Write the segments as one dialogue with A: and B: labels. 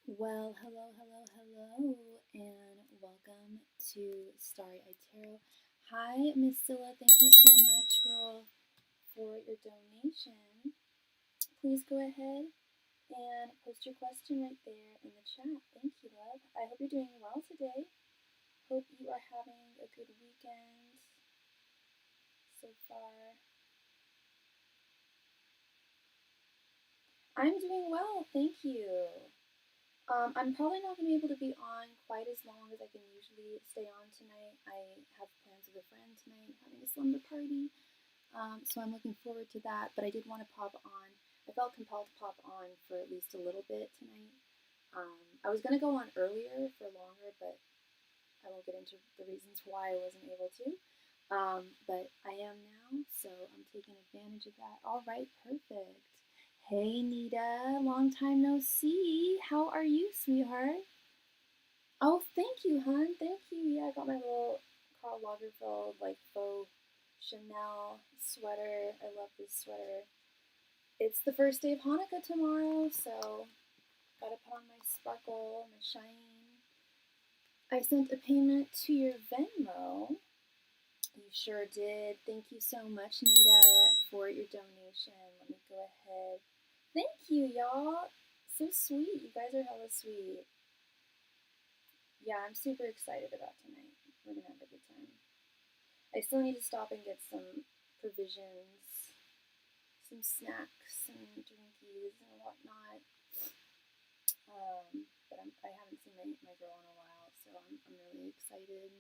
A: Well, hello, and welcome to Starry Tarot. Hi, Miss Scylla. Thank you so much, girl, for your donation. Please go ahead and post your question right there in the chat. Thank you, love. I hope you're doing well today. Hope you are having a good weekend so far. I'm doing well, thank you. I'm probably not going to be able to be on quite as long as I can usually stay on tonight. I have plans with a friend tonight, having a slumber party, so I'm looking forward to that, but I did want to pop on. I felt compelled to pop on for at least a little bit tonight. I was going to go on earlier for longer, but I won't get into the reasons why I wasn't able to. But I am now, so I'm taking advantage of that. All right, perfect. Hey, Nita, long time no see. How are you, sweetheart? Oh, thank you, hon. Thank you. Yeah, I got my little Karl Lagerfeld, like, faux Chanel sweater. I love this sweater. It's the first day of Hanukkah tomorrow, so gotta put on my sparkle, my shine. I sent a payment to your Venmo. You sure did. Thank you so much, Nita, for your donation. Let me go ahead. Thank you, y'all. So sweet. You guys are hella sweet. Yeah, I'm super excited about tonight. We're gonna have a good time. I still need to stop and get some provisions, some snacks and drinkies and whatnot. But I haven't seen my girl in a while, so I'm really excited.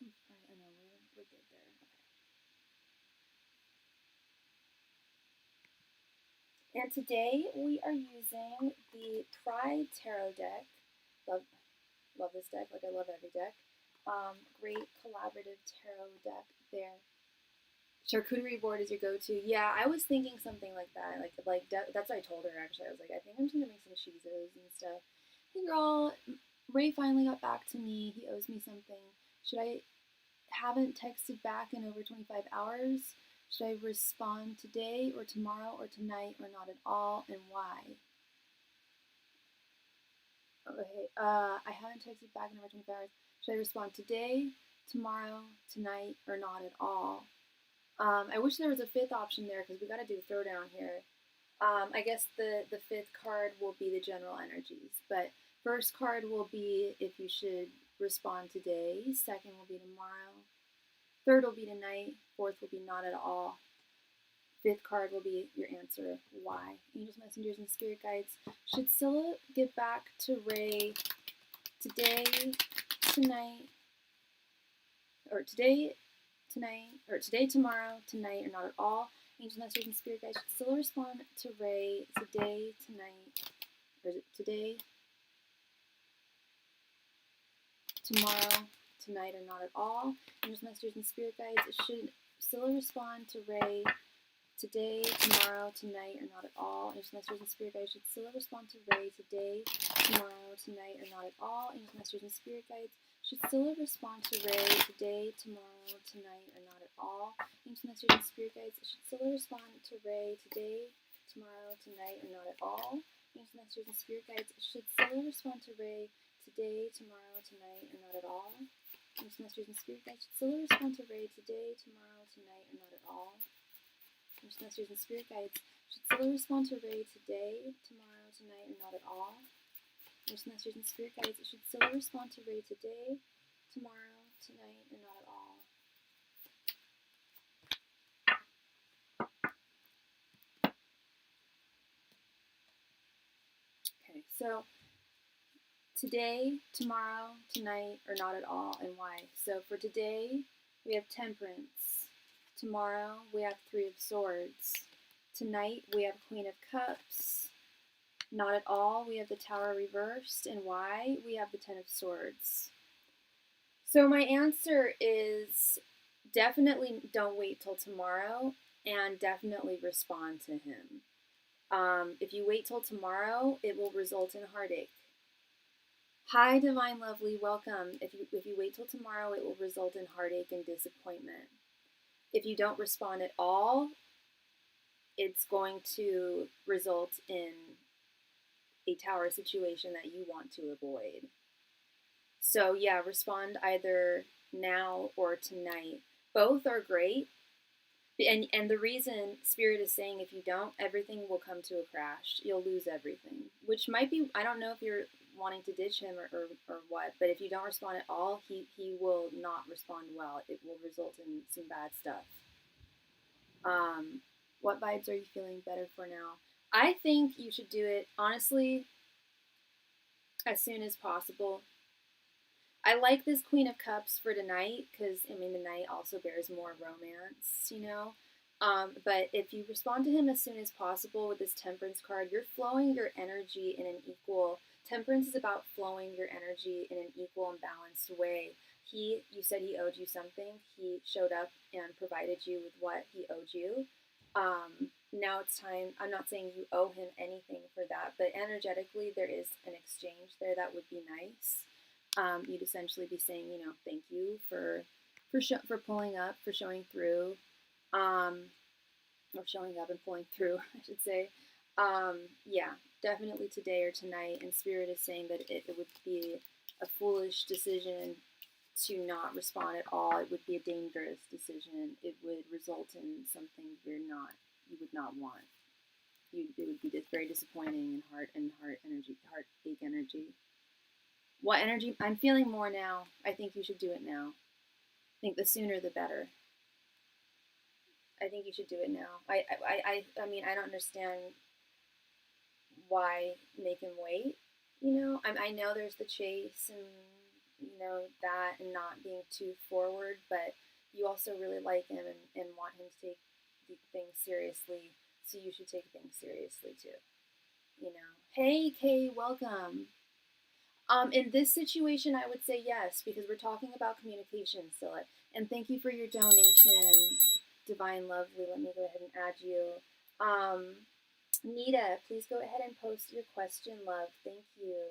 A: Alright, I know we're good there. Okay. And today we are using the Pride Tarot deck. Love this deck, like I love every deck. Great collaborative tarot deck there. Charcuterie board is your go-to. Yeah, I was thinking something like that. That's what I told her actually. I was like, I think I'm just gonna make some cheeses and stuff. Hey girl, Ray finally got back to me. He owes me something. Haven't texted back in over 25 hours. Should I respond today or tomorrow or tonight or not at all, and why? Okay, I haven't texted back in over 25 hours. Should I respond today, tomorrow, tonight, or not at all? I wish there was a fifth option there because we got to do a throwdown here. I guess the fifth card will be the general energies, but first card will be if you should respond today. Second will be tomorrow. Third will be tonight. Fourth will be not at all. Fifth card will be your answer, why. Angels, messengers, and spirit guides. Should Scylla get back to Ray today, tonight, or today, tonight, or today, tomorrow, tonight, or not at all? Angels, messengers, and spirit guides. Should Scylla respond to Ray today, tonight, or is it today, tomorrow, tonight, or not at all? Angels, messengers, and spirit guides. Should Scylla respond to Ray today, tomorrow, tonight, or not at all? Angels, messengers, and spirit guides. Should Scylla respond to Ray today, tomorrow, tonight, or not at all? Angels, messengers, and spirit guides. Should Scylla respond to Ray today, tomorrow, tonight, or not at all? Angels, messengers, and spirit guides. Should Scylla respond to Ray today, tomorrow, tonight, or not at all? Angels, messengers, and spirit guides. Should Scylla respond to Ray today, tomorrow, tonight, or not at all? Angels, messengers, and spirit guides. Should Scylla respond to Ray today, tomorrow, tonight, or not at all? Angels, messengers, and spirit guides. Should Scylla respond to Ray today, tomorrow, tonight, or not at all? Angels, messengers, and spirit guides. Should Scylla respond to Ray today, tomorrow, tonight, or not at all? Okay, so today, tomorrow, tonight, or not at all, and why? So for today, we have Temperance. Tomorrow, we have Three of Swords. Tonight, we have Queen of Cups. Not at all, we have the Tower reversed, and why? We have the Ten of Swords. So my answer is definitely don't wait till tomorrow, and definitely respond to him. If you wait till tomorrow, it will result in heartache. Hi, Divine Lovely, welcome. If you wait till tomorrow, it will result in heartache and disappointment. If you don't respond at all, it's going to result in a tower situation that you want to avoid. So yeah, respond either now or tonight. Both are great. And the reason Spirit is saying if you don't, everything will come to a crash. You'll lose everything. Which might be, I don't know if you're wanting to ditch him or what, but if you don't respond at all, he will not respond well. It will result in some bad stuff. What vibes are you feeling better for now? I think you should do it, honestly, as soon as possible. I like this Queen of Cups for tonight because, I mean, the night also bears more romance, you know? But if you respond to him as soon as possible with this Temperance card, you're flowing your energy in an equal. Temperance is about flowing your energy in an equal and balanced way. You said he owed you something. He showed up and provided you with what he owed you. Now it's time. I'm not saying you owe him anything for that, but energetically there is an exchange there that would be nice. You'd essentially be saying, you know, thank you for pulling up, for showing through, or showing up and pulling through, I should say. Yeah, definitely today or tonight. And Spirit is saying that it would be a foolish decision to not respond at all. It would be a dangerous decision. It would result in something you would not want. It would be very disappointing and heartache energy. What energy? I'm feeling more now. I think you should do it now. I think the sooner the better. I think you should do it now. I mean, I don't understand why make him wait. You know, I know there's the chase and, you know, that and not being too forward, but you also really like him and want him to take things seriously. So you should take things seriously too. You know, hey Kay, welcome. In this situation, I would say yes, because we're talking about communication, Scylla. And thank you for your donation, Divine Lovely. Let me go ahead and add you. Nita, please go ahead and post your question, love. Thank you.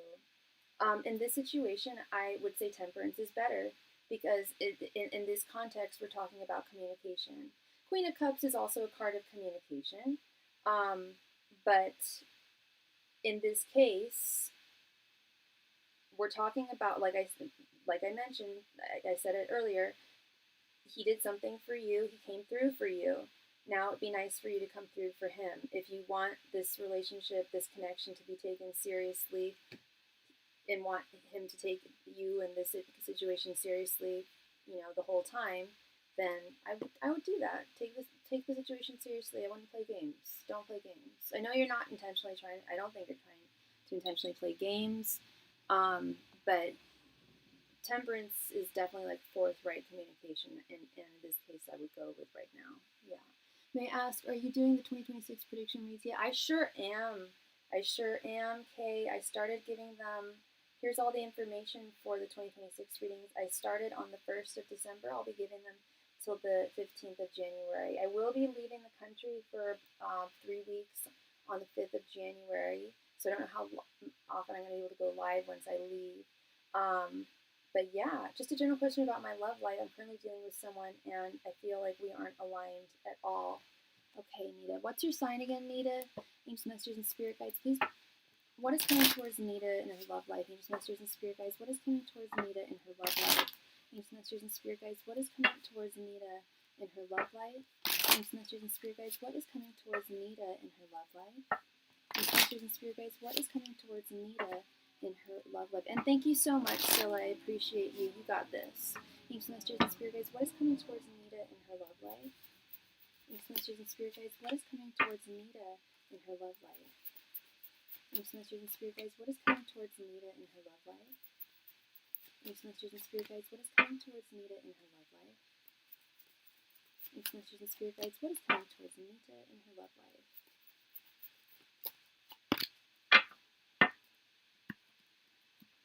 A: In this situation, I would say Temperance is better, because in this context, we're talking about communication. Queen of Cups is also a card of communication. But in this case, we're talking about, like I mentioned, I said it earlier, he did something for you, he came through for you. Now it'd be nice for you to come through for him. If you want this relationship, this connection to be taken seriously, and want him to take you and this situation seriously, you know, the whole time, then I would do that. Take the situation seriously. I wouldn't play games. Don't play games. I know you're not intentionally trying. I don't think you're trying to intentionally play games. But Temperance is definitely like forthright communication, and in this case, I would go with right now. Yeah. May I ask, are you doing the 2026 prediction reads yet? I sure am. Kay. I started giving them. Here's all the information for the 2026 readings. I started on the 1st of December. I'll be giving them till the 15th of January. I will be leaving the country for 3 weeks on the 5th of January. So I don't know how often I'm going to be able to go live once I leave. But yeah, just a general question about my love life. I'm currently dealing with someone, and I feel like we aren't aligned at all. Okay, Nita. What's your sign again, Nita? Angels, messengers, and spirit guides, please. What is coming towards Nita in her love life? Angels, messengers, and spirit guides, what is coming towards Nita in her love life? Angels, messengers, and spirit guides, what is coming towards Nita in her love life? Angels, messengers, and spirit guides, what is coming towards Nita in her love life? Angels, messengers, and spirit guides, what is coming towards Nita in her love life? And thank you so much, Scylla. I appreciate you. You got this. Angels, messengers, and spirit guides, what is coming towards Nita in her love life? Angels, messengers, and spirit guides, what is coming towards Nita in her love life? Angels, messengers, and spirit guides, what is coming towards Nita in her love life? Angels, messengers, and spirit guides, what is coming towards Nita in her love life? Angels, messengers, and spirit guides, what is coming towards Nita in her love life?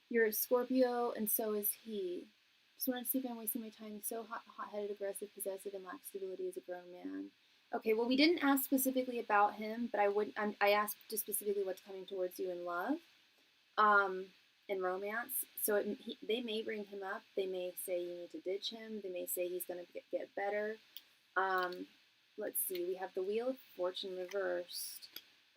A: You're a Scorpio, and so is he. Just wanted to see if I'm wasting my time. He's so hot-headed, aggressive, possessive, and lacks stability as a grown man. Okay, well, we didn't ask specifically about him, but I asked just specifically what's coming towards you in love, in romance. So they may bring him up. They may say you need to ditch him. They may say he's going to get better. let's see, we have the Wheel of Fortune reversed,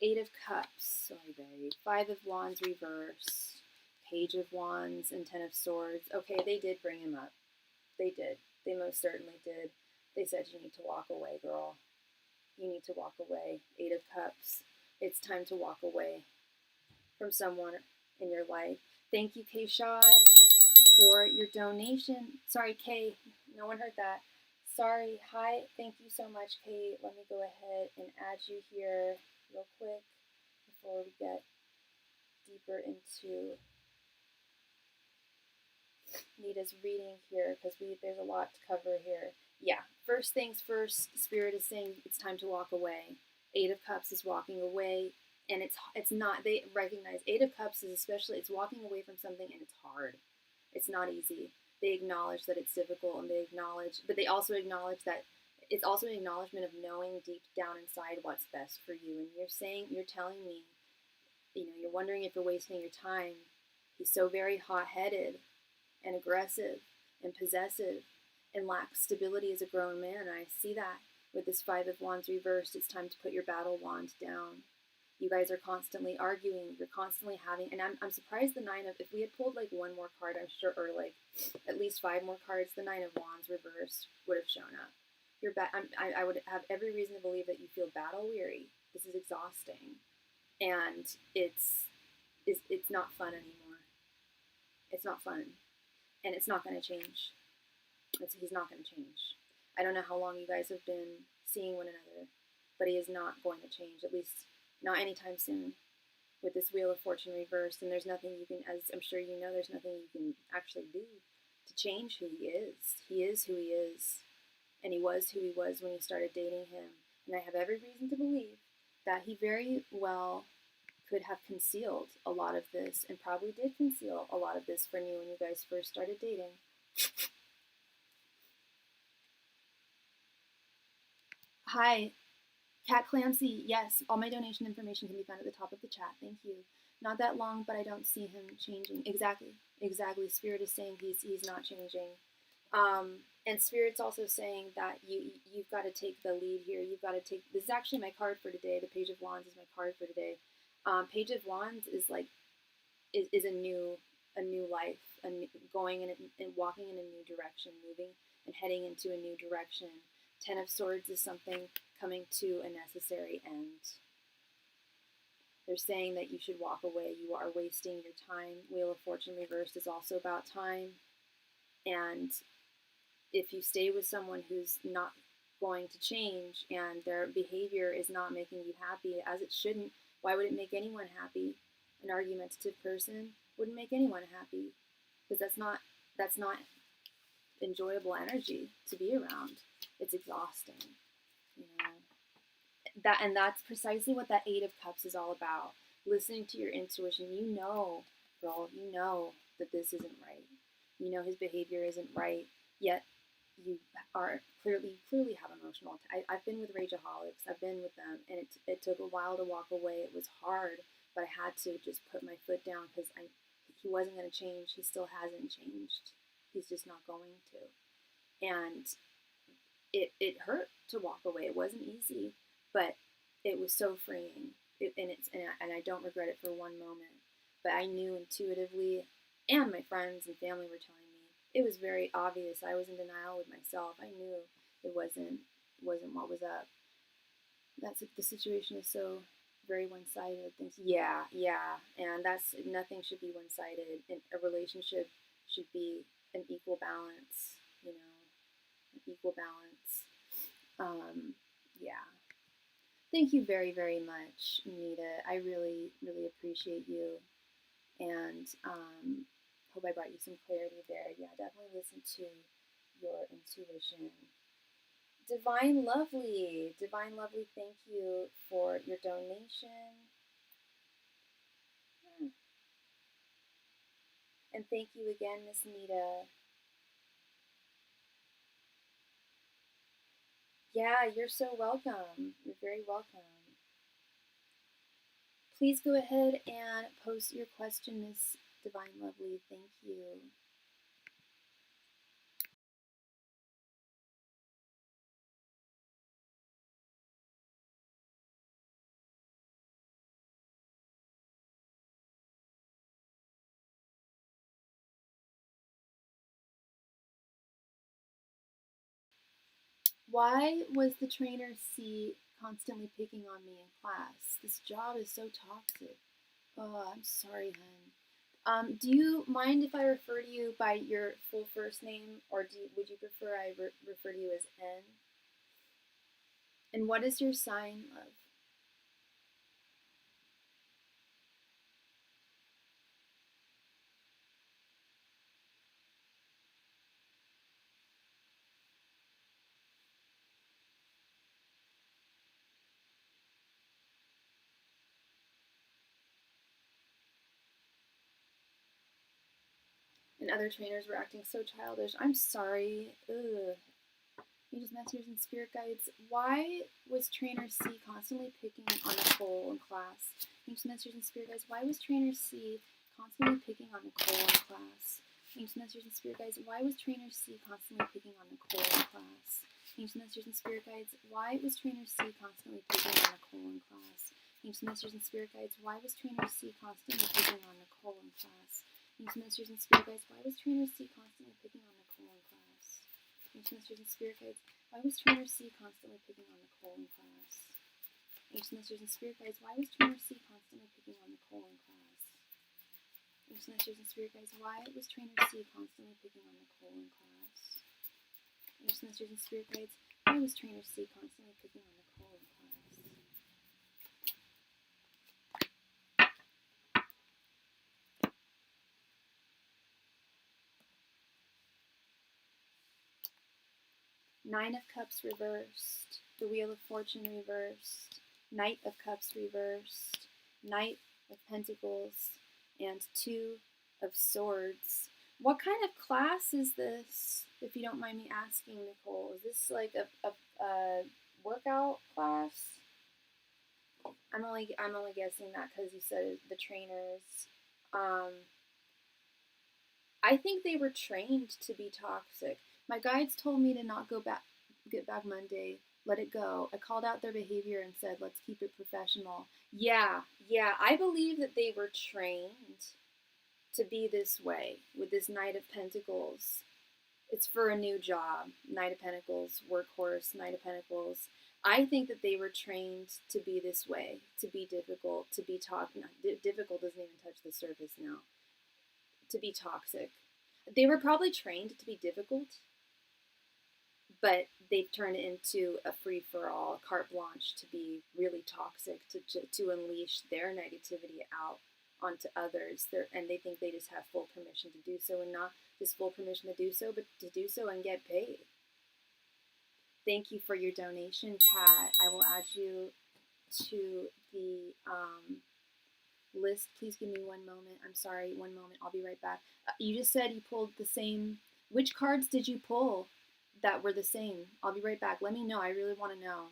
A: 8 of Cups, sorry, babe, 5 of Wands reversed, Page of Wands, and 10 of Swords. Okay, they did bring him up. They did. They most certainly did. They said you need to walk away, girl. You need to walk away. 8 of Cups. It's time to walk away from someone in your life. Thank you, Cashapp, for your donation. Sorry, Kay. No one heard that. Sorry. Hi. Thank you so much, Kay. Let me go ahead and add you here real quick before we get deeper into Nita's reading here, because there's a lot to cover here. Yeah, first things first, Spirit is saying it's time to walk away. 8 of Cups is walking away, and it's not, they recognize 8 of Cups is especially, it's walking away from something, and it's hard. It's not easy. They acknowledge that it's difficult, and but they also acknowledge that it's also an acknowledgement of knowing deep down inside what's best for you. And you're telling me, you're wondering if you're wasting your time. He's so very hot-headed and aggressive and possessive and lacks stability as a grown man. And I see that with this 5 of Wands reversed. It's time to put your battle wand down. You guys are constantly arguing. You're constantly having, and I'm surprised the 9 of, if we had pulled like one more card, I'm sure, or like at least 5 more cards, the 9 of Wands reversed would have shown up. I would have every reason to believe that you feel battle weary. This is exhausting, and it's not fun anymore. It's not fun. And it's not going to change. He's not going to change. I don't know how long you guys have been seeing one another, but he is not going to change, at least not anytime soon, with this Wheel of Fortune reversed. And there's nothing you can, as I'm sure you know, there's nothing you can actually do to change who he is. He is who he is, and he was who he was when you started dating him. And I have every reason to believe that he very well could have concealed a lot of this, and probably did conceal a lot of this from you when you guys first started dating. Hi, Kat Clancy. Yes, all my donation information can be found at the top of the chat. Thank you. Not that long, but I don't see him changing. Exactly. Spirit is saying he's not changing. And Spirit's also saying that you've got to take the lead here. You've got to take. This is actually my card for today. The Page of Wands is my card for today. Page of Wands is like is a new life, going and walking in a new direction, moving and heading into a new direction. 10 of Swords is something coming to a necessary end. They're saying that you should walk away. You are wasting your time. Wheel of Fortune reversed is also about time. And if you stay with someone who's not going to change and their behavior is not making you happy, as it shouldn't, why would it make anyone happy? An argumentative person wouldn't make anyone happy, because that's not enjoyable energy to be around. It's exhausting, that's precisely what that 8 of Cups is all about. Listening to your intuition. Girl, you know that this isn't right. You know his behavior isn't right, yet you are clearly have emotional. I've been with rageaholics. I've been with them, and it took a while to walk away. It was hard, but I had to just put my foot down, because he wasn't going to change. He still hasn't changed. He's just not going to. And it hurt to walk away. It wasn't easy, but it was so freeing. And I don't regret it for one moment. But I knew intuitively, and my friends and family were telling me, it was very obvious. I was in denial with myself. I knew it wasn't what was up. The situation is so very one-sided. Yeah, and nothing should be one-sided. And a relationship should be an equal balance, an equal balance. Yeah. Thank you very, very much, Nita. I really, really appreciate you, and hope I brought you some clarity there. Yeah, definitely listen to your intuition. Divine Lovely, thank you for your donation. And thank you again, Miss Nita. Yeah, you're so welcome. You're very welcome. Please go ahead and post your question, Miss Divine Lovely. Thank you. Why was the trainer C constantly picking on me in class? This job is so toxic. Oh, I'm sorry, hun. Do you mind if I refer to you by your full first name, or would you prefer I refer to you as N? And what is your sign, love? And other trainers were acting so childish. I'm sorry. Ugh. Angels, messengers, and spirit guides. Why was Trainer C constantly picking on Nicole in class? Angels, messengers, and spirit guides. Why was Trainer C constantly picking on Nicole in class? Angels, messengers, and spirit guides. Why was Trainer C constantly picking on Nicole in class? Angels, messengers, and spirit guides. Why was Trainer C constantly picking on Nicole in class? Angels, messengers, and spirit guides. Why was Trainer C constantly picking on Nicole in class? Angels, messengers, and spirit guides. Why was Trainer C constantly picking on Nicole in class? Angels, messengers, and spirit guides. Why was Trainer C constantly picking on Nicole in class? Angels, messengers, and spirit guides. Why was Trainer C constantly picking on Nicole in class? Angels, messengers, and spirit guides. Why was Trainer C constantly picking on Nicole in class? Angels, messengers, and spirit guides. Why was Trainer C constantly picking on Nicole in class? 9 of Cups reversed. The Wheel of Fortune reversed. Knight of Cups reversed. Knight of Pentacles. And 2 of Swords. What kind of class is this, if you don't mind me asking, Nicole? Is this like a workout class? I'm only guessing that because you said the trainers. I think they were trained to be toxic. My guides told me to not get back Monday, let it go. I called out their behavior and said, let's keep it professional. Yeah, I believe that they were trained to be this way with this Knight of Pentacles. It's for a new job. Knight of Pentacles, workhorse, Knight of Pentacles. I think that they were trained to be this way, to be difficult, to be toxic. Difficult doesn't even touch the surface now. To be toxic. They were probably trained to be difficult, but they've turned it into a free-for-all, carte blanche to be really toxic, to unleash their negativity out onto others. And they think they just have full permission to do so, and not just full permission to do so, but to do so and get paid. Thank you for your donation, Kat. I will add you to the list. Please give me one moment. I'm sorry, one moment. I'll be right back. You just said you pulled the same. Which cards did you pull that were the same? I'll be right back. Let me know. I really want to know.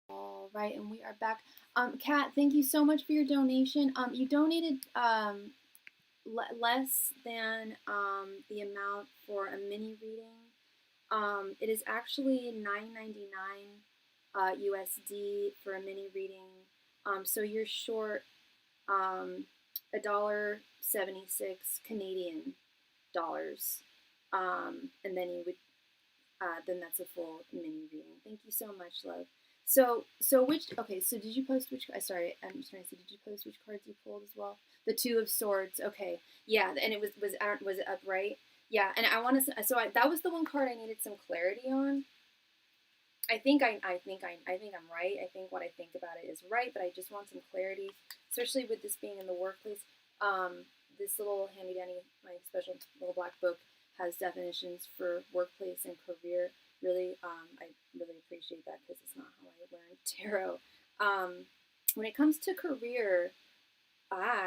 A: All right, and we are back. Kat, thank you so much for your donation. You donated less than the amount for a mini reading. It is actually $9.99 USD for a mini reading. So you're short $1.76 Canadian dollars, and then you would then that's a full mini reading. Thank you so much, love. So which, okay, so did you post which, sorry, I'm just trying to see, did you post which cards you pulled as well? The 2 of Swords, okay. Yeah, and it was it upright? Yeah, and I want to, so that was the one card I needed some clarity on. I think I'm right. I think what I think about it is right, but I just want some clarity, especially with this being in the workplace. This little handy dandy, my special little black book, has definitions for workplace and career. really. I really appreciate that because it's not how I learned tarot. When it comes to career,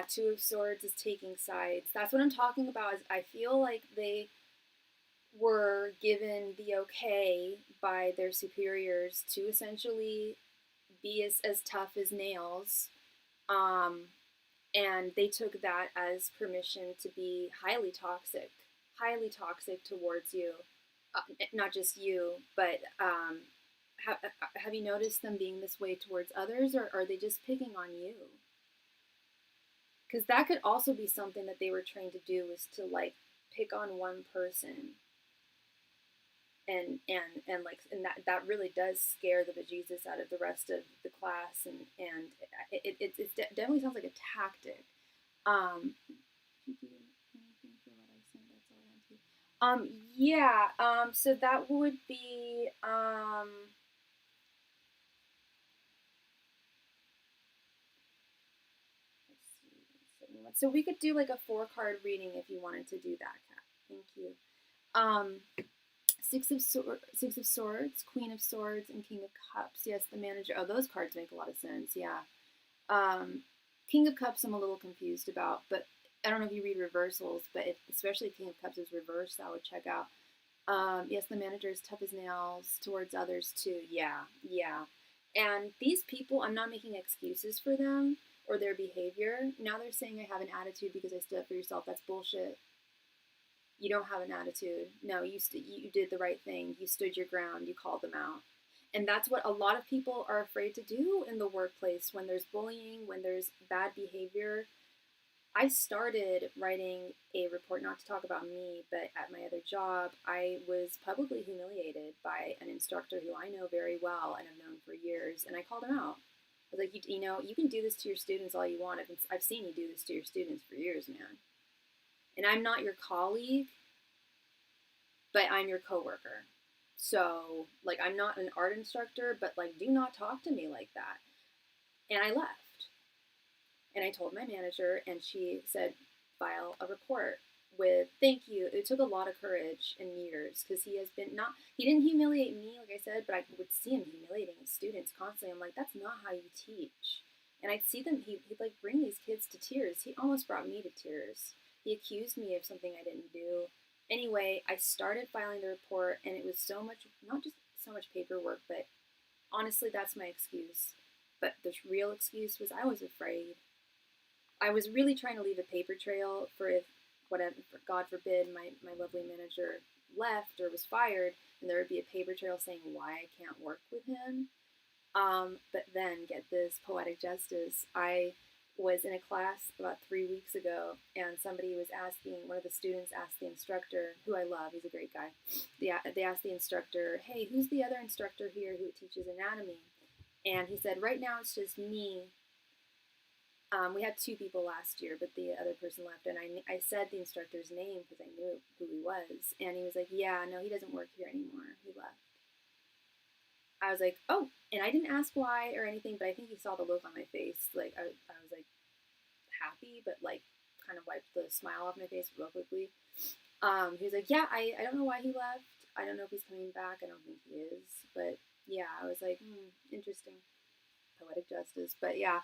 A: Two of Swords is taking sides. That's what I'm talking about. Is I feel like they were given the okay by their superiors to essentially be as tough as nails. Um, and they took that as permission to be highly toxic towards you. Not just you, but have you noticed them being this way towards others, or are they just picking on you? Because that could also be something that they were trained to do, is to like pick on one person, and that really does scare the bejesus out of the rest of the class, and it definitely sounds like a tactic. If you do anything for what I said, that's all I have to. Yeah. So that would be let's see, so we could do like a 4-card reading if you wanted to do that, Kat. Thank you. Six of Swords, Queen of Swords, and King of Cups. Yes, the manager. Oh, those cards make a lot of sense. Yeah. King of Cups, I'm a little confused about, but I don't know if you read reversals, but especially King of Cups is reversed, I would check out. Yes, the manager is tough as nails towards others too. Yeah, yeah. And these people, I'm not making excuses for them or their behavior. Now they're saying I have an attitude because I stood up for yourself. That's bullshit. You don't have an attitude. No, you did the right thing. You stood your ground. You called them out. And that's what a lot of people are afraid to do in the workplace when there's bullying, when there's bad behavior. I started writing a report, not to talk about me, but at my other job, I was publicly humiliated by an instructor who I know very well and have known for years, and I called him out. I was like, you know, you can do this to your students all you want. I've seen you do this to your students for years, man. And I'm not your colleague, but I'm your coworker. So, like, I'm not an art instructor, but, like, do not talk to me like that. And I left. And I told my manager, and she said, file a report with thank you. It took a lot of courage and years because he has been he didn't humiliate me, like I said, but I would see him humiliating his students constantly. I'm like, that's not how you teach. And I'd see them, he'd like bring these kids to tears. He almost brought me to tears. He accused me of something I didn't do. Anyway, I started filing the report, and it was so much, not just so much paperwork, but honestly, that's my excuse. But the real excuse was I was afraid. I was really trying to leave a paper trail for if, whatever, God forbid, my lovely manager left or was fired, and there would be a paper trail saying why I can't work with him. But then, get this, poetic justice. I was in a class about 3 weeks ago, and somebody was asking, one of the students asked the instructor, who I love, he's a great guy. They asked the instructor, hey, who's the other instructor here who teaches anatomy? And he said, right now it's just me. We had 2 people last year, but the other person left, and I said the instructor's name because I knew who he was, and he was like, yeah, no, he doesn't work here anymore. He left. I was like, oh, and I didn't ask why or anything, but I think he saw the look on my face. Like, I was like happy, but like kind of wiped the smile off my face real quickly. He was like, yeah, I don't know why he left. I don't know if he's coming back. I don't think he is, but yeah, I was like, interesting. Poetic justice. But yeah,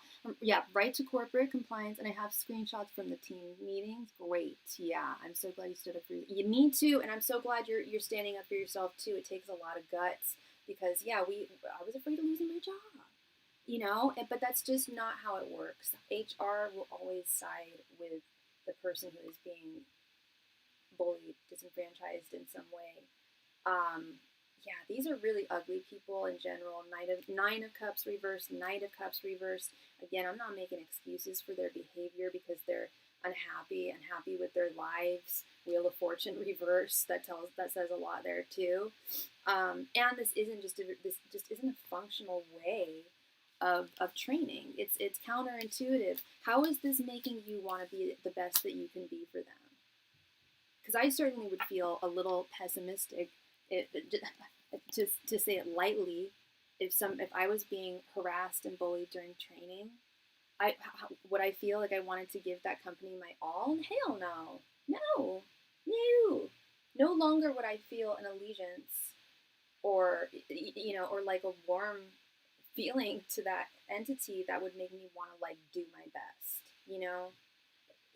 A: right to corporate compliance, and I have screenshots from the team meetings. Great. Yeah, I'm so glad you stood up for you. Me too, and I'm so glad you're standing up for yourself too. It takes a lot of guts because I was afraid of losing my job, you know. But that's just not how it works. HR will always side with the person who is being bullied, disenfranchised in some way. Yeah, these are really ugly people in general. Nine of Cups reversed, Knight of Cups reversed. Again, I'm not making excuses for their behavior because they're unhappy with their lives. Wheel of Fortune reversed. That says a lot there too. And this just isn't a functional way of training. It's counterintuitive. How is this making you want to be the best that you can be for them? Because I certainly would feel a little pessimistic, to say it lightly, if I was being harassed and bullied during training, would I feel like I wanted to give that company my all? Hell no, no. No longer would I feel an allegiance or or like a warm feeling to that entity that would make me want to like do my best.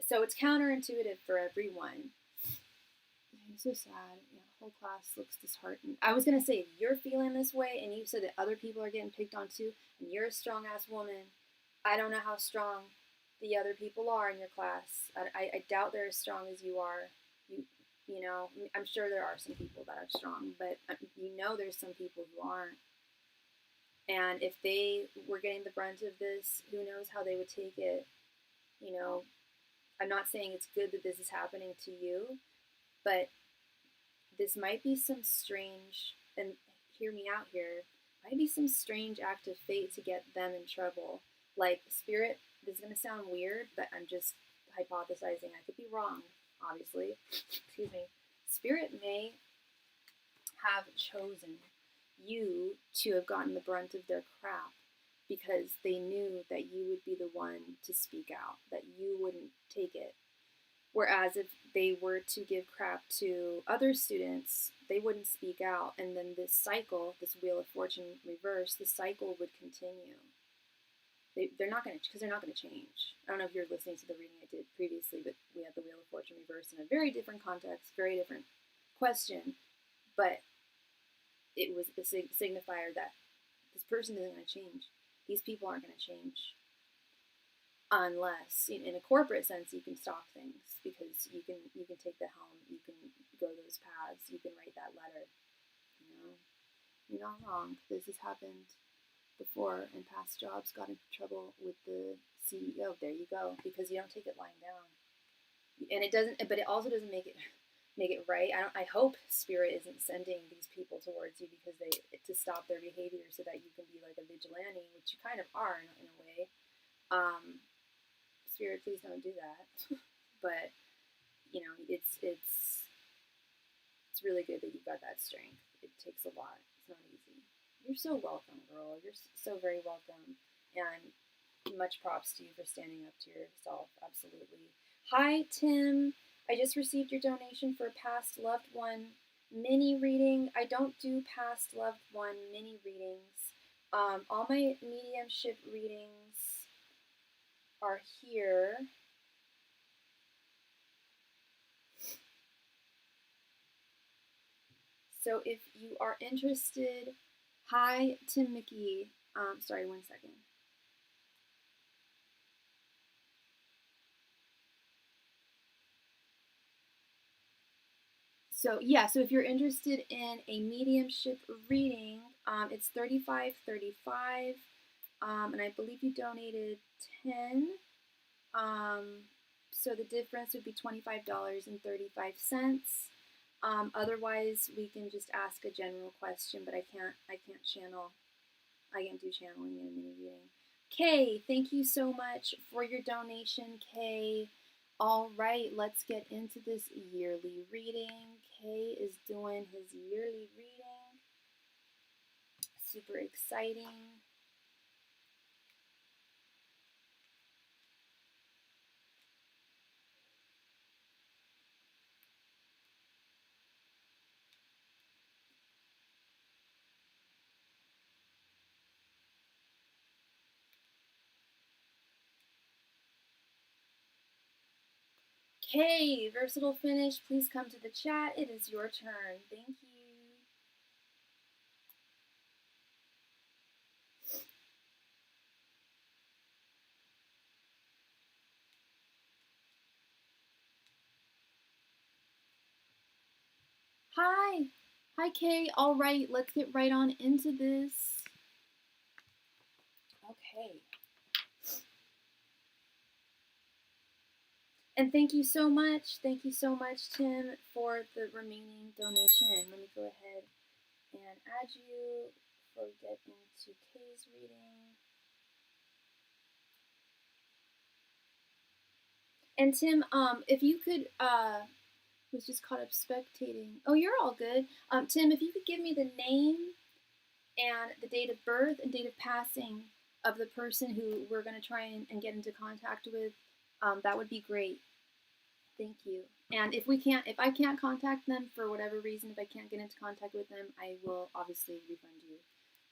A: So it's counterintuitive for everyone. I'm so sad. Yeah, the whole class looks disheartened. I was gonna say, if you're feeling this way and you said that other people are getting picked on too, and you're a strong ass woman, I don't know how strong the other people are in your class. I doubt they're as strong as you are. I'm sure there are some people that are strong, but there's some people who aren't. And if they were getting the brunt of this, who knows how they would take it. I'm not saying it's good that this is happening to you, but this might be some strange, and hear me out here, might be some strange act of fate to get them in trouble. Like, Spirit, this is going to sound weird, but I'm just hypothesizing. I could be wrong, obviously. Excuse me. Spirit may have chosen you to have gotten the brunt of their crap because they knew that you would be the one to speak out, that you wouldn't take it. Whereas if they were to give crap to other students, they wouldn't speak out, and then this cycle, this Wheel of Fortune reverse, the cycle would continue. They're not going to change. I don't know if you're listening to the reading I did previously, but we had the Wheel of Fortune reverse in a very different context, very different question, but it was a signifier that this person isn't going to change. These people aren't going to change. Unless, in a corporate sense, you can stop things because you can take the helm, you can go those paths, you can write that letter. You're not wrong. This has happened before, and past jobs got into trouble with the CEO. There you go, because you don't take it lying down, and it doesn't. But it also doesn't make it right. I hope Spirit isn't sending these people towards you because to stop their behavior so that you can be like a vigilante, which you kind of are in a way. Spirit, please don't do that. But it's really good that you've got that strength. It takes a lot. It's not easy. You're so welcome, girl. You're so very welcome, and much props to you for standing up to yourself. Absolutely. Hi, Tim. I just received your donation for a past loved one mini reading. I don't do past loved one mini readings. All my mediumship readings are here. So if you are interested, hi to Mickey. Sorry, 1 second. So yeah, so if you're interested in a mediumship reading, it's $35.35, and I believe you donated 10. So the difference would be $25.35. Otherwise, we can just ask a general question, but I can't channel. I can't do channeling in a mini reading. Kay, thank you so much for your donation, Kay. All right, let's get into this yearly reading. Kay is doing his yearly reading. Super exciting. Kay, Versatile Finish, please come to the chat. It is your turn. Thank you. Hi. Hi, Kay. All right, let's get right on into this. Okay. And thank you so much, Tim, for the remaining donation. Let me go ahead and add you before we get into Kay's reading. And Tim, if you could, was just caught up spectating. Oh, you're all good. Tim, if you could give me the name and the date of birth and date of passing of the person who we're going to try and get into contact with, that would be great. Thank you. And if I can't contact them for whatever reason, if I can't get into contact with them, I will obviously refund you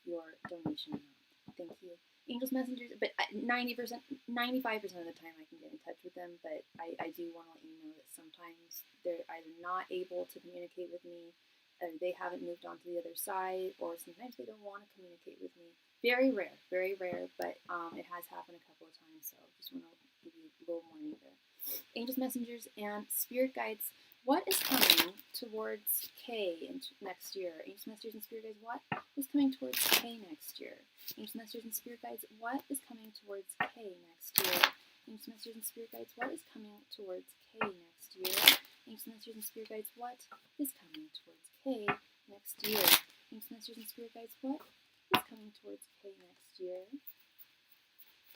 A: your donation amount. Thank you. Angels, messengers, but 90%, 95% of the time I can get in touch with them, but I do want to let you know that sometimes they're either not able to communicate with me, or they haven't moved on to the other side, or sometimes they don't want to communicate with me. Very rare, but it has happened a couple of times, so just want to give you a little warning there. Angels, messengers, and spirit guides, what is coming towards K next year? Angels, messengers, and spirit guides, what is coming towards K next year? Angels, messengers, and spirit guides, what is coming towards K next year? Angels, messengers, and spirit guides, what is coming towards K next year? Angels, messengers, and spirit guides, what is coming towards K next year?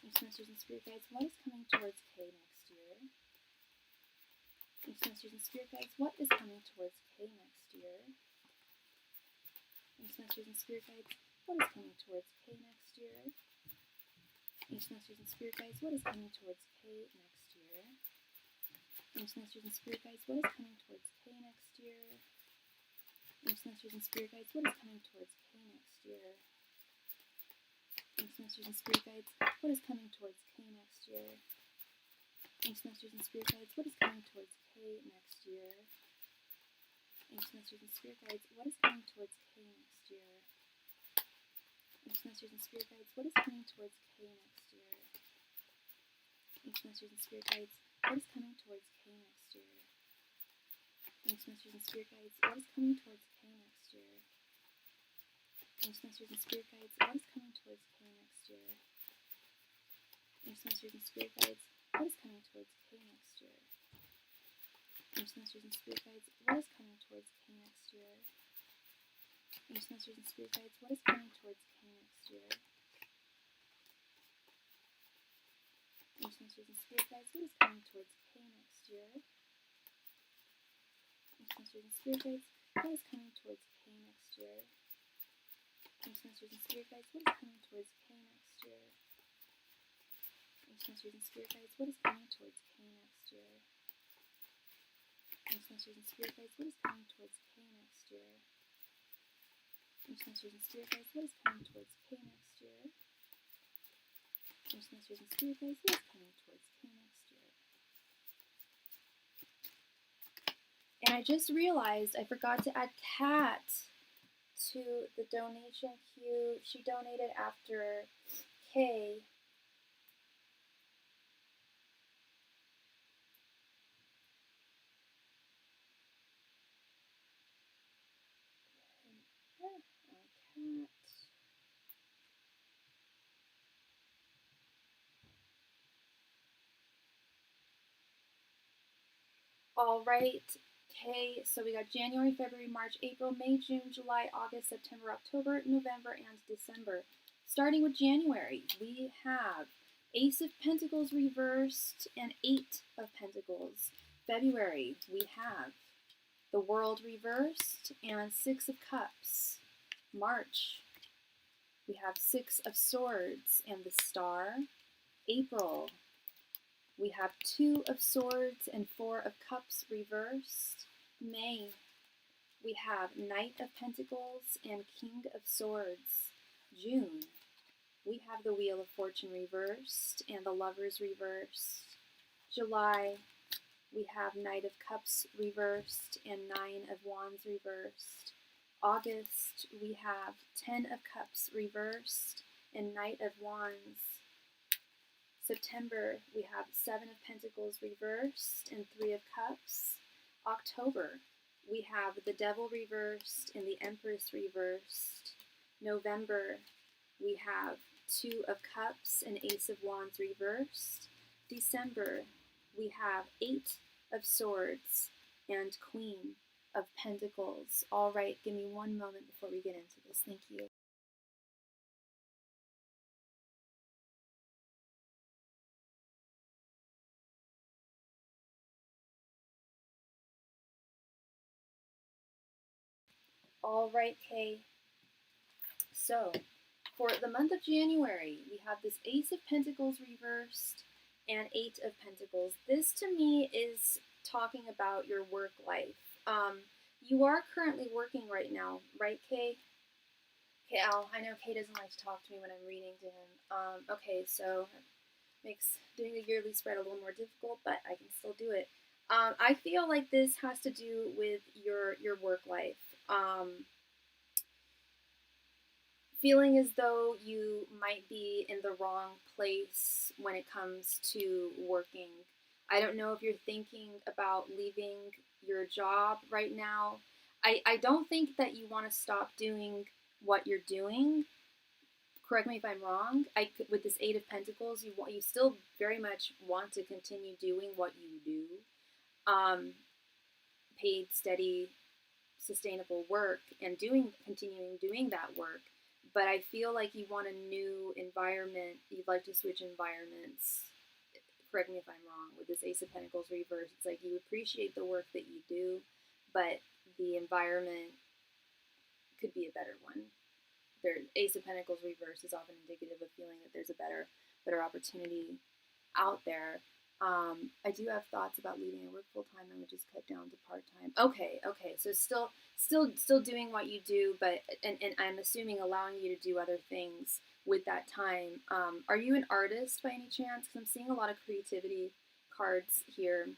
A: Angels, messengers, and spirit guides, what is coming towards K next year? Angels, messengers, and spirit guides, what is coming towards K next year? Angels, messengers, and spirit guides, what is coming towards K next year? Angels, messengers, and spirit guides, what is coming towards K next year? Angels, messengers, and spirit guides, what is coming towards K next year? Angels, messengers, and spirit guides, what is coming towards K next year? Angels, messengers, and spirit guides, what is coming towards K next year? Angels, messengers, and spirit guides, what is coming towards K next year? Angels, messengers, and spirit guides, what is coming towards K next year? Angels, messengers, and spirit guides, what is coming towards K next year? Angels, messengers, and spirit guides, what is coming towards K next year? Angels, messengers, and spirit guides, what is coming towards K next year? Angels, messengers, and spirit guides, what is coming towards K next year? Angels, messengers, and spirit guides, what is coming towards K next year? Angels, messengers, and spirit guides, what is coming towards K next year? Angels, messengers, and spirit guides, what is coming towards K next year? Angels, messengers, and spirit guides, what is coming towards K next year? Angels, messengers, and spirit guides, what is coming towards K next year? Angels, messengers, and spirit guides, what is coming towards K next year? Angels, messengers, and spirit guides, what is coming towards K next year? Angels, messengers, and spirit guides, what is coming towards K next year? Angels, messengers, and spirit guides, what is coming towards K next year? Angels, messengers, and spirit guides, what is coming towards K next year? Angels, messengers, and spirit guides, what is coming towards K next year? And I just realized I forgot to add Kat to the donation queue. She donated after K. Kat. All right, K. So we got January, February, March, April, May, June, July, August, September, October, November, and December. Starting with January, we have Ace of Pentacles reversed and Eight of Pentacles. February, we have the World reversed and Six of Cups. March, we have Six of Swords and the Star. April, we have Two of Swords and Four of Cups reversed. May, we have Knight of Pentacles and King of Swords. June, we have the Wheel of Fortune reversed and the Lovers reversed. July, we have Knight of Cups reversed and Nine of Wands reversed. August, we have Ten of Cups reversed and Knight of Wands. September, we have Seven of Pentacles reversed and Three of Cups. October, we have the Devil reversed and the Empress reversed. November, we have Two of Cups and Ace of Wands reversed. December, we have Eight of Swords and Queen of Pentacles. All right, give me one moment before we get into this. Thank you. All right, Kay. So, for the month of January, we have this Ace of Pentacles reversed and Eight of Pentacles. This to me is talking about your work life. You are currently working right now, right, Kay? Okay, Al, I know Kay doesn't like to talk to me when I'm reading to him. Okay, so it makes doing a yearly spread a little more difficult, but I can still do it. I feel like this has to do with your work life. Feeling as though you might be in the wrong place when it comes to working. I don't know if you're thinking about leaving your job right now. I don't think that you want to stop doing what you're doing. Correct me if I'm wrong. With this Eight of Pentacles, you still very much want to continue doing what you do, paid, steady, sustainable work, and continuing doing that work. But I feel like you want a new environment. You'd like to switch environments. Correct me if I'm wrong. With this Ace of Pentacles reverse, it's like you appreciate the work that you do, but the environment could be a better one. Ace of Pentacles reverse is often indicative of feeling that there's a better opportunity out there. I do have thoughts about leaving. I work full time. I would just cut down to part time. Okay. So still doing what you do, but and I'm assuming allowing you to do other things with that time. Are you an artist by any chance? Because I'm seeing a lot of creativity cards here.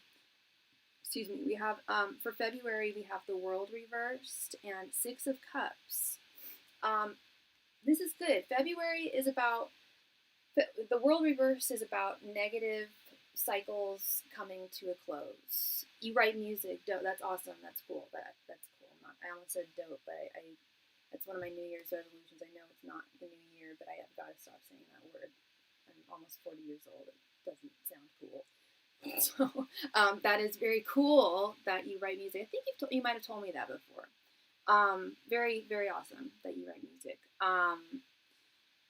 A: Excuse me. We have for February we have the World reversed and Six of Cups. This is good. February is about the World reverse is about negative cycles coming to a close. You write music. Dope. That's awesome. That's cool. That's cool. I almost said dope, but I that's one of my New Year's resolutions. I know it's not the new year, but I have got to stop saying that word. I'm almost 40 years old. It doesn't sound cool. So that is very cool that you write music. I think you might have told me that before. Very, very awesome that you write music. I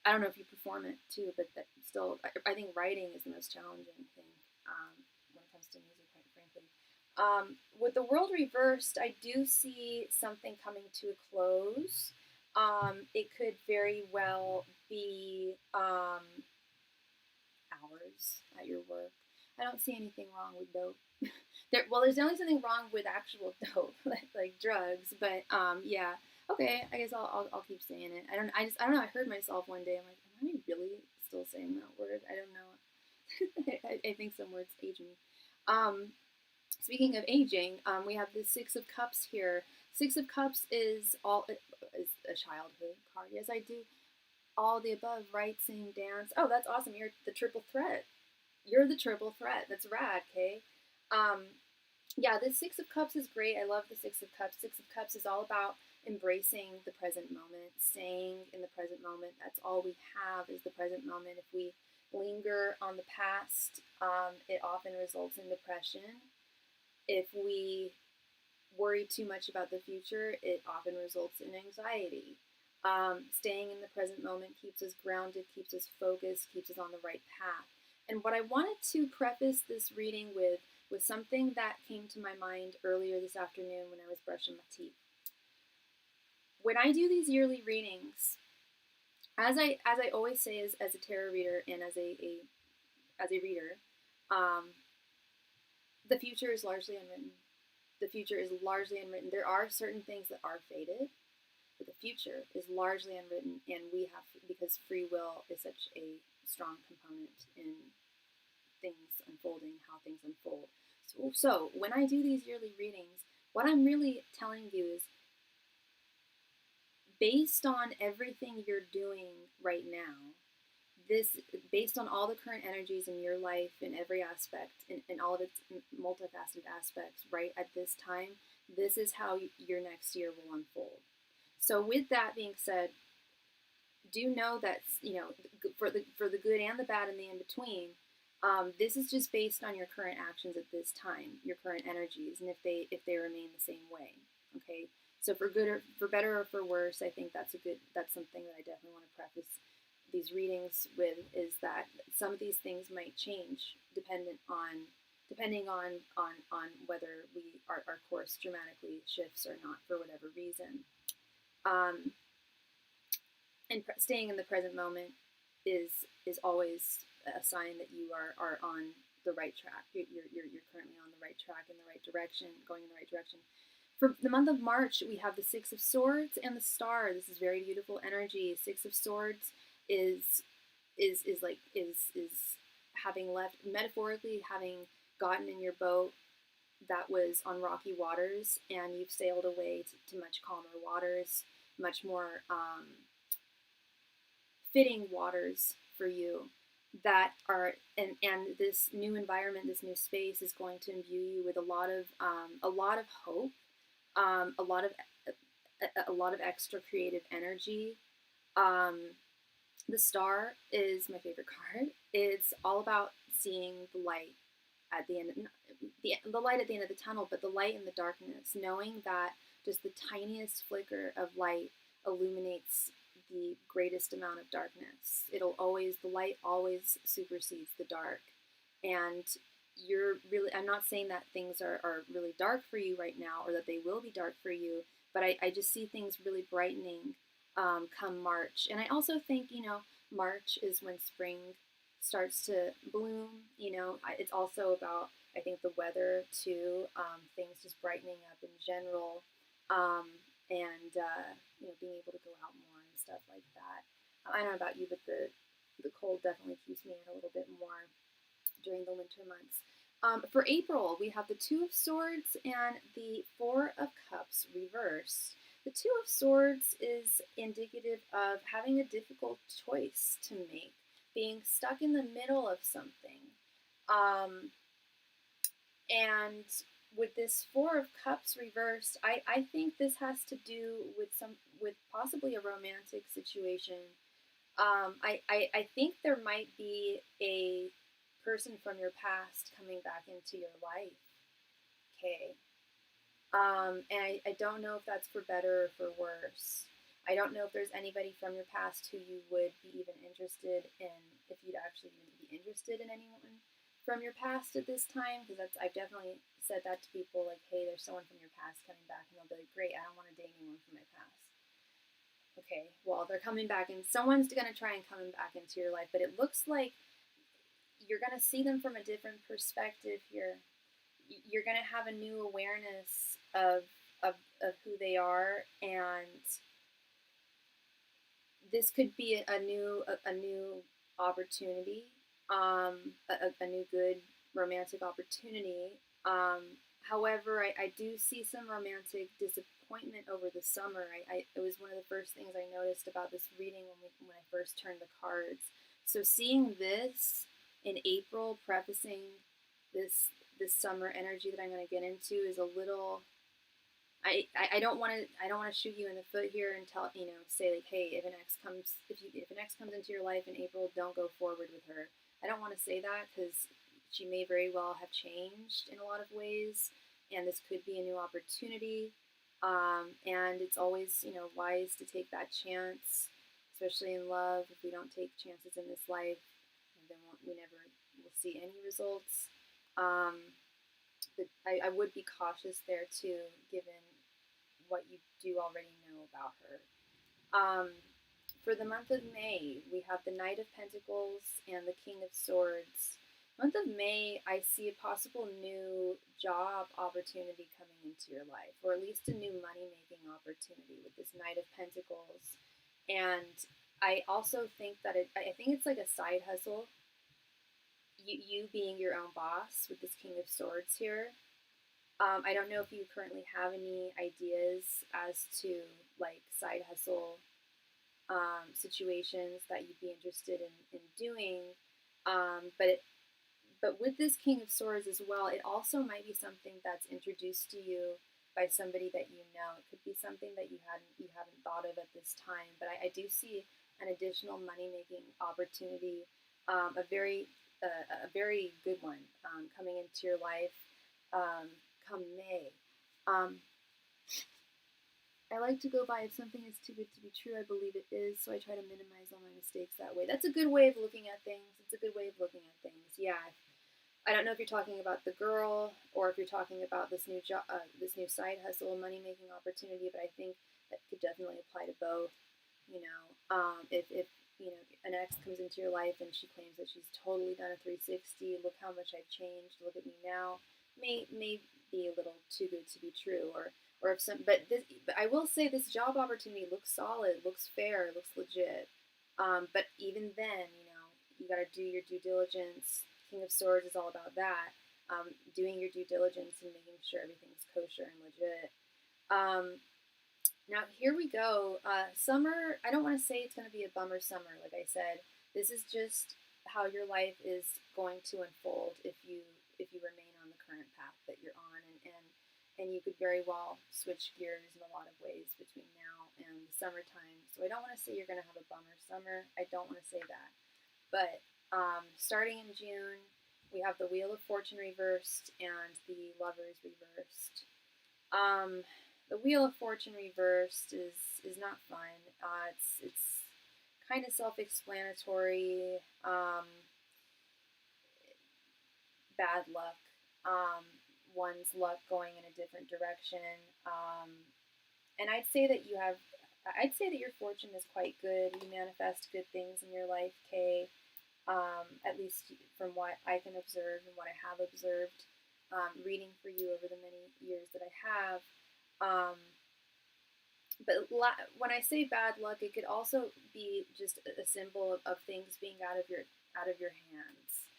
A: don't know if you perform it too, but that still, I think writing is the most challenging thing when it comes to music, quite frankly. With the World reversed, I do see something coming to a close. It could very well be hours at your work. I don't see anything wrong with dope. There's only something wrong with actual dope, like drugs. But yeah, okay. I guess I'll keep saying it. I don't know. I heard myself one day. I'm like, am I really still saying that word? I don't know. I think some words age me. Speaking of aging, we have the Six of Cups here. Six of Cups is a childhood card. Yes, I do. All the above, right? Sing, dance. Oh, that's awesome. You're the triple threat. You're the triple threat. That's rad, Kay. Yeah, this Six of Cups is great. I love the Six of Cups. Six of Cups is all about embracing the present moment, staying in the present moment. That's all we have is the present moment. If we linger on the past, it often results in depression. If we worry too much about the future, it often results in anxiety. Staying in the present moment keeps us grounded, keeps us focused, keeps us on the right path. And what I wanted to preface this reading with was something that came to my mind earlier this afternoon when I was brushing my teeth. When I do these yearly readings, as I always say as a tarot reader and as a reader, the future is largely unwritten. The future is largely unwritten. There are certain things that are fated, but the future is largely unwritten, and we have, because free will is such a strong component in things unfolding, how things unfold. So when I do these yearly readings, what I'm really telling you is, based on everything you're doing right now, based on all the current energies in your life in every aspect, in all of its multifaceted aspects, right at this time, this is how your next year will unfold. So with that being said, do know that, for the good and the bad and the in-between, this is just based on your current actions at this time, your current energies, and if they remain the same way. Okay, so for better or for worse, I think that's something that I definitely want to preface these readings with, is that some of these things might change depending on whether our course dramatically shifts or not for whatever reason. And staying in the present moment is always a sign that you are on the right track. You're currently on the right track, in the right direction, going in the right direction. For the month of March, we have the Six of Swords and the Star. This is very beautiful energy. Six of Swords is having left, metaphorically, having gotten in your boat that was on rocky waters, and you've sailed away to much calmer waters, much more fitting waters for you, that are, and this new environment, this new space is going to imbue you with a lot of hope, a lot of extra creative energy. The Star is my favorite card. It's all about seeing the light at the end, the light at the end of the tunnel, but the light in the darkness, knowing that just the tiniest flicker of light illuminates the greatest amount of darkness. The light always supersedes the dark. And I'm not saying that things are really dark for you right now, or that they will be dark for you, but I just see things really brightening come March. And I also think, March is when spring starts to bloom. It's also about, I think, the weather too, things just brightening up in general, and being able to go out more and stuff like that. I don't know about you, but the cold definitely keeps me in a little bit more during the winter months. For April, we have the Two of Swords and the Four of Cups reverse. The Two of Swords is indicative of having a difficult choice to make, being stuck in the middle of something. And with this Four of Cups reversed, I think this has to do with possibly a romantic situation. I think there might be a person from your past coming back into your life. Okay. And I don't know if that's for better or for worse. I don't know if there's anybody from your past who you would be even interested in, if you'd actually even be interested in anyone from your past at this time, because I've definitely said that to people, like, hey, there's someone from your past coming back, and they'll be like, great, I don't want to date anyone from my past. Okay, well, they're coming back, and someone's going to try and come back into your life, but it looks like you're going to see them from a different perspective here. You're going to have a new awareness of who they are, and this could be a new opportunity, a new good romantic opportunity. However, I do see some romantic disappointment over the summer. It was one of the first things I noticed about this reading when I first turned the cards. So seeing this in April, prefacing this summer energy that I'm going to get into, is a little. I don't want to shoot you in the foot here and say like, hey, if an ex comes into your life in April, don't go forward with her. I don't want to say that, because she may very well have changed in a lot of ways, and this could be a new opportunity. And it's always wise to take that chance, especially in love. If we don't take chances in this life, then we never will see any results. But I would be cautious there too, given what you do already know about her. For the month of May, we have the Knight of Pentacles and the King of Swords. Month of May, I see a possible new job opportunity coming into your life, or at least a new money-making opportunity with this Knight of Pentacles. And I also think that I think it's like a side hustle. You being your own boss with this King of Swords here. I don't know if you currently have any ideas as to like side hustle situations that you'd be interested in doing. But with this King of Swords as well, it also might be something that's introduced to you by somebody that you know. It could be something that you haven't thought of at this time. But I do see an additional money-making opportunity, a very good one coming into your life come May. I like to go by, if something is too good to be true, I believe it is, so I try to minimize all my mistakes that way. That's a good way of looking at things. It's a good way of looking at things. Yeah. I don't know if you're talking about the girl, or if you're talking about this new job, this new side hustle, money-making opportunity, but I think that could definitely apply to both. If an ex comes into your life and she claims that she's totally done a 360. Look how much I've changed. Look at me now. May be a little too good to be true, or if some. But I will say this job opportunity looks solid, looks fair, looks legit. But even then, you got to do your due diligence. King of Swords is all about that. Doing your due diligence and making sure everything's kosher and legit. Now, here we go. Summer, I don't want to say it's going to be a bummer summer. Like I said, this is just how your life is going to unfold if you remain on the current path that you're on. And you could very well switch gears in a lot of ways between now and the summertime. So I don't want to say you're going to have a bummer summer. I don't want to say that. But starting in June, we have the Wheel of Fortune reversed and the Lovers reversed. The Wheel of Fortune reversed is not fun. It's kind of self-explanatory. Bad luck. One's luck going in a different direction. And I'd say that your fortune is quite good. You manifest good things in your life, Kay. At least from what I can observe and what I have observed, reading for you over the many years that I have. But when I say bad luck, it could also be just a symbol of things being out of your hands.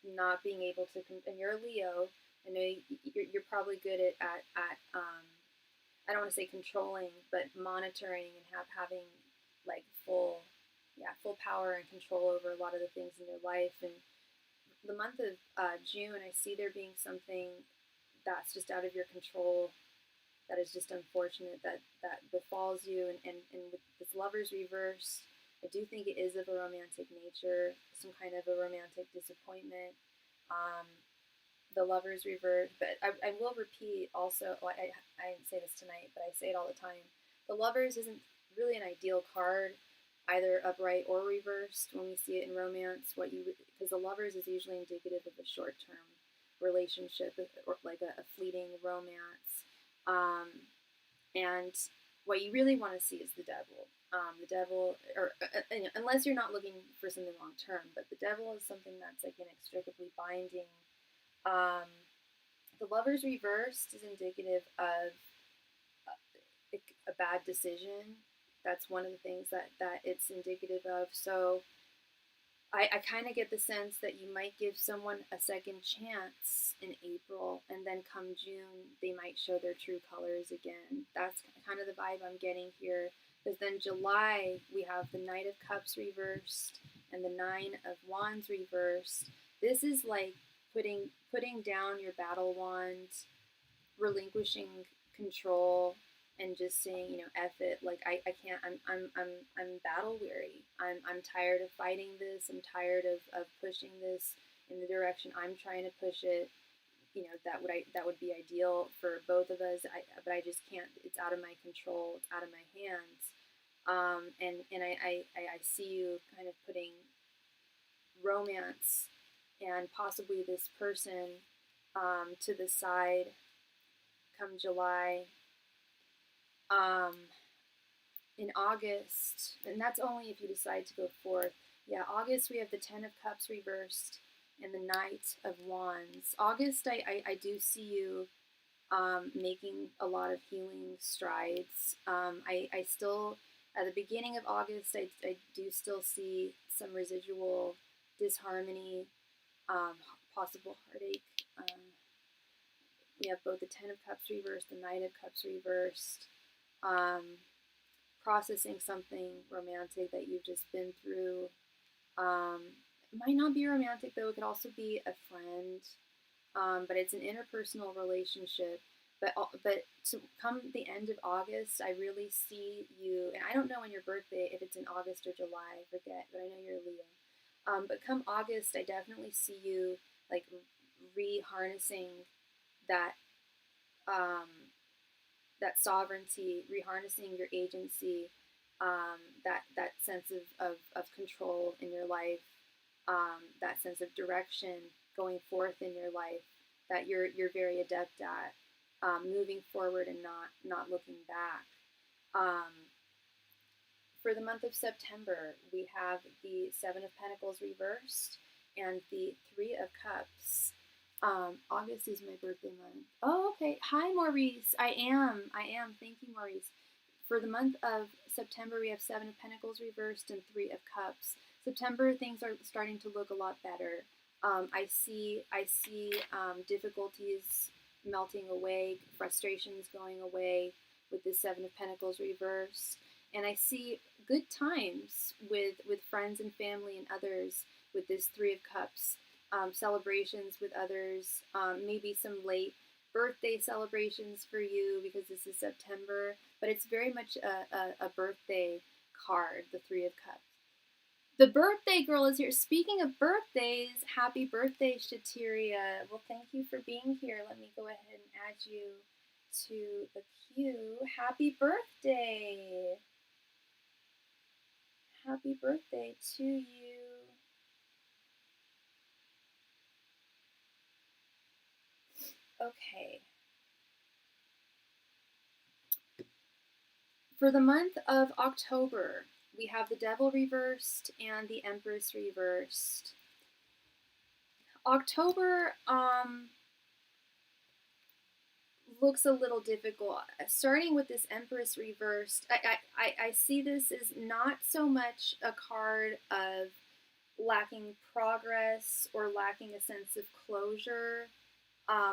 A: Not being able to, and you're a Leo. I know you're probably good at I don't want to say controlling, but monitoring and having like full power and control over a lot of the things in your life. And the month of June, I see there being something that's just out of your control, that is just unfortunate, that befalls you. And with this Lovers reverse, I do think it is of a romantic nature, some kind of a romantic disappointment. The Lovers reverse, but I will repeat also, I didn't say this tonight, but I say it all the time. The Lovers isn't really an ideal card, either upright or reversed when we see it in romance. Because the Lovers is usually indicative of a short-term relationship, or like a fleeting romance. And what you really want to see is the Devil. The Devil, or unless you're not looking for something long-term, but the Devil is something that's like inextricably binding. The Lovers reversed is indicative of a bad decision. That's one of the things that it's indicative of. So I kind of get the sense that you might give someone a second chance in April, and then come June, they might show their true colors again. That's kind of the vibe I'm getting here. Because then July, we have the Knight of Cups reversed and the Nine of Wands reversed. This is like putting down your battle wand, relinquishing control, and just saying, F it. Like I can't. I'm battle weary. I'm tired of fighting this. I'm tired of pushing this in the direction I'm trying to push it. That would be ideal for both of us. But I just can't. It's out of my control. It's out of my hands. And I see you kind of putting romance and possibly this person to the side come July. In August, and that's only if you decide to go forth. Yeah, August, we have the Ten of Cups reversed and the Knight of Wands. August, I do see you making a lot of healing strides. I still, at the beginning of August, I do still see some residual disharmony, possible heartache. We have both the Ten of Cups reversed, the Knight of Cups reversed. Processing something romantic that you've just been through. It might not be romantic, though. It could also be a friend. But it's an interpersonal relationship. But to come the end of August, I really see you, and I don't know on your birthday if it's in August or July, I forget, but I know you're a Leo. But come August, I definitely see you like re-harnessing that that sovereignty, reharnessing your agency, that sense of control in your life, that sense of direction going forth in your life that you're very adept at, moving forward and not looking back. for the month of September, we have the Seven of Pentacles reversed and the Three of Cups. August is my birthday month. Oh, okay. Hi, Maurice. I am. Thank you, Maurice. For the month of September, we have Seven of Pentacles reversed and Three of Cups. September, things are starting to look a lot better. I see difficulties melting away, frustrations going away with the Seven of Pentacles reversed. And I see good times with friends and family and others with this Three of Cups. Celebrations with others, maybe some late birthday celebrations for you because this is September, but it's very much a birthday card, the Three of Cups. The birthday girl is here. Speaking of birthdays, happy birthday, Shatiria. Well, thank you for being here. Let me go ahead and add you to the queue. Happy birthday. Happy birthday to you. Okay. For the month of October, we have the Devil reversed and the Empress reversed. October looks a little difficult. Starting with this Empress reversed, I see this as not so much a card of lacking progress or lacking a sense of closure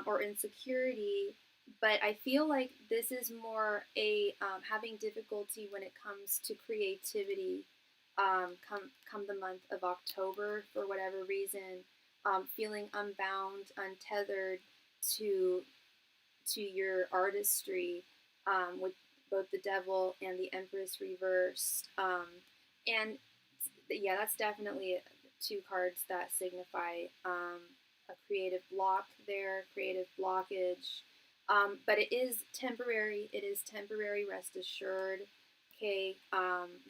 A: or insecurity, but I feel like this is more a having difficulty when it comes to creativity. Come the month of October, for whatever reason, feeling unbound, untethered to your artistry, with both the Devil and the Empress reversed, and yeah, that's definitely two cards that signify a creative block there, creative blockage. But it is temporary. It is temporary. Rest assured. Okay,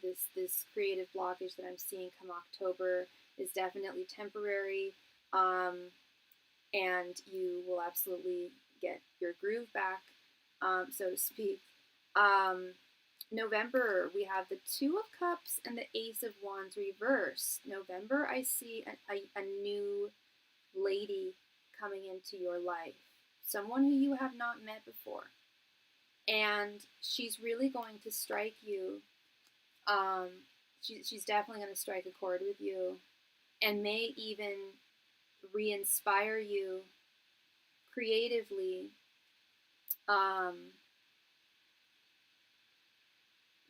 A: this creative blockage that I'm seeing come October is definitely temporary, and you will absolutely get your groove back, so to speak. November, we have the Two of Cups and the Ace of Wands reversed. November, I see a new lady coming into your life, someone who you have not met before, and she's really going to strike you. She's definitely going to strike a chord with you, and may even re-inspire you creatively.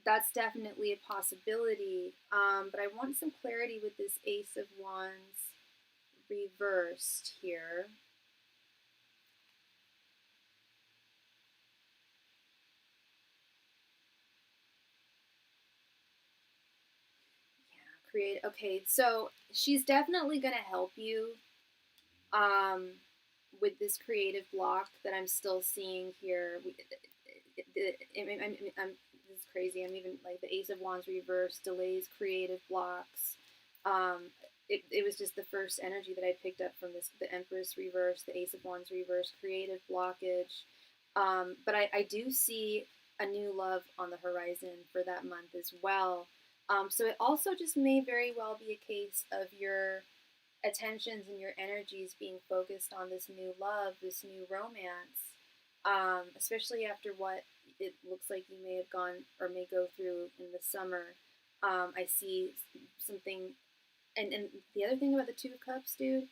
A: That's definitely a possibility, but I want some clarity with this Ace of Wands reversed here. Yeah, create. Okay, so she's definitely going to help you with this creative block that I'm still seeing here. This is crazy. I'm even like the Ace of Wands reversed delays creative blocks. It was just the first energy that I picked up from this: the Empress reverse, the Ace of Wands reverse, creative blockage. But I do see a new love on the horizon for that month as well. So it also just may very well be a case of your attentions and your energies being focused on this new love, this new romance, especially after what it looks like you may have gone or may go through in the summer. I see something, and the other thing about the Two of Cups, dude,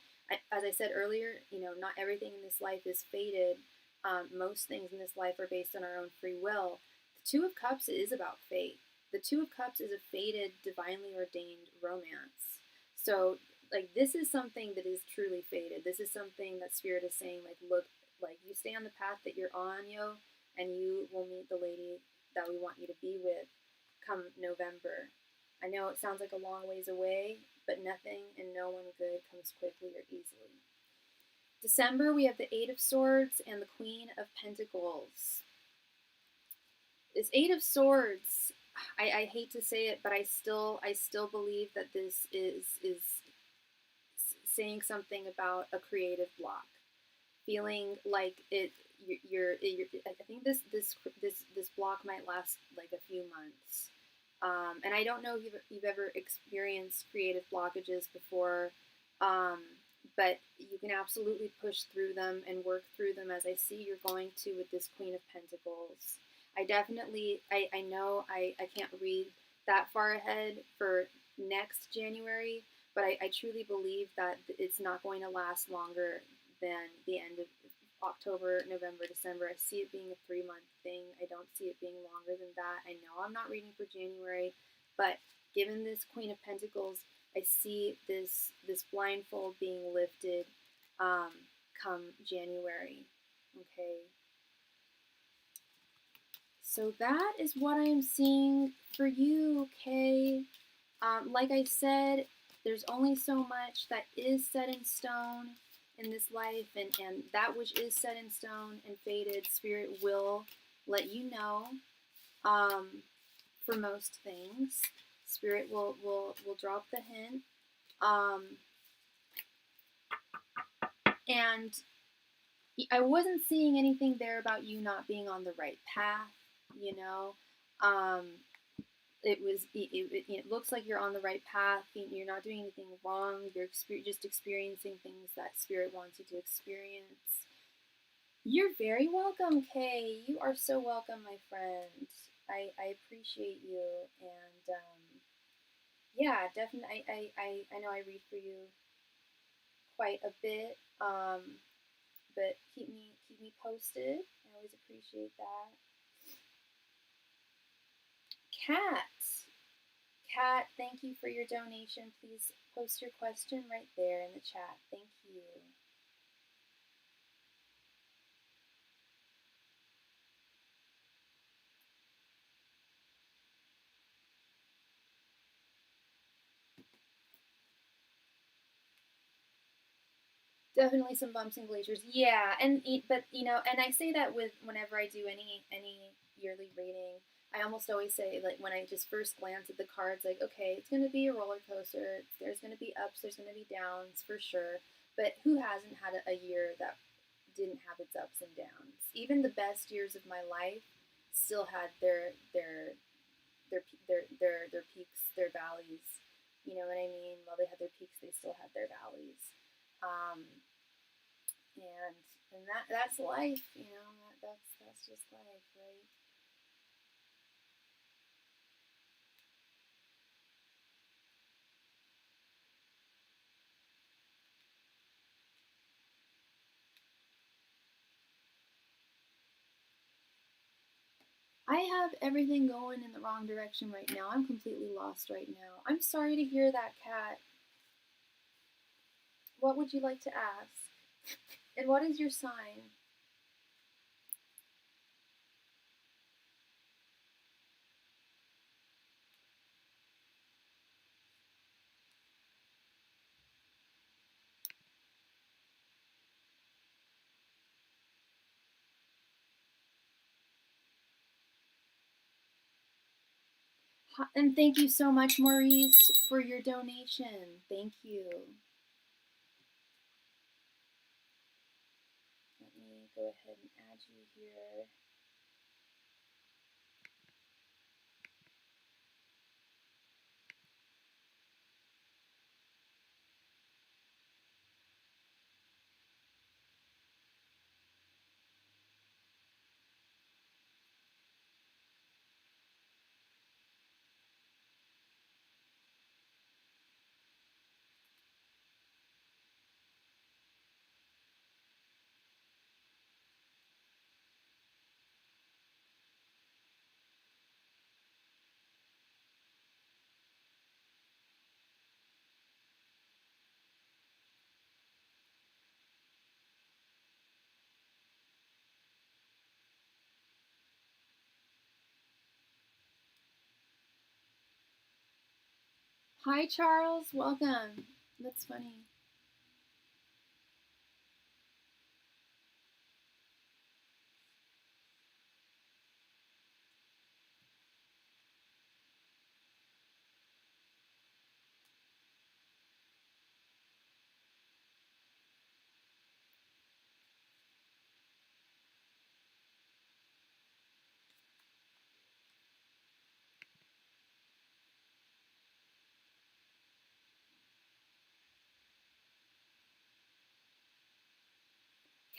A: as I said earlier, not everything in this life is fated. Most things in this life are based on our own free will. The Two of Cups is about fate. The Two of Cups is a fated, divinely ordained romance. So, like, this is something that is truly fated. This is something that Spirit is saying, like, look, like, you stay on the path that you're on, yo, and you will meet the lady that we want you to be with come November. I know it sounds like a long ways away, but nothing and no one good comes quickly or easily. December, we have the Eight of Swords and the Queen of Pentacles. This Eight of Swords, I hate to say it, but I still believe that this is saying something about a creative block, feeling like you're I think this block might last like a few months. And I don't know if you've ever experienced creative blockages before, but you can absolutely push through them and work through them, as I see you're going to with this Queen of Pentacles. I know I can't read that far ahead for next January, but I truly believe that it's not going to last longer than the end of October, November, December. I see it being a 3-month thing. I don't see it being longer than that. I know I'm not reading for January, but given this Queen of Pentacles, I see this blindfold being lifted come January. Okay. So that is what I'm seeing for you, okay? Like I said, there's only so much that is set in stone in this life, and that which is set in stone and fated, Spirit will let you know. For most things, Spirit will drop the hint. And I wasn't seeing anything there about you not being on the right path, you know. It looks like you're on the right path. You're not doing anything wrong. You're just experiencing things that Spirit wants you to experience. You're very welcome, Kay. You are so welcome, my friend. I appreciate you, and yeah, definitely. I know I read for you quite a bit, but keep me posted. I always appreciate that. Kat, thank you for your donation. Please post your question right there in the chat. Thank you. Definitely some bumps and glaciers. Yeah, but and I say that with whenever I do any yearly reading, I almost always say, like, when I just first glance at the cards, like, okay, it's going to be a roller coaster. There's going to be ups, there's going to be downs for sure. But who hasn't had a year that didn't have its ups and downs? Even the best years of my life still had their peaks, their valleys. You know what I mean? While they had their peaks, they still had their valleys. Um, and that's life, that's just life, right? I have everything going in the wrong direction right now. I'm completely lost right now. I'm sorry to hear that, Kat. What would you like to ask? And what is your sign? And thank you so much, Maurice, for your donation. Thank you. Let me go ahead and add you here. Hi, Charles. Welcome. That's funny.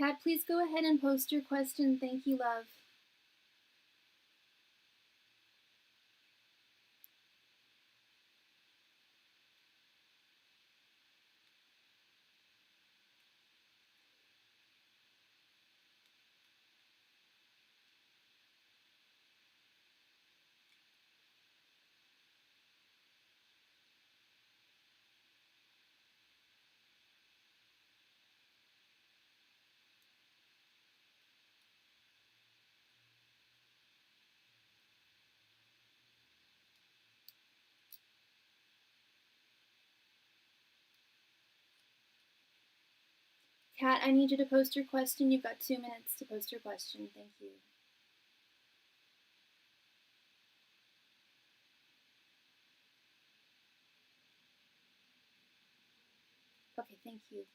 A: Kat, please go ahead and post your question. Thank you, love. Kat, I need you to post your question. You've got 2 minutes to post your question. Thank you. Okay, thank you.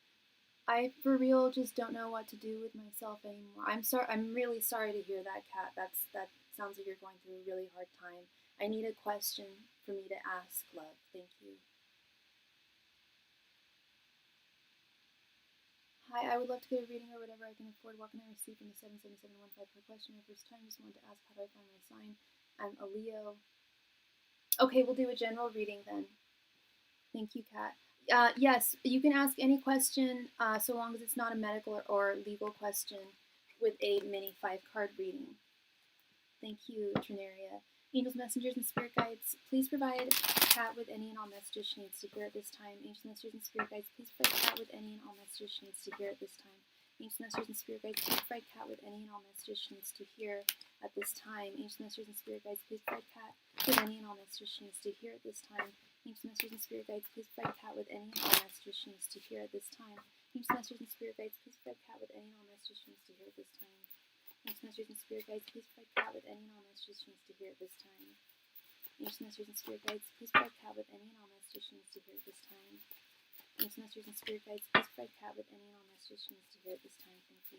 A: I, for real, just don't know what to do with myself anymore. I'm sorry. I'm really sorry to hear that, Kat. That sounds like you're going through a really hard time. I need a question for me to ask, love. Thank you. Hi, I would love to get a reading or whatever I can afford. What can I receive from the 77715 per question? My first time, just wanted to ask, how do I find my sign? I'm a Leo. Okay, we'll do a general reading then. Thank you, Kat. Yes, you can ask any question so long as it's not a medical or legal question with a mini 5-card reading. Thank you, Trinaria. Angels, messengers, and spirit guides, please provide Kat with any and all messages she needs to hear at this time. Angels, messengers, and spirit guides, please provide Kat with any and all messages she needs to hear at this time. Angels, messengers, and spirit guides, please provide Kat with any and all messages she needs to hear at this time. Angels, messengers, and spirit guides, please provide Kat with any and all messages she needs to hear at this time. Angels, messengers, and spirit guides, please provide Kat with any and all messages she needs to hear at this time. Angels, messengers, and spirit guides, please provide Kat with any and all messages she needs to hear at this time. Angels, messengers, and spirit guides, please provide Kat with any and all messages she needs to hear at this time. Angels, messengers, and spirit guides, please provide Kat with any and all messages she needs to hear at this time. Angels, messengers, and spirit guides, please provide Kat with any and all messages she needs to hear at this time. Thank you.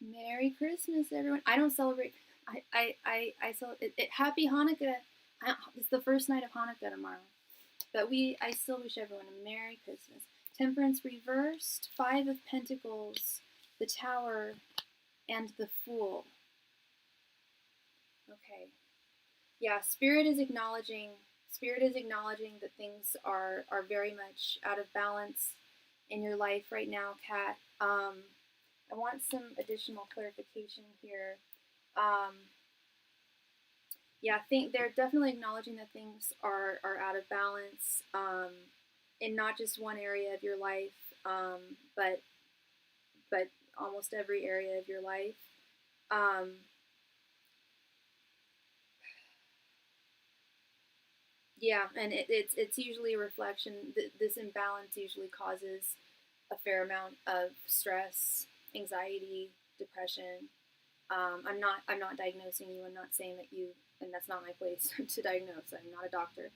A: Merry Christmas, everyone. I don't celebrate. I celebrate. Happy Hanukkah. It's the first night of Hanukkah tomorrow. But I still wish everyone a Merry Christmas. Temperance reversed, 5 of Pentacles, the Tower, and the Fool. Okay. Yeah, Spirit is acknowledging that things are very much out of balance in your life right now, Kat. I want some additional clarification here. Yeah, I think they're definitely acknowledging that things are out of balance in not just one area of your life, but almost every area of your life. Yeah, and it's usually a reflection. This imbalance usually causes a fair amount of stress, anxiety, depression. I'm not diagnosing you. I'm not saying that you, and that's not my place to diagnose. I'm not a doctor,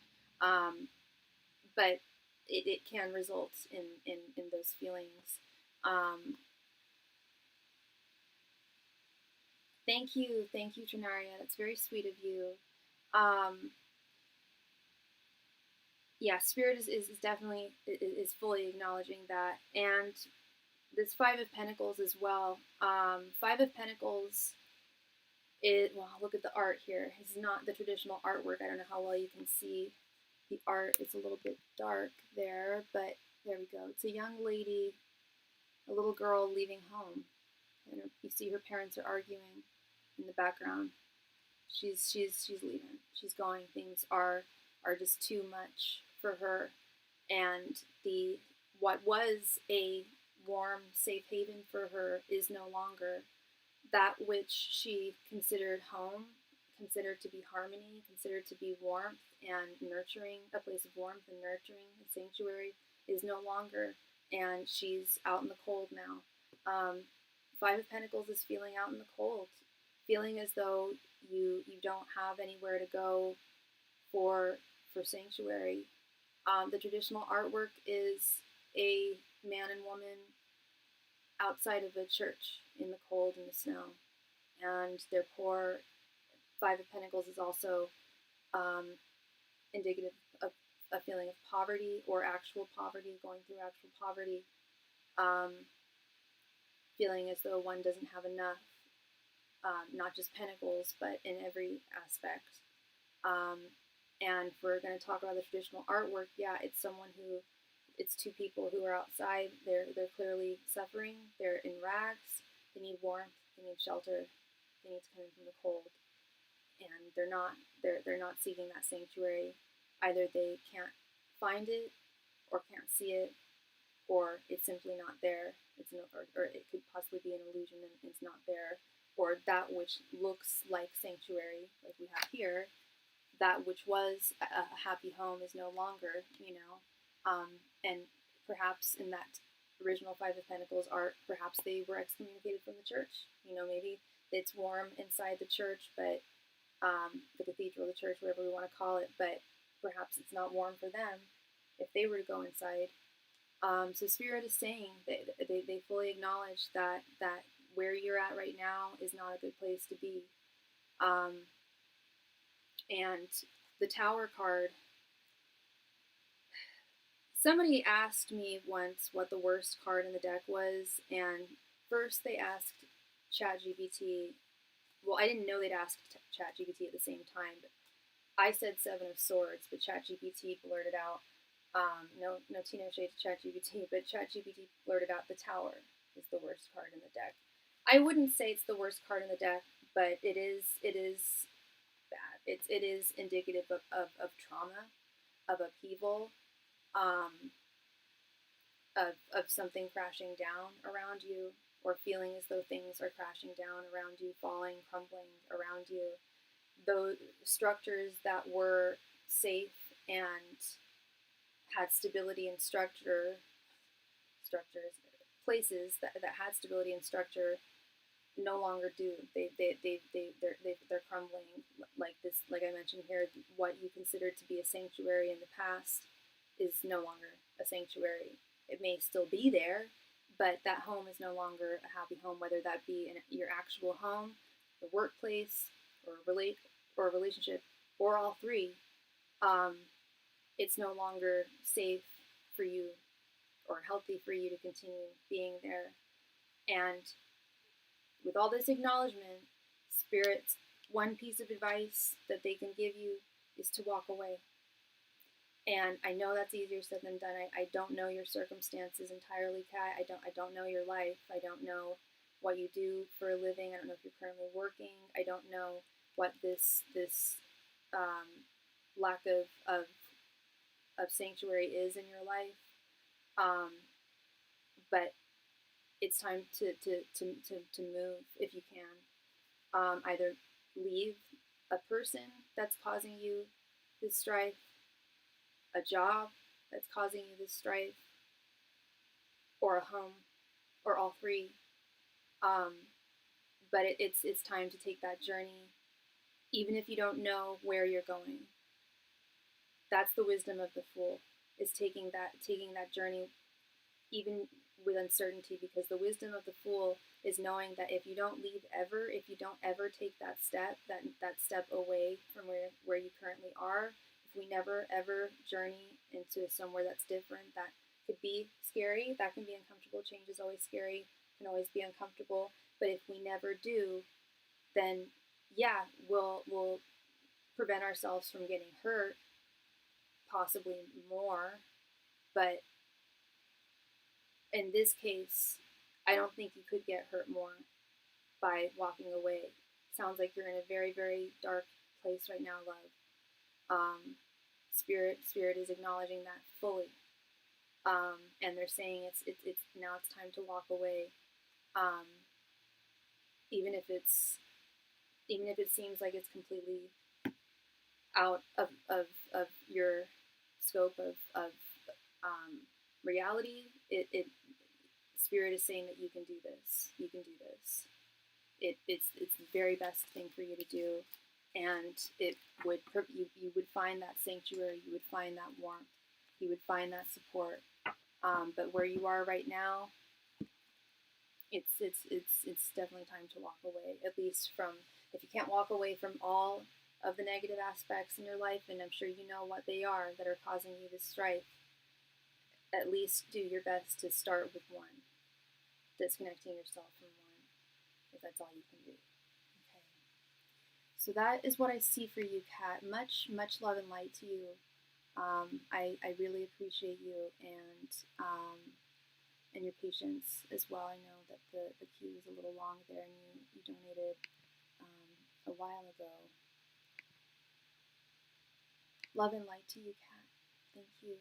A: but it can result in those feelings. Thank you, Trinaria. That's very sweet of you. Yeah, Spirit is definitely is fully acknowledging that, and this 5 of Pentacles as well. 5 of Pentacles is, well, look at the art here. It's not the traditional artwork. I don't know how well you can see the art. It's a little bit dark there, but there we go. It's a young lady, a little girl leaving home, and you see her parents are arguing in the background. She's leaving. She's going. Things are just too much for her, and what was a warm, safe haven for her is no longer. That which she considered home, considered to be harmony, considered to be warmth and nurturing, a place of warmth and nurturing, a sanctuary, is no longer, and she's out in the cold now. 5 of Pentacles is feeling out in the cold, feeling as though you don't have anywhere to go for sanctuary. The traditional artwork is a man and woman outside of a church in the cold and the snow, and they're poor. 5 of Pentacles is also indicative of a feeling of poverty or actual poverty, going through actual poverty, feeling as though one doesn't have enough, not just pentacles, but in every aspect. And if we're going to talk about the traditional artwork, yeah, it's it's two people who are outside. They're clearly suffering. They're in rags. They need warmth. They need shelter. They need to come in from the cold. And they're not seeking that sanctuary. Either they can't find it, or can't see it, or it's simply not there. Or it could possibly be an illusion and it's not there. Or that which looks like sanctuary, like we have here, that which was a happy home is no longer, and perhaps in that original Five of Pentacles art, perhaps they were excommunicated from the church. Maybe it's warm inside the church, but the cathedral, the church, whatever we want to call it, but perhaps it's not warm for them if they were to go inside. So Spirit is saying that they fully acknowledge that where you're at right now is not a good place to be. And the Tower card, somebody asked me once what the worst card in the deck was, and first they asked ChatGPT. Well, I didn't know they'd asked ChatGPT at the same time, but I said Seven of Swords, but ChatGPT blurted out, no Tino shade to ChatGPT, but ChatGPT blurted out the Tower is the worst card in the deck. I wouldn't say it's the worst card in the deck, but it is bad. It is indicative of trauma, of upheaval, of something crashing down around you, or feeling as though things are crashing down around you, falling, crumbling around you. Those structures that were safe and had stability and places that had stability and structure no longer do. They're crumbling. Like this, like I mentioned here, what you considered to be a sanctuary in the past is no longer a sanctuary. It may still be there, but that home is no longer a happy home, whether that be in your actual home, the workplace, or a relationship, or all three. It's no longer safe for you or healthy for you to continue being there. And with all this acknowledgement, Spirit's one piece of advice that they can give you is to walk away. And I know that's easier said than done. I don't know your circumstances entirely, Kat. I don't know your life. I don't know what you do for a living. I don't know if you're currently working. I don't know what this lack of sanctuary is in your life. But it's time to move if you can. Either leave a person that's causing you this strife, a job that's causing you this strife, or a home, or all three. But it's time to take that journey, even if you don't know where you're going. That's the wisdom of the Fool, is taking that journey, even with uncertainty, because the wisdom of the Fool is knowing that if you don't leave ever, if you don't ever take that step away from where you currently are, if we never ever journey into somewhere that's different, that could be scary, that can be uncomfortable. Change is always scary, can always be uncomfortable. But if we never do, then yeah, we'll prevent ourselves from getting hurt, possibly more. But in this case, I don't think you could get hurt more by walking away. Sounds like you're in a very, very dark place right now, love. Spirit is acknowledging that fully, and they're saying it's now it's time to walk away, even if it seems like it's completely out of your scope of reality. Spirit is saying that you can do this. You can do this. It's the very best thing for you to do, and you would find that sanctuary. You would find that warmth. You would find that support. But where you are right now, it's definitely time to walk away. At least from, if you can't walk away from all of the negative aspects in your life, and I'm sure you know what they are that are causing you this strife. At least do your best to start with one, disconnecting yourself from one, if that's all you can do. Okay. So that is what I see for you, Kat. Much, much love and light to you. I really appreciate you and your patience as well. I know that the queue was a little long there, and you donated a while ago. Love and light to you, Kat. Thank you.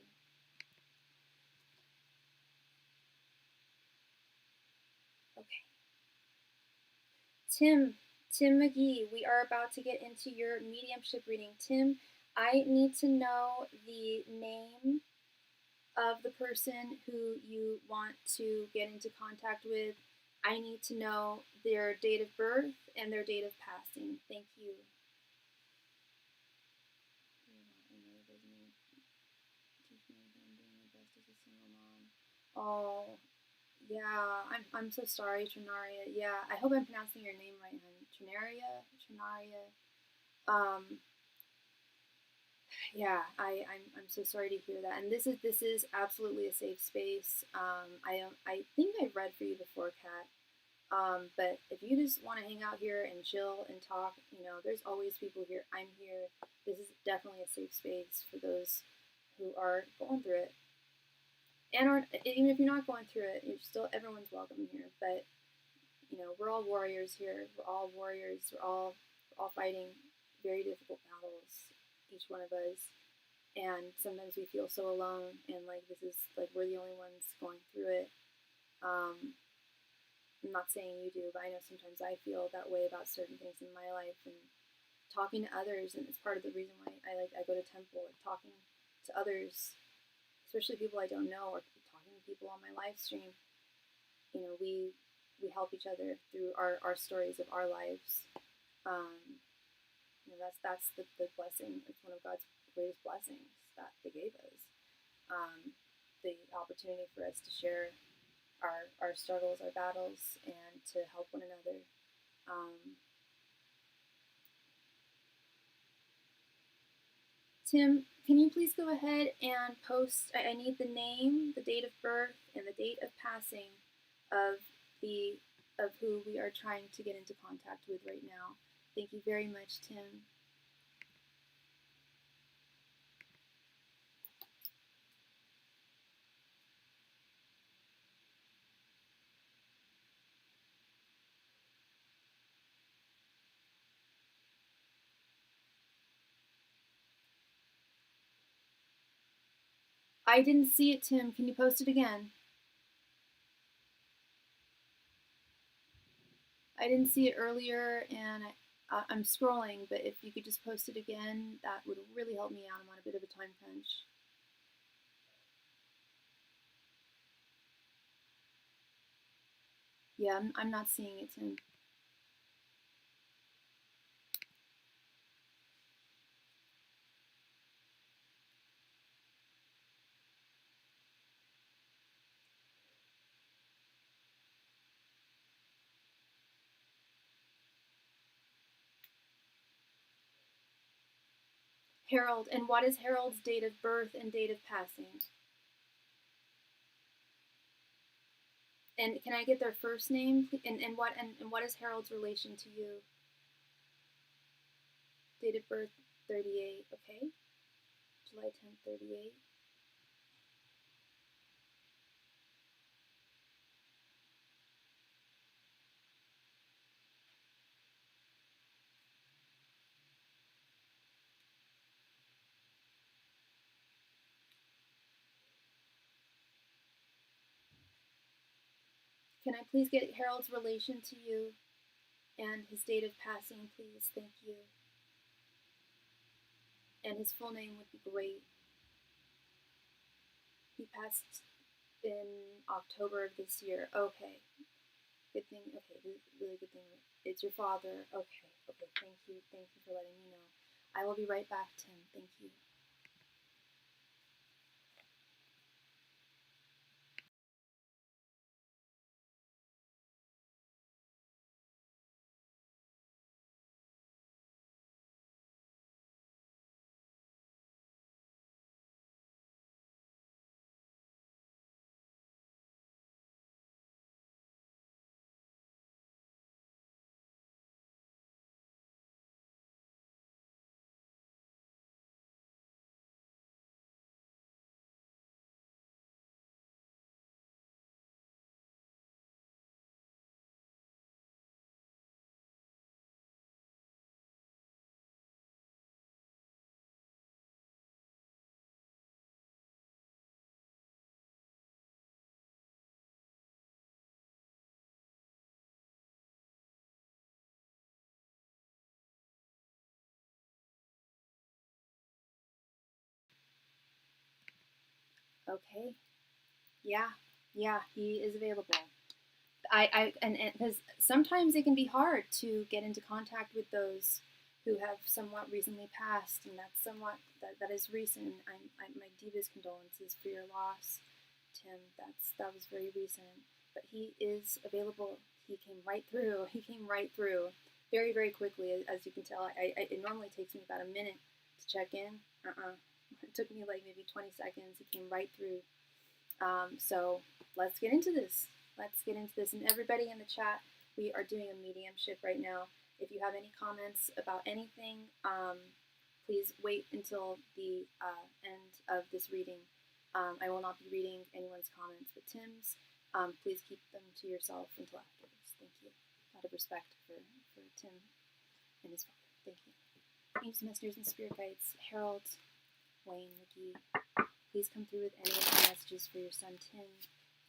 A: Okay. Tim McGee, we are about to get into your mediumship reading. Tim, I need to know the name of the person who you want to get into contact with. I need to know their date of birth and their date of passing. Thank you. Oh, yeah. I'm so sorry, Trinaria. Yeah, I hope I'm pronouncing your name right, hon. Trinaria. Yeah, I'm so sorry to hear that. And this is absolutely a safe space. I think I've read for you before, Kat. But if you just want to hang out here and chill and talk, there's always people here. I'm here. This is definitely a safe space for those who are going through it. And aren't, even if you're not going through it, everyone's welcome here. But we're all warriors here. We're all warriors. We're all fighting very difficult battles, each one of us. And sometimes we feel so alone, and like this is like we're the only ones going through it. I'm not saying you do, but I know sometimes I feel that way about certain things in my life, and talking to others, and it's part of the reason why I go to temple, and talking to others, especially people I don't know, or talking to people on my live stream. We help each other through our stories of our lives. That's the blessing. It's one of God's greatest blessings that they gave us. The opportunity for us to share our struggles, our battles, and to help one another. Tim, can you please go ahead and post? I need the name, the date of birth, and the date of passing of who we are trying to get into contact with right now. Thank you very much, Tim. I didn't see it, Tim. Can you post it again? I didn't see it earlier, and I'm scrolling, but if you could just post it again, that would really help me out. I'm on a bit of a time crunch. Yeah, I'm not seeing it, Tim. Harold, and what is Harold's date of birth and date of passing? And can I get their first name? And what is Harold's relation to you? Date of birth 38, okay? July 10th, 38. Can I please get Harold's relation to you and his date of passing, please? Thank you. And his full name would be great. He passed in October of this year. Okay. Good thing. Okay, really good thing. It's your father. Okay. Okay. Thank you. Thank you for letting me know. I will be right back, Tim. Thank you. Okay. Yeah, he is available. And because sometimes it can be hard to get into contact with those who have somewhat recently passed, and that's somewhat that is recent. My deepest condolences for your loss, Tim. That was very recent, but he is available. He came right through. He came right through, very very quickly, as you can tell. It normally takes me about a minute to check in. It took me like maybe 20 seconds. He came right through. So let's get into this. And everybody in the chat, we are doing a mediumship right now. If you have any comments about anything, please wait until the end of this reading. I will not be reading anyone's comments, but Tim's. Please keep them to yourself until afterwards. Thank you. Out of respect for Tim and his father. Thank you. Angels, messengers, and spirit guides, Harold, Wayne, McGee, please come through with any and all messages for your son, Tim.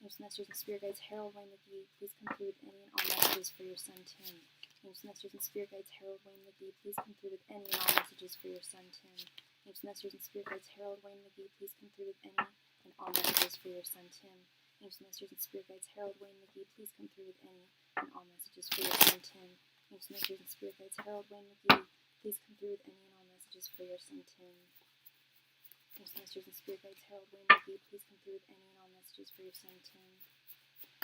A: Angels, messengers, and spirit guides, Harold, Wayne, McGee, please come through with any and all messages for your son, Tim. Angels, messengers, and spirit guides, Harold, Wayne, McGee, please come through with any and all messages for your son, Tim. Angels, messengers, and spirit guides, Harold, Wayne, McGee, please come through with any and all messages for your son, Tim. Angels, messengers, and spirit guides, Harold, Wayne, McGee, please come through with any and all messages for your son, Tim. Angels, messengers, and spirit guides, Harold, Wayne, McGee, please come through with any and all messages for your son, Tim. Angels, messengers, and spirit guides, Harold, Wayne, McGee, please come through with any and all messages for your son, Tim.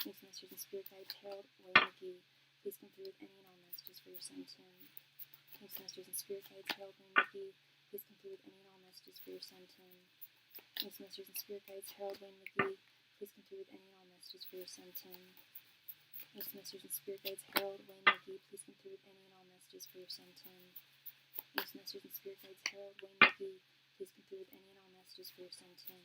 A: Angels, messengers, and spirit guides, Harold, Wayne, McGee, please come through with any and all messages for your son, Tim. Angels, messengers, and spirit guides, Harold, Wayne, McGee, please come through with any and all messages for your son, Tim. Angels, messengers, and spirit guides, Harold, Wayne, McGee, please come through with any and all messages for your son, Tim. Angels, messengers, and spirit guides, Harold, Wayne, McGee, please come through with any and all messages for your son, Tim. Angels, messengers, and spirit guides, Harold, Wayne, McGee, please come through with any and all messages for your son, Tim.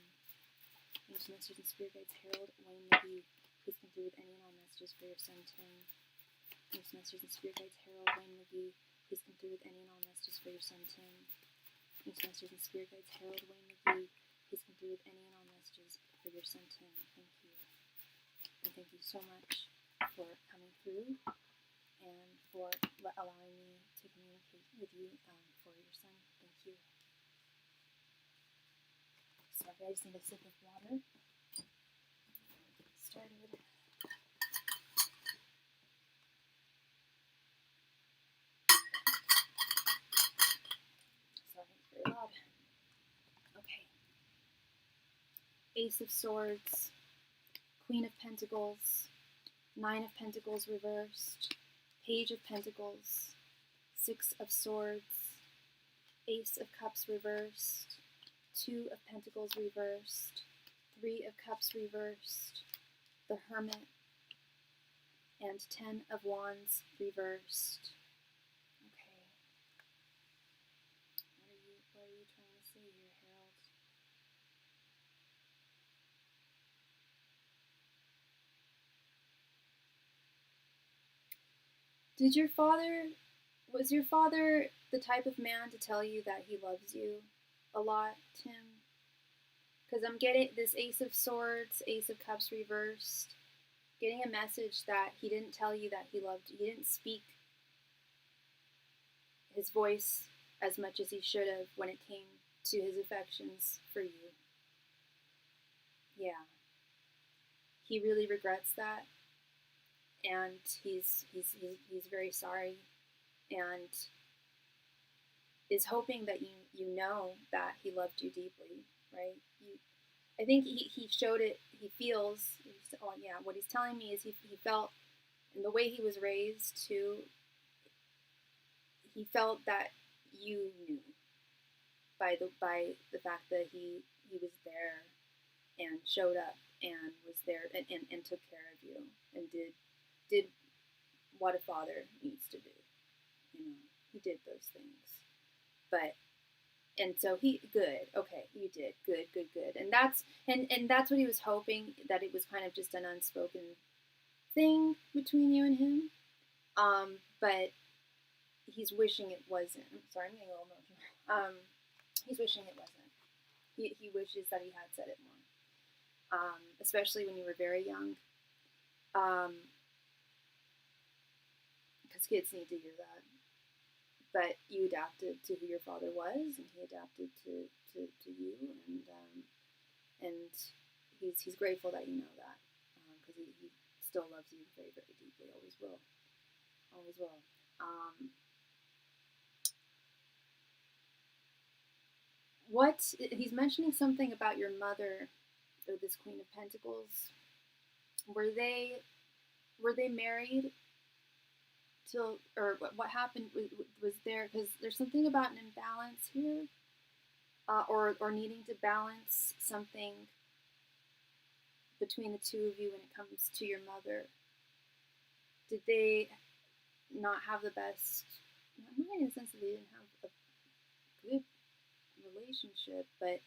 A: Angels, messengers, and spirit guides, Harold, Wayne, McGee, please come through with any and all messages for your son, Tim. Angels, messengers, and spirit guides, Harold, Wayne, McGee, please come through with any and all messages for your son, Tim. Angels, messengers, and spirit guides, Harold, Wayne, McGee, please come through with any and all messages for your son, Tim. Thank you. And thank you so much for coming through and for allowing me to communicate with you for your son. Thank you. Sorry, I just need a sip of water. Started. Sorry, it's very loud. Okay. Ace of Swords, Queen of Pentacles, Nine of Pentacles reversed, Page of Pentacles, Six of Swords, Ace of Cups reversed, Two of Pentacles reversed, Three of Cups reversed, the Hermit, and Ten of Wands reversed. Okay. What are you trying to say here, Harold? Was your father the type of man to tell you that he loves you a lot, Tim? Because I'm getting this Ace of Swords, Ace of Cups reversed, getting a message that he didn't tell you that he loved you. He didn't speak his voice as much as he should have when it came to his affections for you. Yeah. He really regrets that. And he's very sorry, and is hoping that you know that he loved you deeply, right? I think he showed it. He feels. Oh yeah, what he's telling me is he felt, and the way he was raised too. He felt that you knew by the fact that he was there and showed up and was there and took care of you and did what a father needs to do. You know, he did those things. And so good. Okay, you did. Good. And that's what he was hoping, that it was kind of just an unspoken thing between you and him. But he's wishing it wasn't. I'm sorry, I'm getting a little emotional. He's wishing it wasn't. He wishes that he had said it more. Especially when you were very young. Because kids need to hear that. But you adapted to who your father was, and he adapted to you, and he's grateful that you know that, because he still loves you very, very deeply. Always will. Always will. What he's mentioning something about your mother, or this Queen of Pentacles. Were they married till, or what happened? Was there, because there's something about an imbalance here, or needing to balance something between the two of you when it comes to your mother. Did they not have the best? Not in the sense that they didn't have a good relationship, but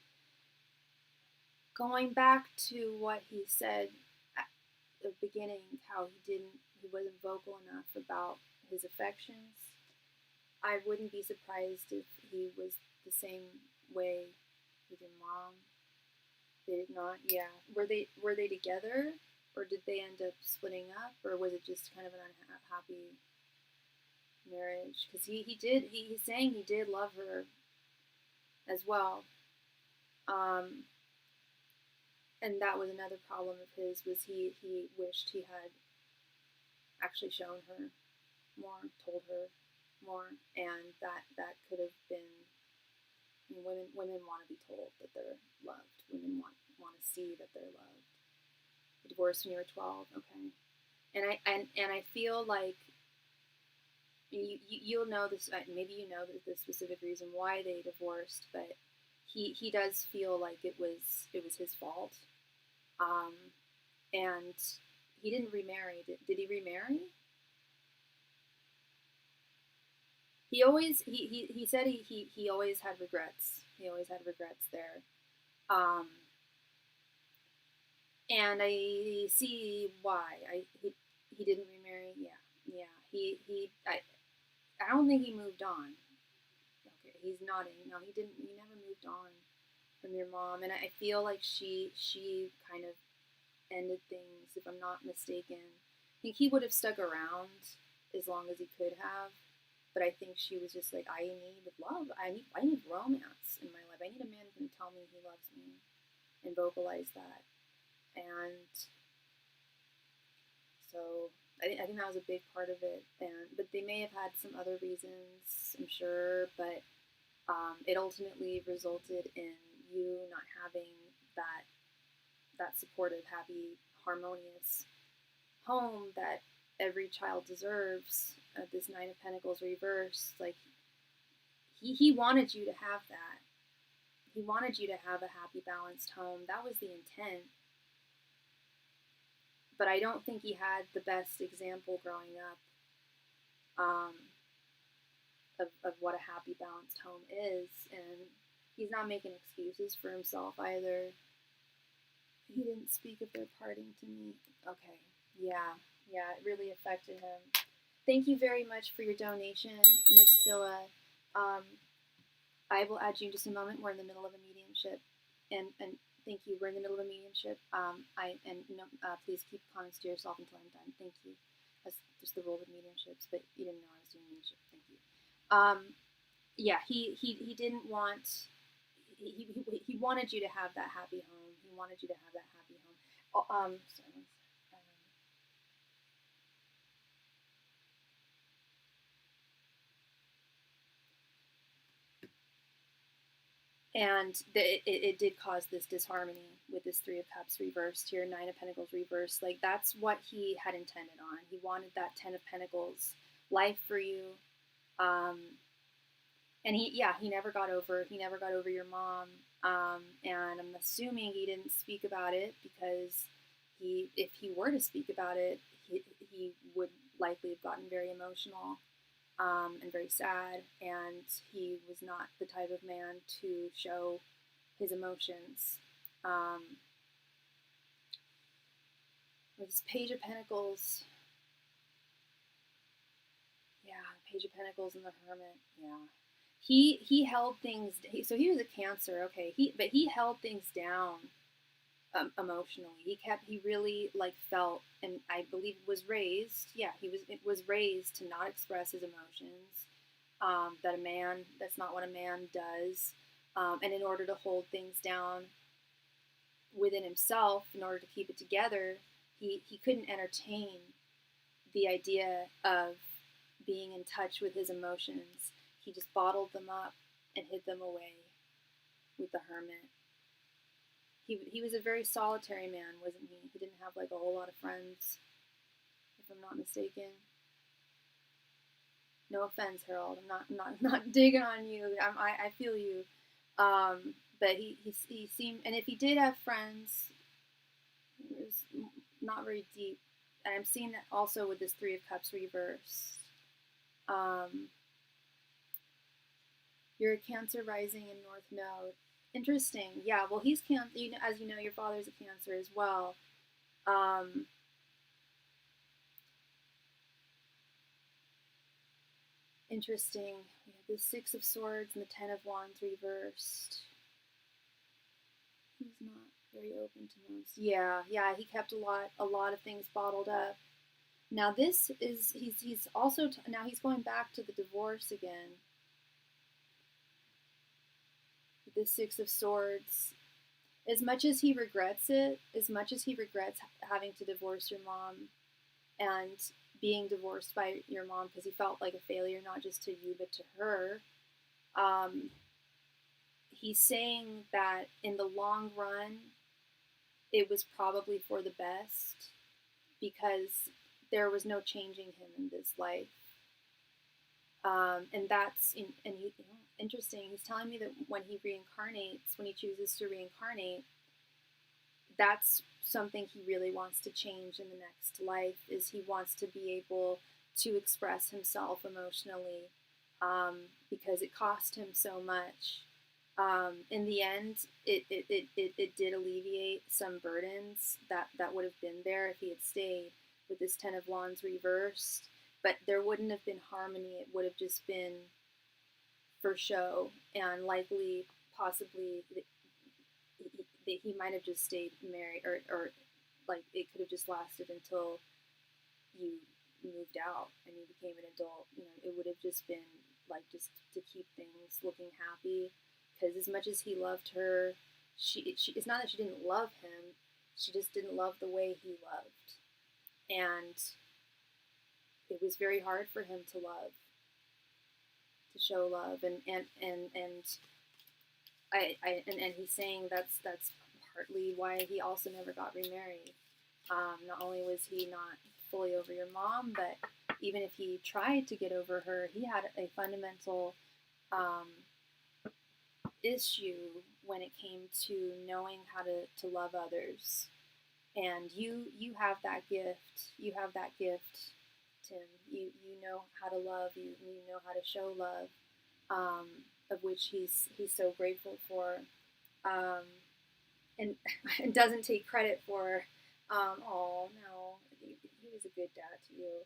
A: going back to what he said at the beginning, how he wasn't vocal enough about his affections. I wouldn't be surprised if he was the same way with your mom. They did not. Yeah. Were they together, or did they end up splitting up, or was it just kind of an unhappy marriage? Because he's saying he did love her as well. And that was another problem of his, was he wished he had actually shown her more, told her more, and that could have been. I mean, women want to be told that they're loved. Women want to see that they're loved. You divorced when you were 12, okay. And I feel like you'll know this. Maybe you know the specific reason why they divorced, but he does feel like it was his fault. And he didn't remarry. Did he remarry? He always he said he always had regrets. He always had regrets there. And I see why. He didn't remarry. Yeah. I don't think he moved on. Okay, he's nodding. No, he didn't. He never moved on from your mom, and I feel like she kind of ended things, if I'm not mistaken. I think he would have stuck around as long as he could have, but I think she was just like, I need love. I need romance in my life. I need a man who can tell me he loves me and vocalize that. And so I think that was a big part of it. But they may have had some other reasons, I'm sure, but it ultimately resulted in you not having that supportive, happy, harmonious home that every child deserves. This Nine of Pentacles reversed, like he wanted you to have that. He wanted you to have a happy, balanced home. That was the intent. But I don't think he had the best example growing up of what a happy, balanced home is, and he's not making excuses for himself either. He didn't speak of their parting to me. Okay, yeah, it really affected him. Thank you very much for your donation, Miss Scylla. I will add you in just a moment. We're in the middle of a mediumship, and thank you. We're in the middle of a mediumship. Please keep comments to yourself until I'm done. Thank you. That's just the rule with mediumships, but you didn't know I was doing mediumship. Thank you. Yeah, he didn't want. He wanted you to have that happy home. He wanted you to have that happy home. Sorry. And it did cause this disharmony with this Three of Cups reversed here, Nine of Pentacles reversed. Like, that's what he had intended on. He wanted that Ten of Pentacles life for you. And he never got over your mom. And I'm assuming he didn't speak about it because if he were to speak about it, he would likely have gotten very emotional. And very sad, and he was not the type of man to show his emotions. This Page of Pentacles, Page of Pentacles and the Hermit, He held things. So he was a Cancer, okay. But he held things down emotionally. He really felt, and I believe was raised. Yeah, it was raised to not express his emotions. That's not what a man does. And in order to hold things down, within himself, in order to keep it together, he couldn't entertain the idea of being in touch with his emotions. He just bottled them up and hid them away with the hermit. He was a very solitary man, wasn't he? He didn't have like a whole lot of friends, if I'm not mistaken. No offense, Harold. I'm not digging on you. I feel you. But he seemed, and if he did have friends, it was not very deep. And I'm seeing that also with this Three of Cups reversed. You're a Cancer rising in North Node. Interesting. Yeah. Well, he's Cancer. You know, as you know, your father's a Cancer as well. Interesting. We have the Six of Swords and the Ten of Wands reversed. He's not very open to most. Yeah, he kept a lot of things bottled up. Now this is he's also now he's going back to the divorce again. The Six of Swords. As much as he regrets it, as much as he regrets having to divorce your mom and being divorced by your mom because he felt like a failure, not just to you but to her, he's saying that in the long run, it was probably for the best because there was no changing him in this life. And that's interesting. He's telling me that when he reincarnates, when he chooses to reincarnate, that's something he really wants to change in the next life. Is he wants to be able to express himself emotionally, because it cost him so much. In the end, it did alleviate some burdens that would have been there if he had stayed with this Ten of Wands reversed. But there wouldn't have been harmony. It would have just been for show, and likely, possibly, he might have just stayed married, or like it could have just lasted until you moved out and you became an adult. You know, it would have just been like just to keep things looking happy. Because as much as he loved her, she it's not that she didn't love him, she just didn't love the way he loved. And it was very hard for him to love, to show love, and he's saying that's partly why he also never got remarried. Not only was he not fully over your mom, but even if he tried to get over her, he had a fundamental issue when it came to knowing how to love others. And you have that gift. You have that gift, Tim. You know how to love. You know how to show love, of which he's so grateful for, and doesn't take credit for. Oh no, he was a good dad to you.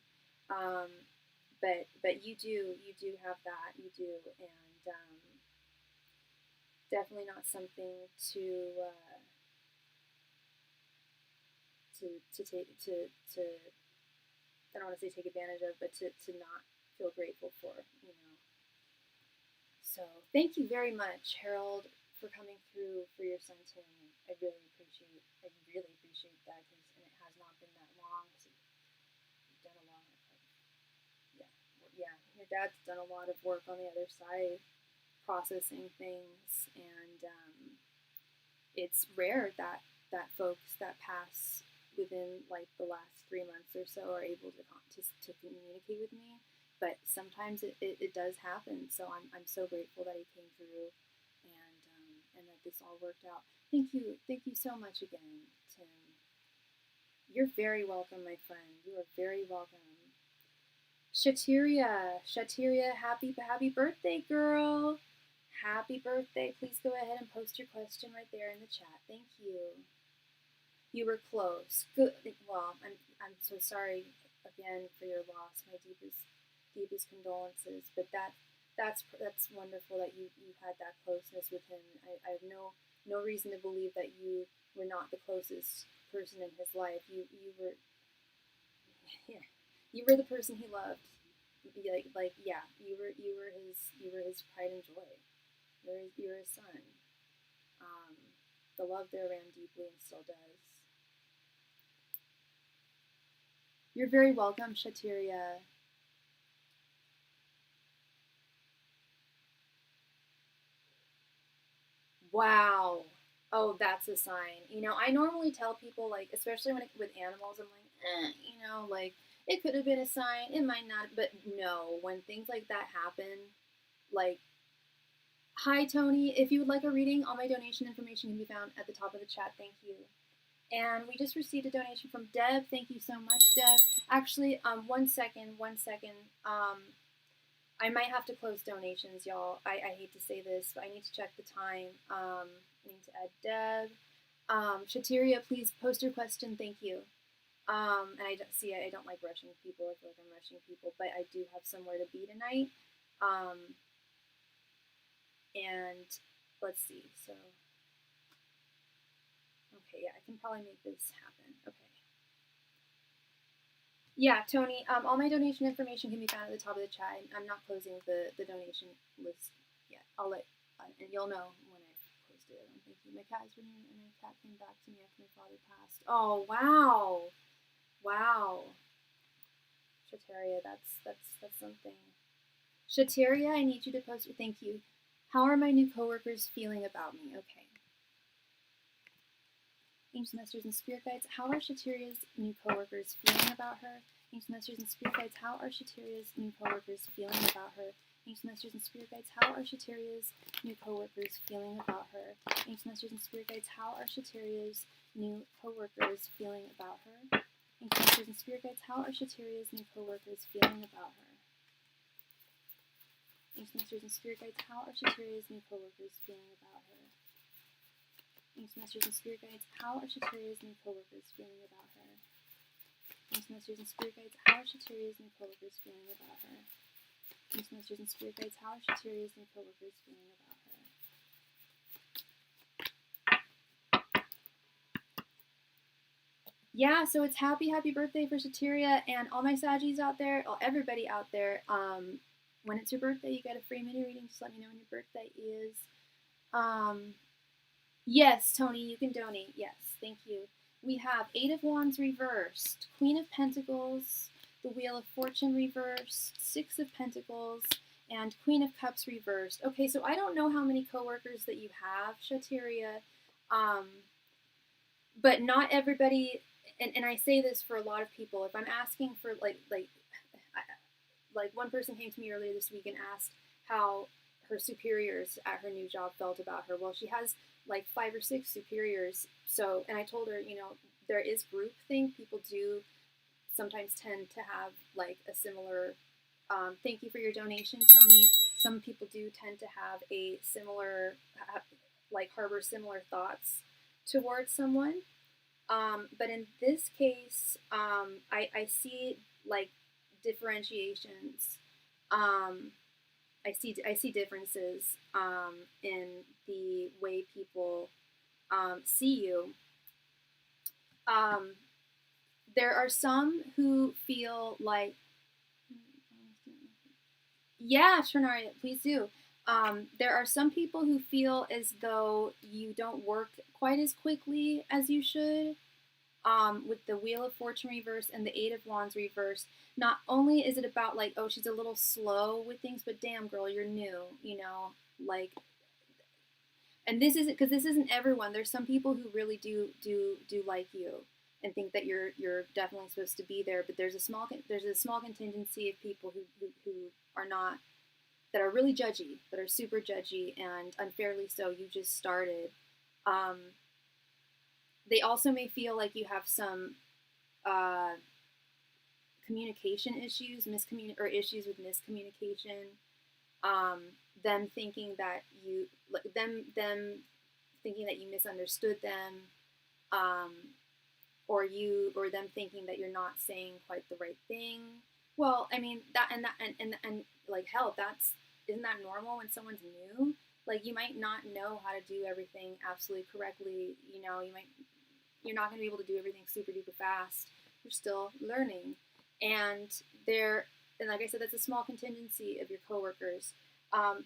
A: But you do have that. You do, and definitely not something to take to I don't want to say take advantage of, but to not feel grateful for, you know. So thank you very much, Harold, for coming through for your son Tim. I really appreciate that, and it has not been that long. So you've done a lot of your dad's done a lot of work on the other side, processing things, and it's rare that folks that pass within like the last 3 months or so are able to communicate with me. But sometimes it does happen. So I'm so grateful that he came through, and that this all worked out. Thank you so much again, Tim. You're very welcome, my friend. You are very welcome. Shatiria, happy birthday, girl. Happy birthday. Please go ahead and post your question right there in the chat. Thank you. You were close. Good. Well, I'm so sorry again for your loss. My deepest condolences. But that's wonderful that you had that closeness with him. I have no reason to believe that you were not the closest person in his life. You were, yeah, you were the person he loved. You were his pride and joy. You were his son. the love there ran deeply and still does. You're very welcome, Shatiria. Wow. Oh, that's a sign. You know, I normally tell people, like, especially with animals, I'm like, you know, like, it could have been a sign, it might not, but no, when things like that happen, like, hi, Tony. If you would like a reading, all my donation information can be found at the top of the chat. Thank you. And we just received a donation from Deb. Thank you so much, Deb. Actually, one second. I might have to close donations, y'all. I hate to say this, but I need to check the time. I need to add Deb. Shatiria, please post your question. Thank you. And I don't like rushing people. I feel like I'm rushing people, but I do have somewhere to be tonight. And let's see. So, okay, yeah, I can probably make this happen. Okay. Yeah, Tony, all my donation information can be found at the top of the chat. I'm not closing the donation list yet. I'll let, and you'll know when I post it. Thank you. My cat is renewed, and my cat came back to me after my father passed. Oh, wow. Wow. Shataria, that's something. Shataria, I need you to post your thank you. How are my new coworkers feeling about me? Okay. Angels, Masters, and Spirit Guides, how are Shatiria's new coworkers feeling about her? Angels, Masters, and Spirit Guides, how are Shatiria's new coworkers feeling about her? Angels, Masters, and Spirit Guides, how are Shatiria's new coworkers feeling about her? Angels, Masters, and Spirit Guides, how are Shatiria's new coworkers feeling about her? Angels, Masters, and Spirit Guides, how are Shatiria's new coworkers feeling about her? Angels, Masters, and Spirit Guides, how are Shatiria's new coworkers feeling about her? Angels, Masters, and Spirit Guides, how are Shatiria's new coworkers feeling about her? Angels, Masters, and Spirit Guides, how are Shatiria's new coworkers feeling about her? Angels, Masters, and Spirit Guides, how are Shatiria's new coworkers feeling about her? Yeah, so it's happy birthday for Shatiria and all my Saggies out there, everybody out there. When it's your birthday, you get a free mini reading. Just let me know when your birthday is. Yes, Tony, you can donate. Yes, thank you. We have Eight of Wands reversed, Queen of Pentacles, the Wheel of Fortune reversed, Six of Pentacles, and Queen of Cups reversed. Okay, so I don't know how many coworkers that you have, Shatiria, but not everybody. And I say this for a lot of people. If I'm asking for like one person came to me earlier this week and asked how her superiors at her new job felt about her. Well, she has like 5 or 6 superiors. So, and I told her, you know, there is groupthink. People do sometimes tend to have like a similar, thank you for your donation, Tony. Some people do tend to have a similar, like harbor similar thoughts towards someone. But in this case, I see like differentiations. I see differences in the way people see you. There are some who feel like, yeah, Shrenaria, please do. There are some people who feel as though you don't work quite as quickly as you should. With the Wheel of Fortune reversed and the Eight of Wands reversed, not only is it about like, oh, she's a little slow with things, but damn, girl, you're new, you know, like. And this isn't because this isn't everyone. There's some people who really do like you and think that you're definitely supposed to be there. But there's a small contingency of people who are not, that are really judgy, that are super judgy and unfairly so. You just started. They also may feel like you have some communication issues, or issues with miscommunication. Them thinking that you thinking that you misunderstood them, or them thinking that you're not saying quite the right thing. Well, I mean and like hell, isn't that normal when someone's new? Like you might not know how to do everything absolutely correctly. You know, you're not going to be able to do everything super duper fast. You're still learning, and like I said, that's a small contingency of your coworkers.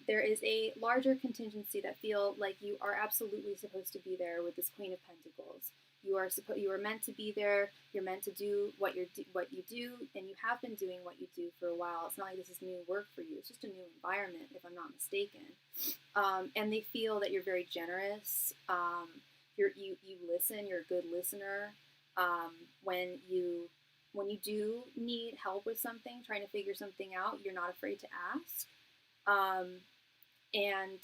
A: there is a larger contingency that feel like you are absolutely supposed to be there with this Queen of Pentacles. You are meant to be there. You're meant to do what you do, and you have been doing what you do for a while. It's not like this is new work for you. It's just a new environment, if I'm not mistaken. And they feel that you're very generous. You listen. You're a good listener. When you do need help with something, trying to figure something out, you're not afraid to ask. And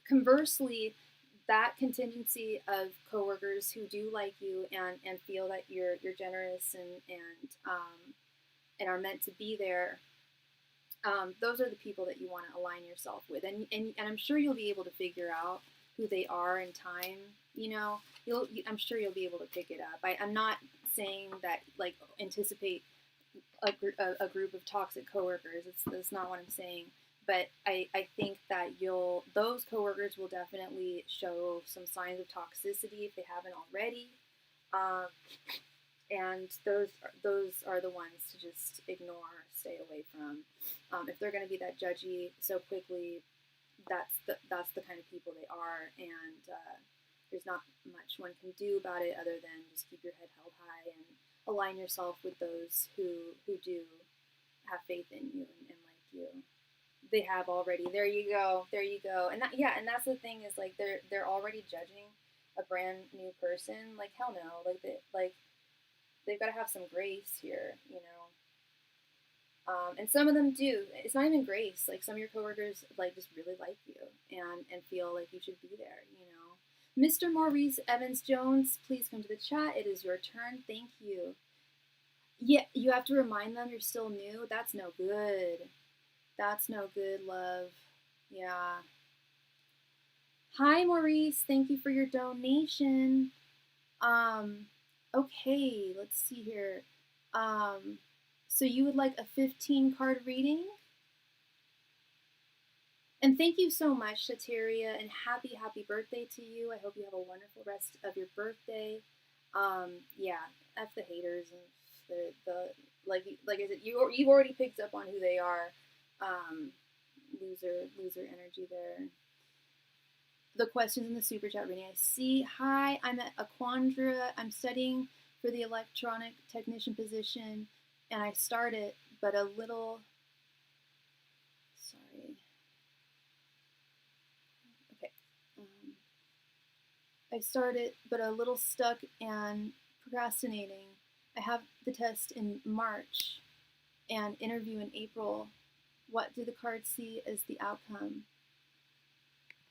A: conversely, that contingency of coworkers who do like you and feel that you're generous and are meant to be there, those are the people that you want to align yourself with. And I'm sure you'll be able to figure out who they are in time. I'm sure you'll be able to pick it up. I'm not saying that, like, anticipate a group of toxic coworkers. That's not what I'm saying. But I think that those coworkers will definitely show some signs of toxicity if they haven't already. And those are the ones to just ignore, stay away from. If they're going to be that judgy so quickly, that's the kind of people they are, and there's not much one can do about it other than just keep your head held high and align yourself with those who do have faith in you and like you. They have already. There you go. And that's the thing, is like they're already judging a brand new person. Like, hell no. They've got to have some grace here, and some of them do. It's not even grace. Like, some of your coworkers just really like you and feel like you should be there. Mr. Maurice Evans Jones, please come to the chat. It is your turn. Thank you. Yeah, you have to remind them you're still new. That's no good. That's no good, love. Yeah. Hi, Maurice. Thank you for your donation. Okay, let's see here. So you would like a 15 card reading? And thank you so much, Shateria, and happy birthday to you. I hope you have a wonderful rest of your birthday. Yeah, F the haters and the like I said, you've already picked up on who they are. Loser energy there. The questions in the super chat reading. I see. Hi, I'm at Aquandra. I'm studying for the electronic technician position, and I started, but a little. Sorry. Okay. I started, but a little stuck and procrastinating. I have the test in March and interview in April. What do the cards see as the outcome?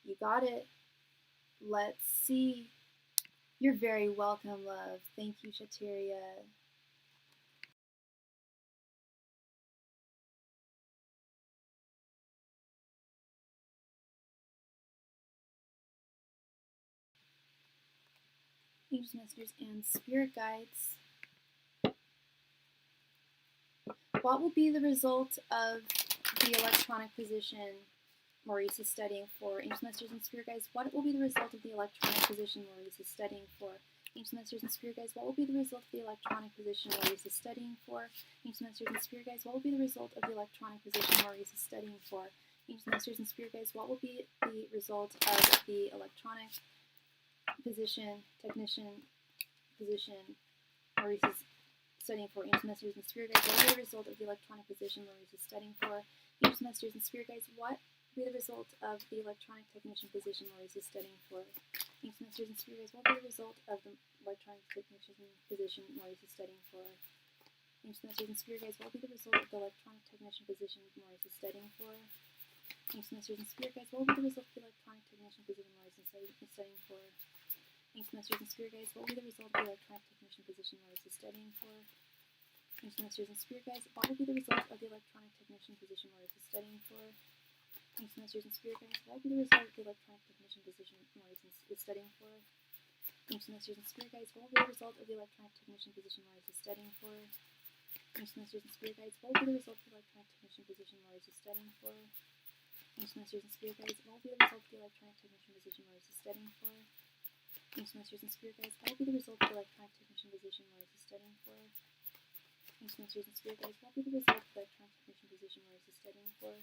A: You got it. Let's see. You're very welcome, love. Thank you, Shateria. Angels, messengers, and spirit guides. What will be the result of the electronic position Maurice is studying for? Angels, messengers, and spirit guides. What will be the result of the electronic position Maurice is studying for? Angels, messengers, and spirit guides. What will be the result of the electronic position Maurice is studying for? Angels, messengers, and spirit guides. What will be the result of the electronic position Maurice is studying for? Angels, messengers, and spirit guides. What will be the result of the electronic position, technician position Maurice is studying for? Angels, messengers, and spirit guides. What will be the result of the electronic position Maurice is studying for? Angels, messengers, and spirit guides. What will be the result of the electronic technician position Maurice is studying for? Angels, messengers, and spirit guides. What will be the result of the electronic technician position Maurice is studying for? Angels, messengers, and spirit guides. What will be the result of the electronic technician position Maurice is studying for? Angels, messengers, and spirit guides. What will be the result of the electronic technician position Maurice is studying for? Angels, messengers, and spirit guides. What will be the result of the electronic technician position Maurice is studying for? Angels, messengers, and spirit guides. What will be the result of the electronic technician position Maurice is studying for? Angels, messengers, and spirit guides. What will be the result of the electronic technician position Maurice is studying for? Angels, messengers, and spirit guides. What will be the result of the electronic technician position Maurice is studying for? Angels, messengers, and spirit guides. What will be the result of the electronic technician position Maurice is studying for? Angels, messengers, and spirit guides. What will be the result of the electronic technician position Maurice is studying for? Angels, messengers, and spirit guides. What will be the result of the electronic technician position Maurice is studying for? Angels, messengers, and spirit guides. What will be the result of the electronic technician position Maurice is studying for?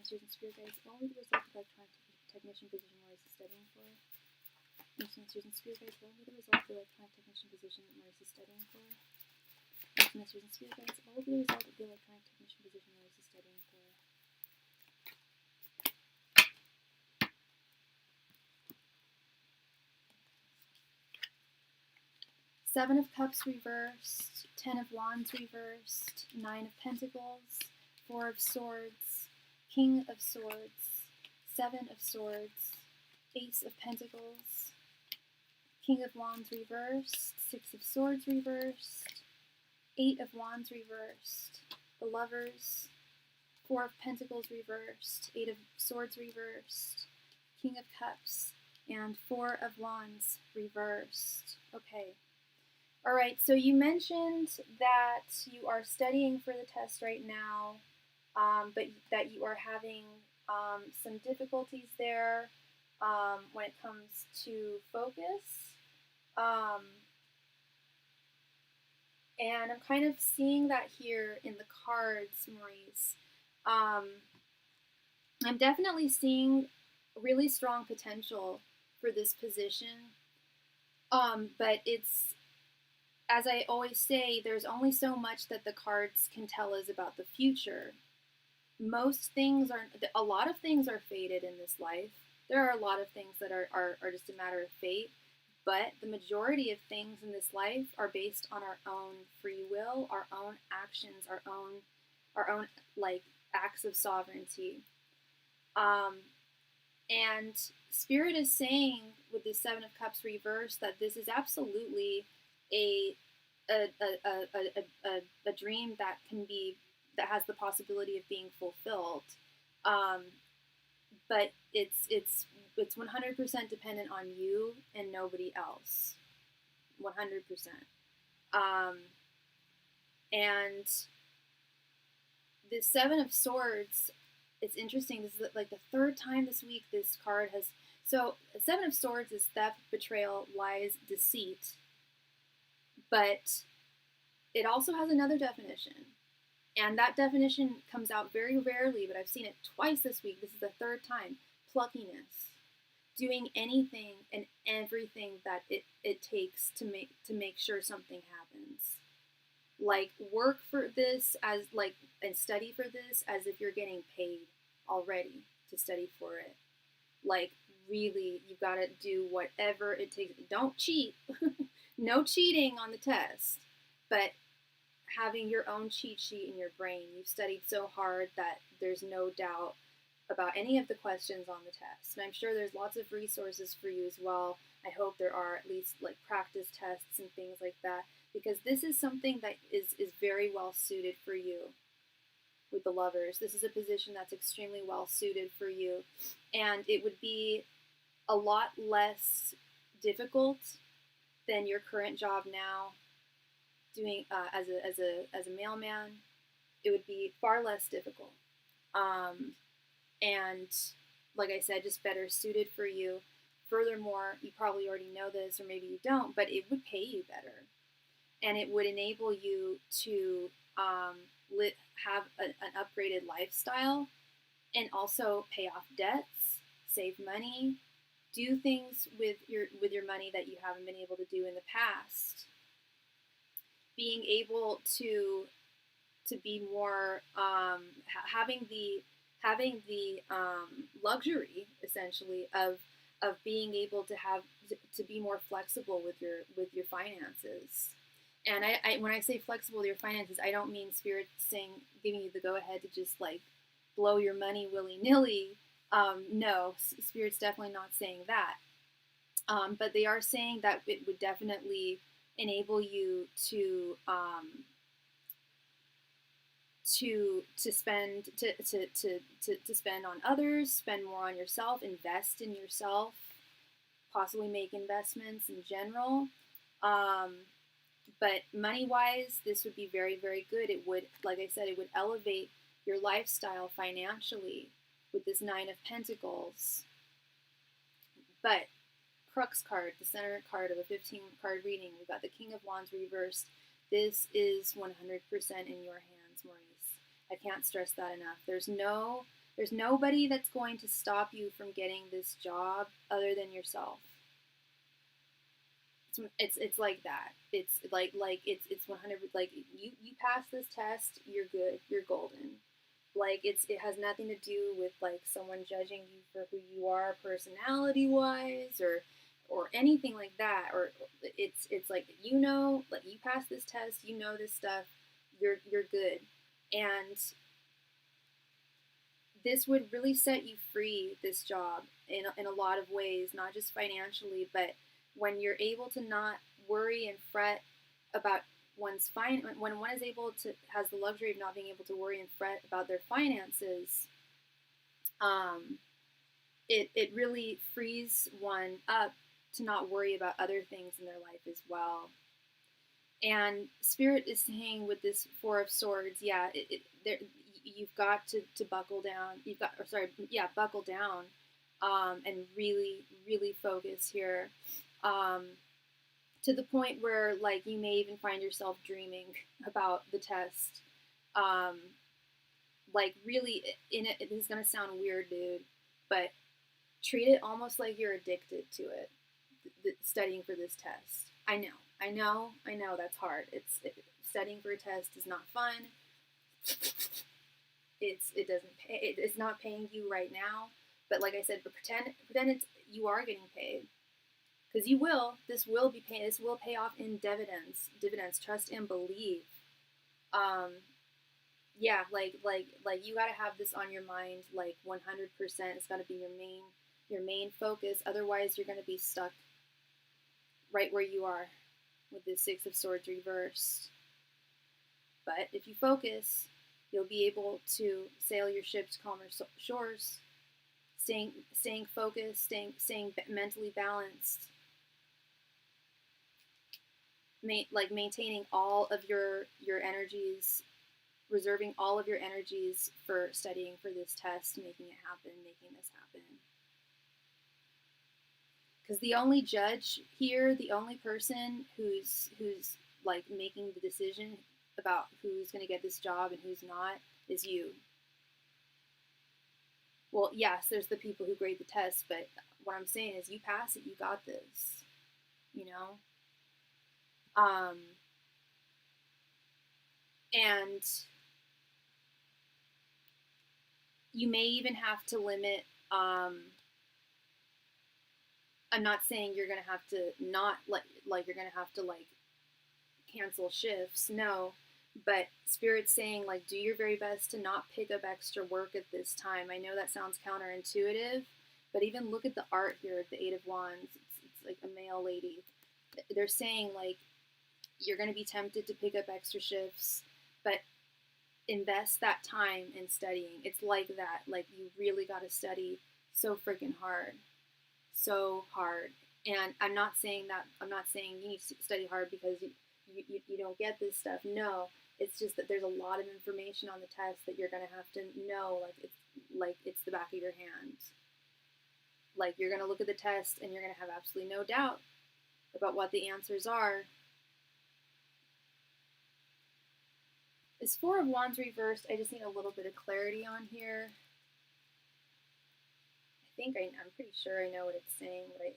A: Masters and Spirit Guides, what will be the result of electronic technician position Maurice is studying for? Masters and Spirit Guides, what will be the result of the electronic technician position that Maurice is studying for? Masters and Spirit Guides, what will be the result of the electronic technician position Maurice is studying for? Seven of Cups reversed, 10 of Wands reversed, 9 of Pentacles, 4 of Swords, King of Swords, 7 of Swords, Ace of Pentacles, King of Wands reversed, 6 of Swords reversed, 8 of Wands reversed, the Lovers, 4 of Pentacles reversed, 8 of Swords reversed, King of Cups, and 4 of Wands reversed. Okay. All right, so you mentioned that you are studying for the test right now, but that you are having some difficulties there when it comes to focus. And I'm kind of seeing that here in the cards, Maurice. I'm definitely seeing really strong potential for this position, but it's, as I always say, there's only so much that the cards can tell us about the future. Most things are, a lot of things are fated in this life. There are a lot of things that are just a matter of fate, but the majority of things in this life are based on our own free will, our own actions, our own like acts of sovereignty. And Spirit is saying with the Seven of Cups reversed that this is absolutely a dream that has the possibility of being fulfilled, but it's 100% dependent on you and nobody else, 100%. And the Seven of Swords, it's interesting. This is like the third time this week this card has. So Seven of Swords is theft, betrayal, lies, deceit. But it also has another definition. And that definition comes out very rarely, but I've seen it twice this week. This is the third time. Pluckiness. Doing anything and everything that it takes to make sure something happens. Like work for this and study for this as if you're getting paid already to study for it. Like really, you've got to do whatever it takes. Don't cheat. No cheating on the test, but having your own cheat sheet in your brain. You've studied so hard that there's no doubt about any of the questions on the test. And I'm sure there's lots of resources for you as well. I hope there are at least like practice tests and things like that, because this is something that is very well suited for you with the Lovers. This is a position that's extremely well suited for you, and it would be a lot less difficult than your current job now, doing as a mailman. It would be far less difficult, and like I said, just better suited for you. Furthermore, you probably already know this, or maybe you don't, but it would pay you better, and it would enable you to have an upgraded lifestyle, and also pay off debts, save money, do things with your money that you haven't been able to do in the past. Being able to be more having the luxury essentially of being able to be more flexible with your finances. And I when I say flexible with your finances, I don't mean Spirit giving you the go ahead to just like blow your money willy nilly. No, Spirit's definitely not saying that. But they are saying that it would definitely enable you to spend on others, spend more on yourself, invest in yourself, possibly make investments in general. But money-wise, this would be very, very good. It would, like I said, it would elevate your lifestyle financially with this Nine of Pentacles. But Crux card, the center card of a 15-card reading, we've got the King of Wands reversed. This is 100% in your hands, Maurice. I can't stress that enough. There's no There's nobody that's going to stop you from getting this job other than yourself. It's like that. It's like it's 100, like you pass this test, you're good, you're golden. Like it has nothing to do with like someone judging you for who you are personality wise or anything like that. Or it's like, you know, like you pass this test, you know this stuff, you're good. And this would really set you free, this job, in a lot of ways, not just financially, but when you're able to not worry and fret about one's when one is able to, has the luxury of not being able to worry and fret about their finances, it really frees one up to not worry about other things in their life as well. And Spirit is saying with this Four of Swords, yeah, you've got to buckle down. Buckle down, and really, really focus here, to the point where like you may even find yourself dreaming about the test. Like really, in it, this is gonna sound weird, dude, but treat it almost like you're addicted to it. Studying for this test. I know. That's hard. Studying for a test is not fun. It doesn't pay. It's not paying you right now. But like I said, but pretend you are getting paid, because you will. This will be paid. This will pay off in dividends. Trust and believe. Yeah, like you gotta have this on your mind, like 100%. It's gotta be your main focus. Otherwise, you're gonna be stuck right where you are with the Six of Swords reversed. But if you focus, you'll be able to sail your ship to calmer shores, staying focused, staying mentally balanced, maintaining all of your energies, reserving all of your energies for studying for this test, making it happen, making this happen. Because the only judge here, the only person who's like making the decision about who's going to get this job and who's not is you. Well, yes, there's the people who grade the test, but what I'm saying is you pass it, you got this, you know? And you may even have to limit, I'm not saying you're going to have to not, like you're going to have to, like, cancel shifts, no, but Spirit's saying, like, do your very best to not pick up extra work at this time. I know that sounds counterintuitive, but even look at the art here, the Eight of Wands. It's like a male lady. They're saying, like, you're going to be tempted to pick up extra shifts, but invest that time in studying. It's like that. Like, you really got to study so freaking hard. So hard. And I'm not saying you need to study hard because you don't get this stuff. No, it's just that there's a lot of information on the test that you're going to have to know, like it's the back of your hand. Like, you're going to look at the test and you're going to have absolutely no doubt about what the answers are. This Four of Wands reversed, I just need a little bit of clarity on here. I'm pretty sure I know what it's saying, but I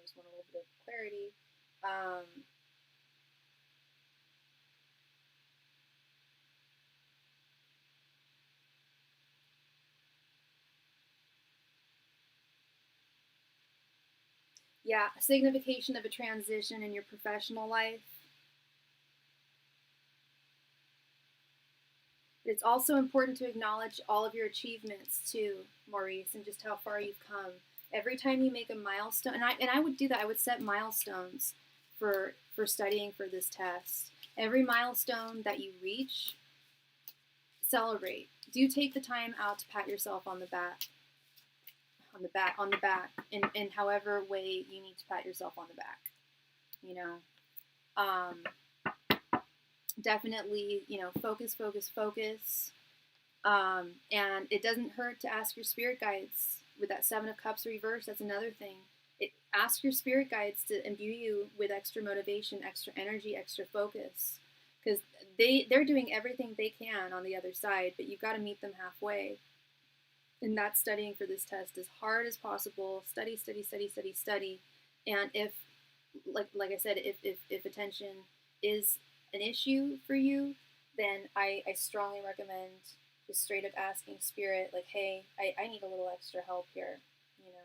A: just want a little bit of clarity. Yeah, a signification of a transition in your professional life. But it's also important to acknowledge all of your achievements too, Maurice, and just how far you've come. Every time you make a milestone, and I would do that. I would set milestones for studying for this test. Every milestone that you reach, celebrate. Do take the time out to pat yourself on the back. In however way you need to pat yourself on the back. You know. Definitely, focus. And it doesn't hurt to ask your spirit guides. With that Seven of Cups reverse, that's another thing. Ask your spirit guides to imbue you with extra motivation, extra energy, extra focus. Because they're doing everything they can on the other side, but you've got to meet them halfway. And that's studying for this test as hard as possible. Study, study, study, study, study. And if, like I said, if attention is an issue for you, then I strongly recommend just straight up asking Spirit, like, hey, I need a little extra help here, you know.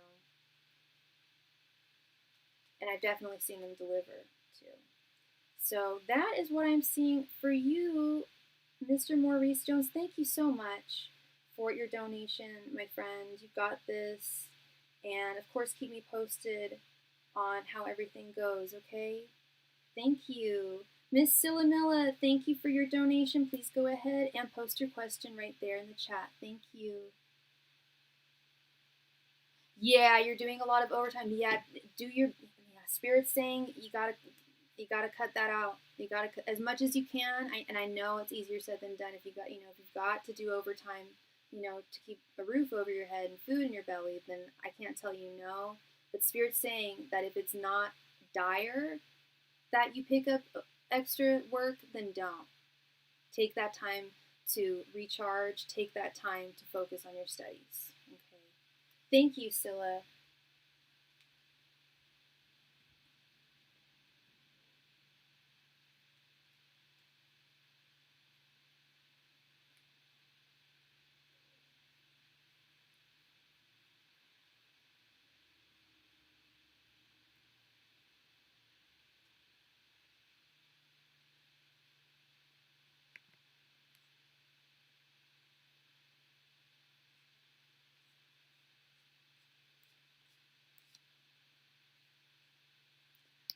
A: And I've definitely seen them deliver, too. So that is what I'm seeing for you, Mr. Maurice Jones. Thank you so much for your donation, my friend. You got this. And of course, keep me posted on how everything goes, okay? Thank you. Miss Silamilla, thank you for your donation. Please go ahead and post your question right there in the chat. Thank you. Yeah, you're doing a lot of overtime. Yeah, Spirit's saying you gotta cut that out. You gotta cut as much as you can. And I know it's easier said than done. If if you've got to do overtime, to keep a roof over your head and food in your belly, then I can't tell you no. But Spirit's saying that if it's not dire that you pick up extra work, then don't. Take that time to recharge. Take that time to focus on your studies. Okay. Thank you, Scylla.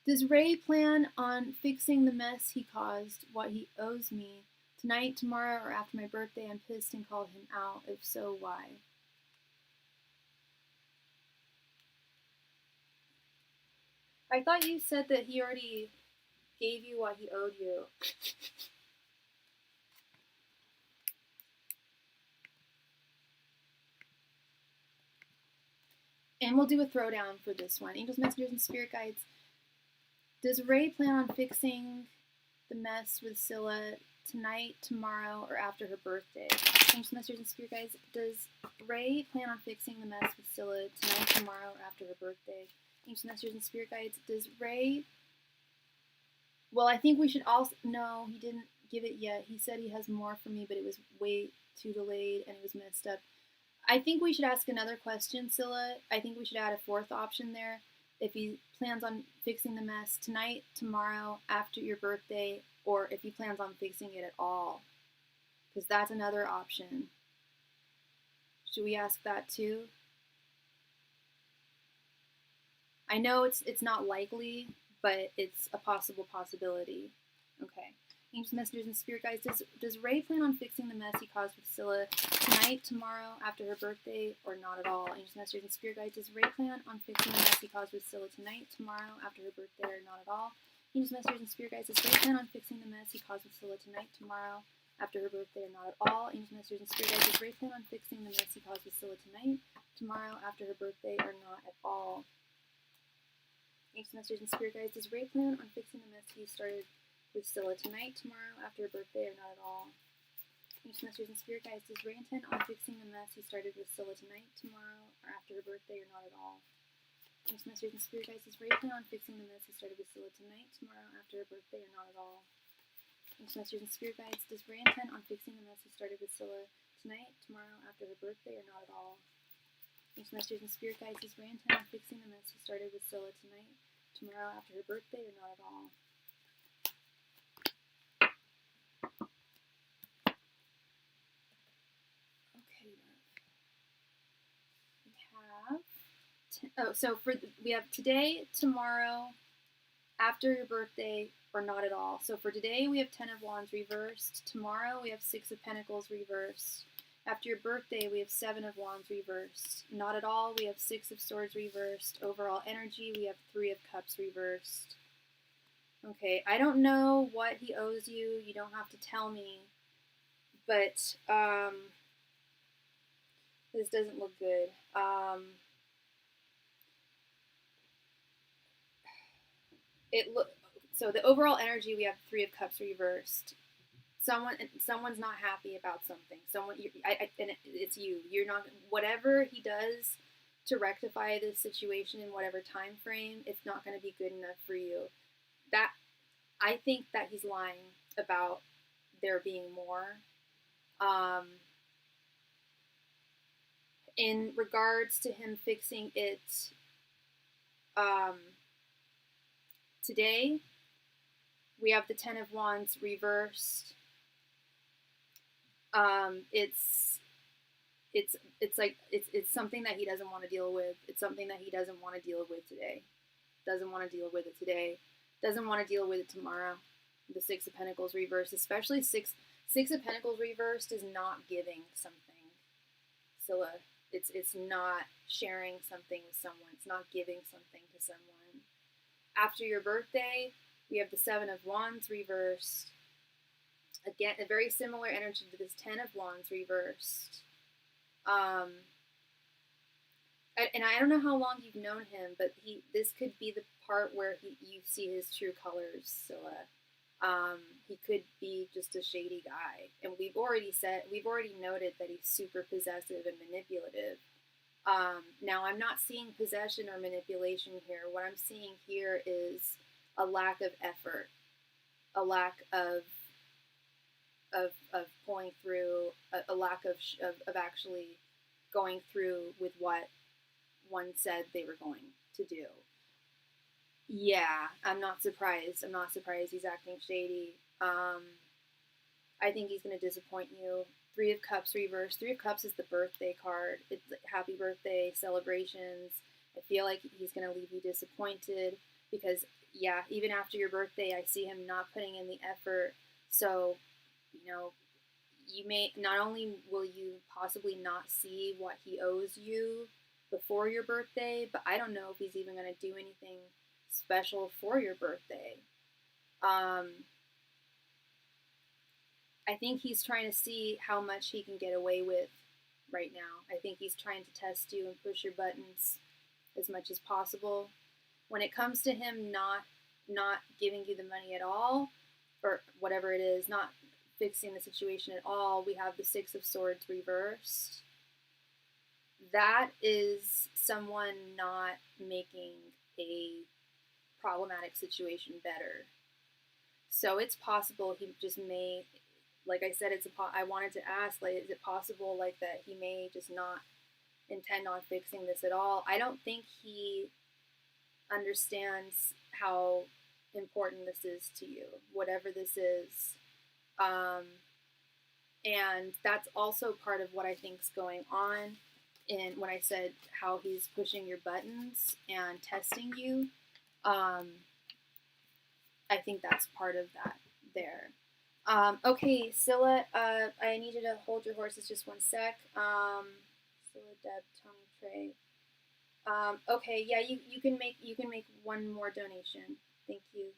A: Does Ray plan on fixing the mess he caused, what he owes me, tonight, tomorrow, or after my birthday? I'm pissed and called him out. If so, why? I thought you said that he already gave you what he owed you. And we'll do a throwdown for this one. Angels, messengers, and spirit guides. Does Ray plan on fixing the mess with Scylla tonight, tomorrow, or after her birthday? Angels, messengers, and spirit guides. Does Ray plan on fixing the mess with Scylla tonight, tomorrow, or after her birthday? Angels, messengers, and spirit guides. Does Ray... Well, I think we should also... No, he didn't give it yet. He said he has more for me, but it was way too delayed and it was messed up. I think we should ask another question, Scylla. I think we should add a fourth option there. If he plans on fixing the mess tonight, tomorrow, after your birthday, or if he plans on fixing it at all. Because that's another option. Should we ask that too? I know it's not likely, but it's a possible possibility. Okay. Angels, messengers, and spirit guides. Does Ray plan on fixing the mess he caused with Scylla tonight, tomorrow, after her birthday, or not at all? Angels, messengers, and spirit guides. Does Ray plan on fixing the mess he caused with Scylla tonight, tomorrow, after her birthday, or not at all? Angels, messengers, and spirit guides. Does Ray plan on fixing the mess he caused with Scylla tonight, tomorrow, after her birthday, or not at all? Angels, messengers, and spirit guides. Does Ray plan on fixing the mess he caused with Scylla tonight, tomorrow, after her birthday, or not at all? Angels, messengers, and spirit guides. Does Ray plan on fixing the mess he started with Scylla tonight, tomorrow, after her birthday, or not at all? Angels, messengers, and spirit guides. Does Ray intend on fixing the mess he started with Scylla tonight, tomorrow, or after her birthday, or not at all? Angels, messengers, and spirit guides. Does Ray plan on fixing the mess he started with Scylla tonight, tomorrow, after her birthday, or not at all? Angels, messengers, and spirit guides. Does Ray intend on fixing the mess he started with Scylla tonight, tomorrow, after her birthday, or not at all? Angels, messengers, and spirit guides. Does Ray intend on fixing the mess he started with Scylla tonight, tomorrow, after her birthday, or not at all? Okay, we have we have today, tomorrow, after your birthday, or not at all. So for today we have 10 of Wands reversed. Tomorrow we have 6 of Pentacles reversed. After your birthday we have 7 of Wands reversed. Not at all, we have 6 of Swords reversed. Overall energy we have 3 of Cups reversed. Okay, I don't know what he owes you. You don't have to tell me. But this doesn't look good. So the overall energy, we have 3 of Cups reversed. someone's not happy about something. And it's you. You're not, whatever he does to rectify this situation in whatever time frame, it's not going to be good enough for you. That, I think that he's lying about there being more. In regards to him fixing it today, we have the Ten of Wands reversed. It's something that he doesn't want to deal with. It's something that he doesn't want to deal with today. Doesn't want to deal with it today. Doesn't want to deal with it tomorrow. The Six of Pentacles reversed, especially Six of Pentacles reversed, is not giving something. Scylla, it's not sharing something with someone. It's not giving something to someone. After your birthday, we have the Seven of Wands reversed. Again, a very similar energy to this Ten of Wands reversed. And I don't know how long you've known him, but this could be the part where you see his true colors. So he could be just a shady guy, and we've already noted that he's super possessive and manipulative. Now I'm not seeing possession or manipulation here. What I'm seeing here is a lack of effort, a lack of pulling through, a lack of actually going through with what one said they were going to do. Yeah, I'm not surprised. He's acting shady. I think he's going to disappoint you. Three of Cups reversed. Three of Cups is the birthday card. It's like happy birthday, celebrations. I feel like he's going to leave you disappointed because, yeah, even after your birthday, I see him not putting in the effort. So, you may, not only will you possibly not see what he owes you before your birthday, but I don't know if he's even going to do anything special for your birthday. I think he's trying to see how much he can get away with right now. I think he's trying to test you and push your buttons as much as possible. When it comes to him not giving you the money at all, or whatever it is, not fixing the situation at all, we have the Six of Swords reversed. That is someone not making a problematic situation better. So it's possible he just may, like I said, I wanted to ask, like, is it possible, like, that he may just not intend on fixing this at all? I don't think he understands how important this is to you, whatever this is. And that's also part of what I think's going on in when I said how he's pushing your buttons and testing you. I think that's part of that there. Okay, Scylla, I need you to hold your horses just one sec. Scylla, Deb, Tony, Trey. Okay, yeah, you can make one more donation. Thank you.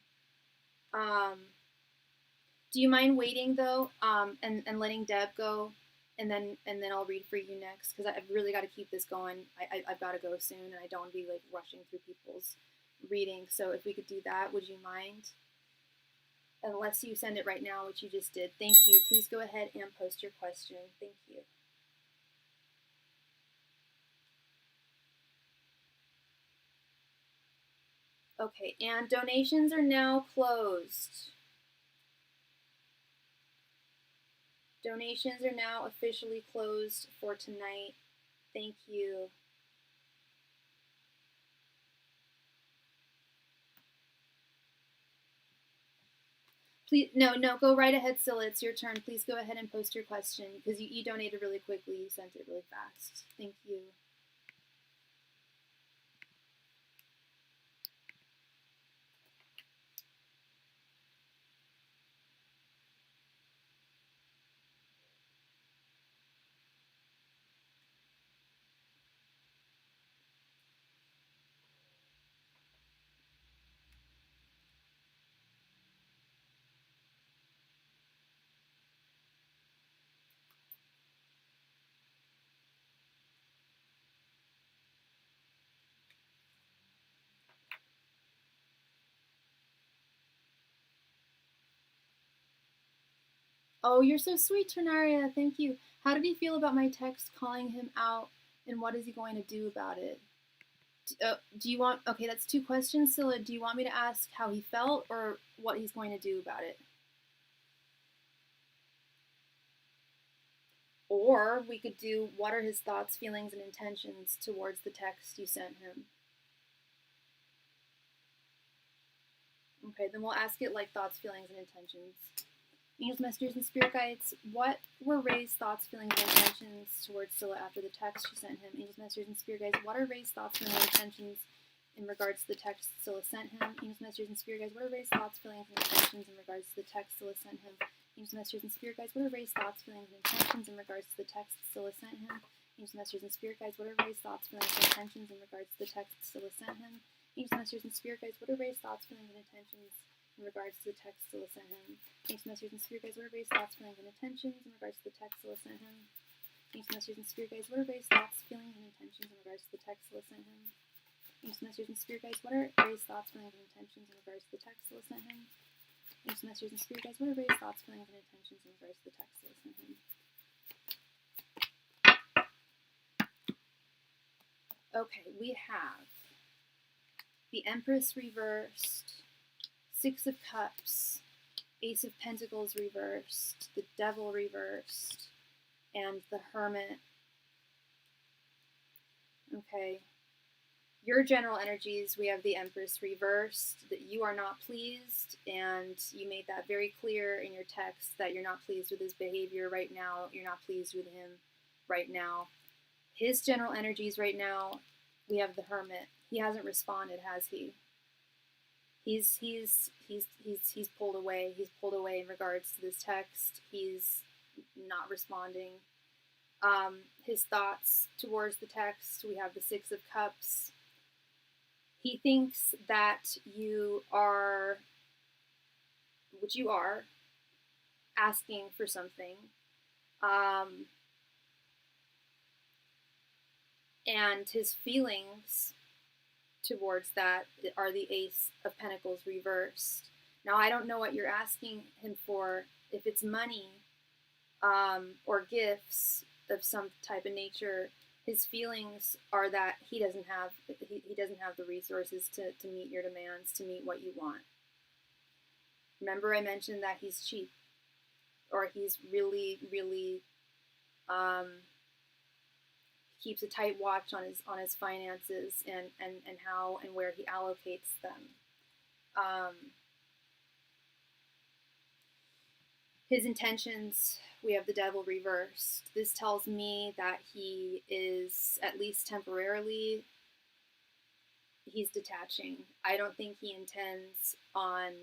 A: Do you mind waiting though, and letting Deb go, and then I'll read for you next, because I've really got to keep this going. I've got to go soon, and I don't want to be like rushing through people's reading. So if we could do that, would you mind? Unless you send it right now, which you just did. Thank you. Please go ahead and post your question. Thank you. Okay, and donations are now closed. Donations are now officially closed for tonight. Thank you. Please, no, go right ahead, Scylla. It's your turn. Please go ahead and post your question, because you donated really quickly. You sent it really fast. Thank you. Oh, you're so sweet, Ternaria. Thank you. How did he feel about my text calling him out, and what is he going to do about it? Do you want, okay, that's two questions, Scylla. Do you want me to ask how he felt or what he's going to do about it? Or we could do, what are his thoughts, feelings, and intentions towards the text you sent him? Okay, then we'll ask it like thoughts, feelings, and intentions. Angels, messengers, and spirit guides, what were Ray's thoughts, feelings, and intentions towards Scylla after the text she sent him? Angels, messengers, and spirit guides, what are Ray's thoughts, feelings, and intentions in regards to the text Scylla sent him? Angels, messengers, and spirit guides, what are Ray's thoughts, feelings, and intentions in regards to the text Scylla sent him? Angels, messengers, and spirit guides, what are Ray's thoughts, feelings, and intentions in regards to the text Scylla sent him? Angels, messengers, and spirit guides, what are Ray's thoughts, feelings, and intentions in regards to the text Scylla sent him? Angels, messengers, and spirit guides, what are Ray's thoughts, feelings, and intentions in regards to the text Scylla sent him? Angels, messengers, and spirit guides, what are Ray's thoughts, feelings, and intentions in regards to the text Scylla sent him? Angels, messengers, and spirit guides, what are Ray's thoughts, feelings, and intentions in regards to the text Scylla sent him? Angels, messengers, and spirit guides, what are Ray's thoughts, feelings, and intentions in regards to the text Scylla sent him? Angels, messengers, and spirit guides, what are Ray's thoughts, feelings, and intentions in regards to the text Scylla sent him? Okay, we have the Empress reversed, Six of Cups, Ace of Pentacles reversed, the Devil reversed, and the Hermit. Okay. Your general energies, we have the Empress reversed, that you are not pleased, and you made that very clear in your text that you're not pleased with his behavior right now, you're not pleased with him right now. His general energies right now, we have the Hermit. He hasn't responded, has he? He's pulled away. He's pulled away in regards to this text. He's not responding. His thoughts towards the text, we have the Six of Cups. He thinks that you are, which you are, asking for something. And his feelings towards that are the Ace of Pentacles reversed. Now, I don't know what you're asking him for, if it's money or gifts of some type of nature. His feelings are that he doesn't have the resources to meet your demands, to meet what you want. Remember, I mentioned that he's cheap, or he's really keeps a tight watch on his finances and how and where he allocates them. His intentions, we have the Devil reversed. This tells me that he is, at least temporarily, he's detaching. I don't think he intends on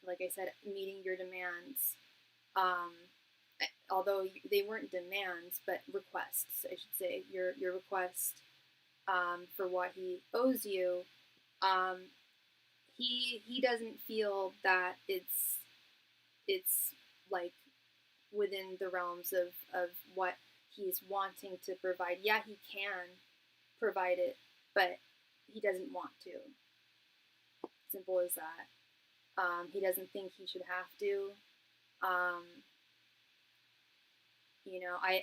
A: like I said, meeting your demands. Although they weren't demands, but requests, I should say. Your request for what he owes you. He doesn't feel that it's like within the realms of what he's wanting to provide. Yeah, he can provide it, but he doesn't want to. Simple as that. He doesn't think he should have to.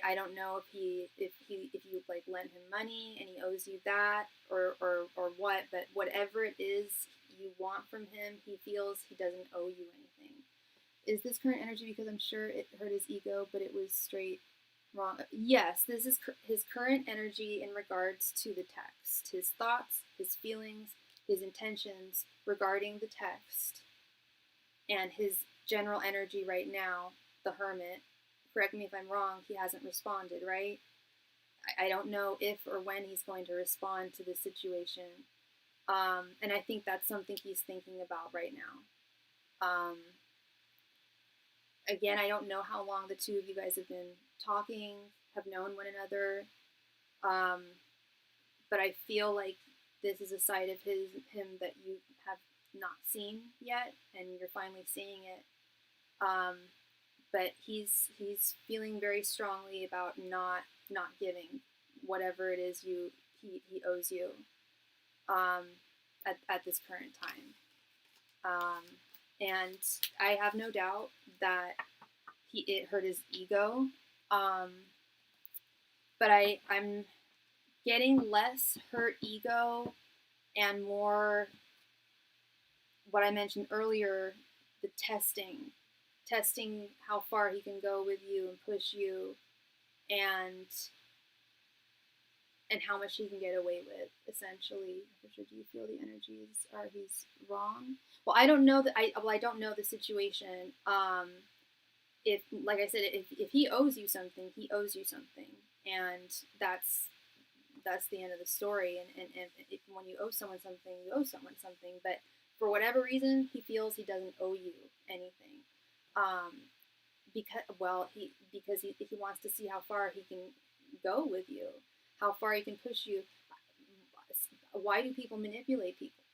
A: I don't know if you like lend him money and he owes you that or what, but whatever it is you want from him, he feels he doesn't owe you anything. Is this current energy because I'm sure it hurt his ego, but it was straight wrong? Yes, this is his current energy in regards to the text. His thoughts, his feelings, his intentions regarding the text, and his general energy right now, the Hermit. Correct me if I'm wrong, he hasn't responded, right? I don't know if or when he's going to respond to this situation. And I think that's something he's thinking about right now. Again, I don't know how long the two of you guys have been talking, have known one another. But I feel like this is a side of him that you have not seen yet, and you're finally seeing it. But he's feeling very strongly about not giving whatever it is he owes you at this current time. And I have no doubt that it hurt his ego. But I'm getting less hurt ego and more what I mentioned earlier, the testing how far he can go with you and push you, and how much he can get away with, essentially. Richard, do you feel the energies are he's wrong? Well, I don't know that I don't know the situation. If, like I said, if he owes you something, he owes you something, and that's the end of the story. And if, when you owe someone something, you owe someone something. But for whatever reason, he feels he doesn't owe you anything. Because he wants to see how far he can go with you, how far he can push you. Why do people manipulate people?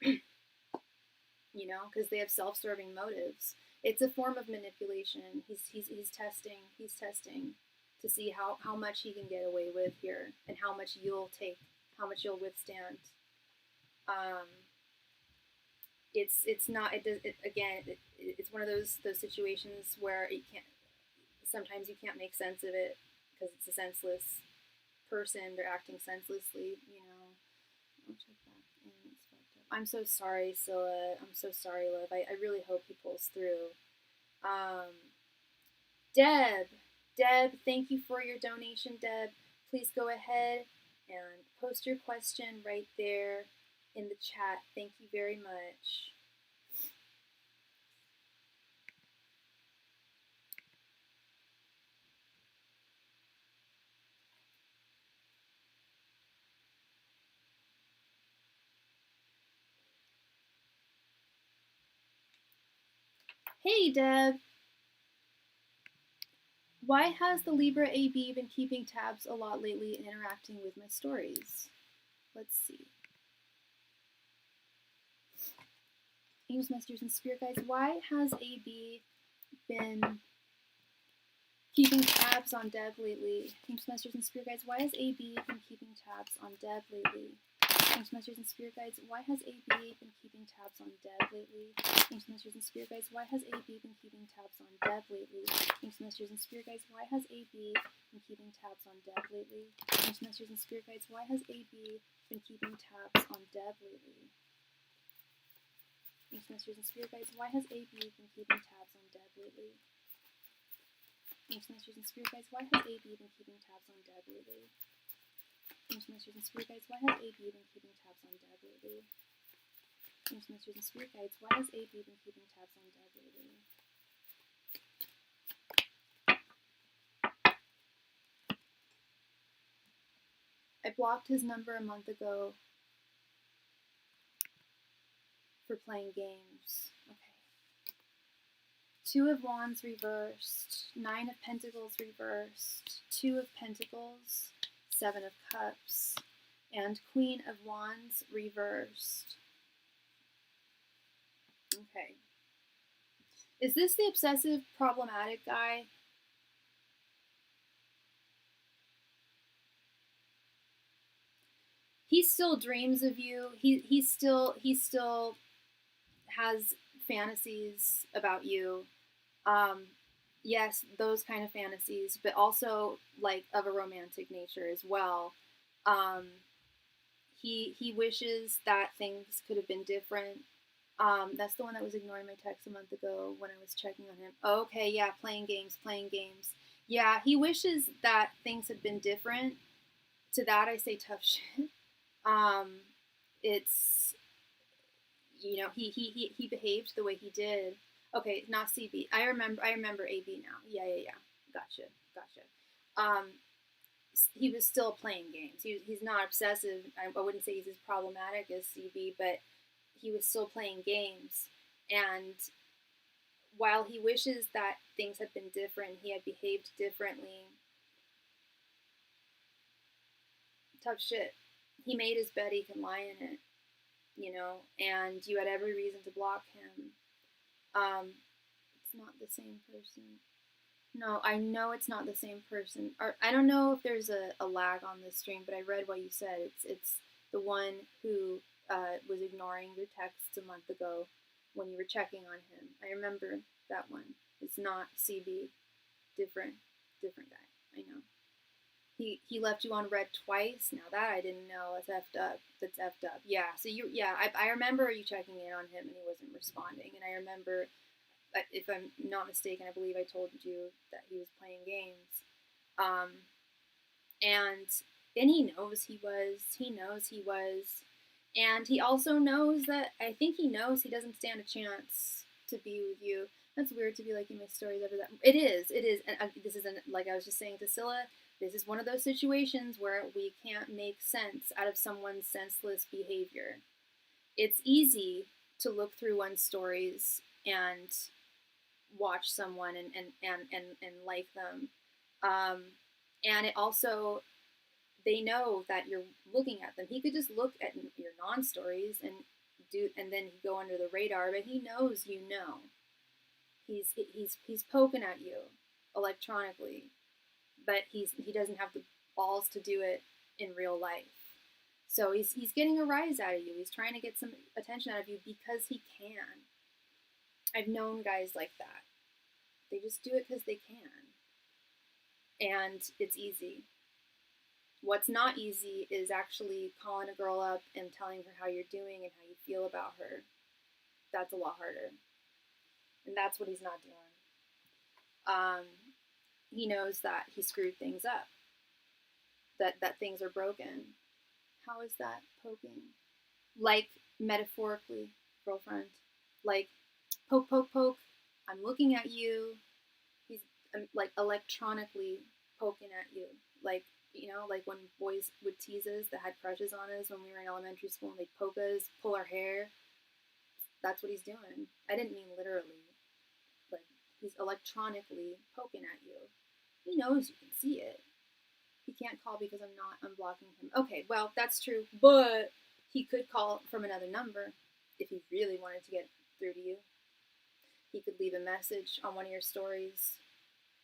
A: You know, because they have self-serving motives. It's a form of manipulation. He's testing to see how much he can get away with here, and how much you'll take, how much you'll withstand. It's not. It's one of those situations where you can't. Sometimes you can't make sense of it because it's a senseless person. They're acting senselessly. You know. I'll check back in. It's fucked up. I'm so sorry, Scylla. I'm so sorry, love. I really hope he pulls through. Deb, thank you for your donation, Deb. Please go ahead and post your question right there in the chat. Thank you very much. Hey, Deb. Why has the Libra AB been keeping tabs a lot lately and interacting with my stories? Let's see. Angels, Masters, and Spirit Guides, why has AB been keeping tabs on Deb lately? Angels, Masters, and Spirit Guides, why has AB been keeping tabs on Deb lately? Angels, Masters, and Spirit Guides, why has AB been keeping tabs on Deb lately? Angels, Masters, and Spirit Guides, why has AB been keeping tabs on Deb lately? Angels, Masters, and Spirit Guides, why has AB been keeping tabs on Deb lately? Angels, Masters, and Spirit Guides, why has AB been keeping tabs on Deb lately? Angels, Masters, and Spirit Guides, why has AB been keeping tabs on Deb lately? Angels, Masters, and Spirit Guides, why has AB been keeping tabs on Deb lately? Angels, Masters, and Spirit Guides, why has AB been keeping tabs on Deb lately? Angels, Masters, and Spirit Guides, why has AB been keeping tabs on Deb lately? I blocked his number a month ago for playing games. Okay. 2 of Wands reversed, 9 of Pentacles reversed, 2 of Pentacles, 7 of Cups, and Queen of Wands reversed. Okay. Is this the obsessive, problematic guy? He still dreams of you. He still has fantasies about you. Yes, those kind of fantasies, but also like of a romantic nature as well. He wishes that things could have been different. That's the one that was ignoring my text a month ago when I was checking on him. Oh, okay, yeah, playing games. Yeah, he wishes that things had been different. To that I say tough shit. It's, you know, he behaved the way he did. Okay, not CB. I remember AB now. Yeah. Gotcha. He was still playing games. He's not obsessive. I wouldn't say he's as problematic as CB, but he was still playing games. And while he wishes that things had been different, he had behaved differently. Tough shit. He made his bed, he can lie in it, you know, and you had every reason to block him. It's not the same person. No, I know it's not the same person. Or I don't know if there's a lag on this stream, but I read what you said. It's the one who was ignoring your texts a month ago when you were checking on him. I remember that one. It's not CB. Different guy. I know. He left you on red twice. Now that I didn't know. That's effed up. That's effed up. Yeah. So I remember you checking in on him and he wasn't responding. And I remember, if I'm not mistaken, I believe I told you that he was playing games. And he knows he was. He knows he was. And he also knows that, I think he knows he doesn't stand a chance to be with you. That's weird to be liking my stories over that. It is. And this isn't, like I was just saying to Scylla, this is one of those situations where we can't make sense out of someone's senseless behavior. It's easy to look through one's stories and watch someone and like them. And it also, they know that you're looking at them. He could just look at your non-stories and then go under the radar, but he knows you know. He's poking at you electronically, but he doesn't have the balls to do it in real life. So he's getting a rise out of you. He's trying to get some attention out of you because he can. I've known guys like that. They just do it because they can. And it's easy. What's not easy is actually calling a girl up and telling her how you're doing and how you feel about her. That's a lot harder. And that's what he's not doing. He knows that he screwed things up. That things are broken. How is that poking? Like, metaphorically, girlfriend. Like, poke, poke, poke. I'm looking at you. He's like electronically poking at you. Like, you know, like when boys would tease us that had crushes on us when we were in elementary school and they'd poke us, pull our hair. That's what he's doing. I didn't mean literally. Like, he's electronically poking at you. He knows you can see it. He can't call because I'm not unblocking him. Okay, well, that's true, but he could call from another number if he really wanted to get through to you. He could leave a message on one of your stories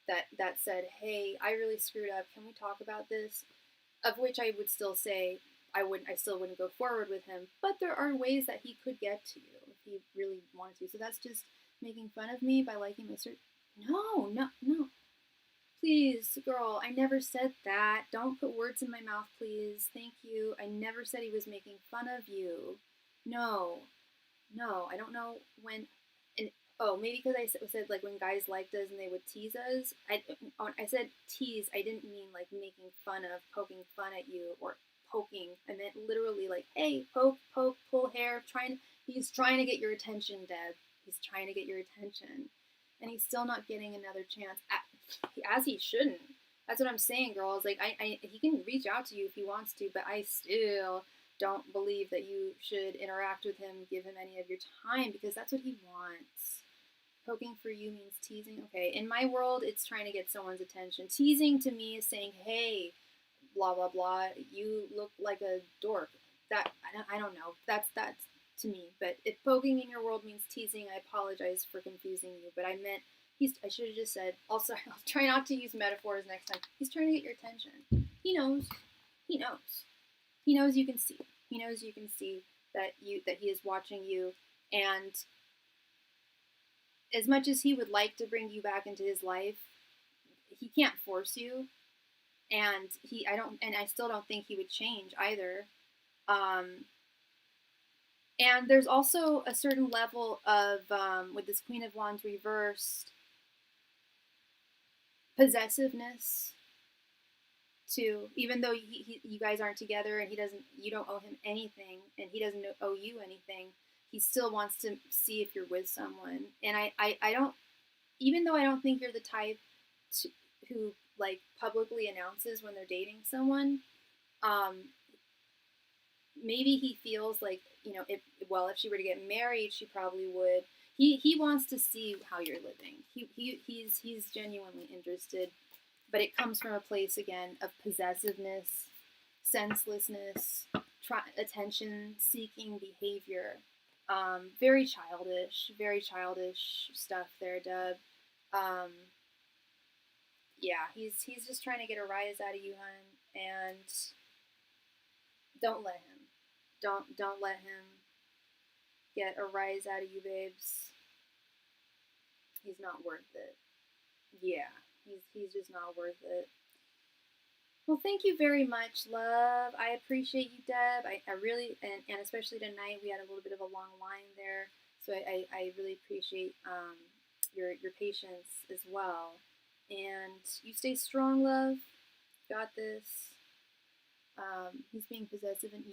A: that said, hey, I really screwed up. Can we talk about this? Of which I would still say I still wouldn't go forward with him. But there are ways that he could get to you if he really wanted to. So that's just making fun of me by liking my story. No. Please, girl, I never said that. Don't put words in my mouth, please. Thank you. I never said he was making fun of you. No, I don't know when. And maybe because I said like when guys liked us and they would tease us. I said tease. I didn't mean like making fun of, poking fun at you or poking. I meant literally like, hey, poke, pull hair. He's trying to get your attention, Deb. He's trying to get your attention, and he's still not getting another chance. As he shouldn't. That's what I'm saying, girls. Like, he can reach out to you if he wants to, but I still don't believe that you should interact with him, give him any of your time, because that's what he wants. Poking for you means teasing. Okay, in my world, it's trying to get someone's attention. Teasing to me is saying, hey, blah, blah, blah, you look like a dork. I don't know. That's to me. But if poking in your world means teasing, I apologize for confusing you, but I meant I should have just said, also, I'll try not to use metaphors next time. He's trying to get your attention. He knows. He knows you can see. He knows you can see that he is watching you. And as much as he would like to bring you back into his life, he can't force you. And I still don't think he would change either. And there's also a certain level of, with this Queen of Wands reversed, possessiveness too. Even though you guys aren't together and you don't owe him anything and he doesn't owe you anything, he still wants to see if you're with someone. And I don't, even though I don't think you're the type who like publicly announces when they're dating someone, maybe he feels like, you know, if she were to get married, she probably would. He wants to see how you're living. He's genuinely interested, but it comes from a place again of possessiveness, senselessness, attention-seeking behavior. Very childish stuff there, Deb. Yeah, he's just trying to get a rise out of you, hun, and don't let him. Don't let him get a rise out of you, babes. He's not worth it. Yeah, He's just not worth it. Well, thank you very much, love. I appreciate you, Deb. I really, and especially tonight, we had a little bit of a long line there. So I really appreciate your patience as well. And you stay strong, love. Got this. He's being possessive, and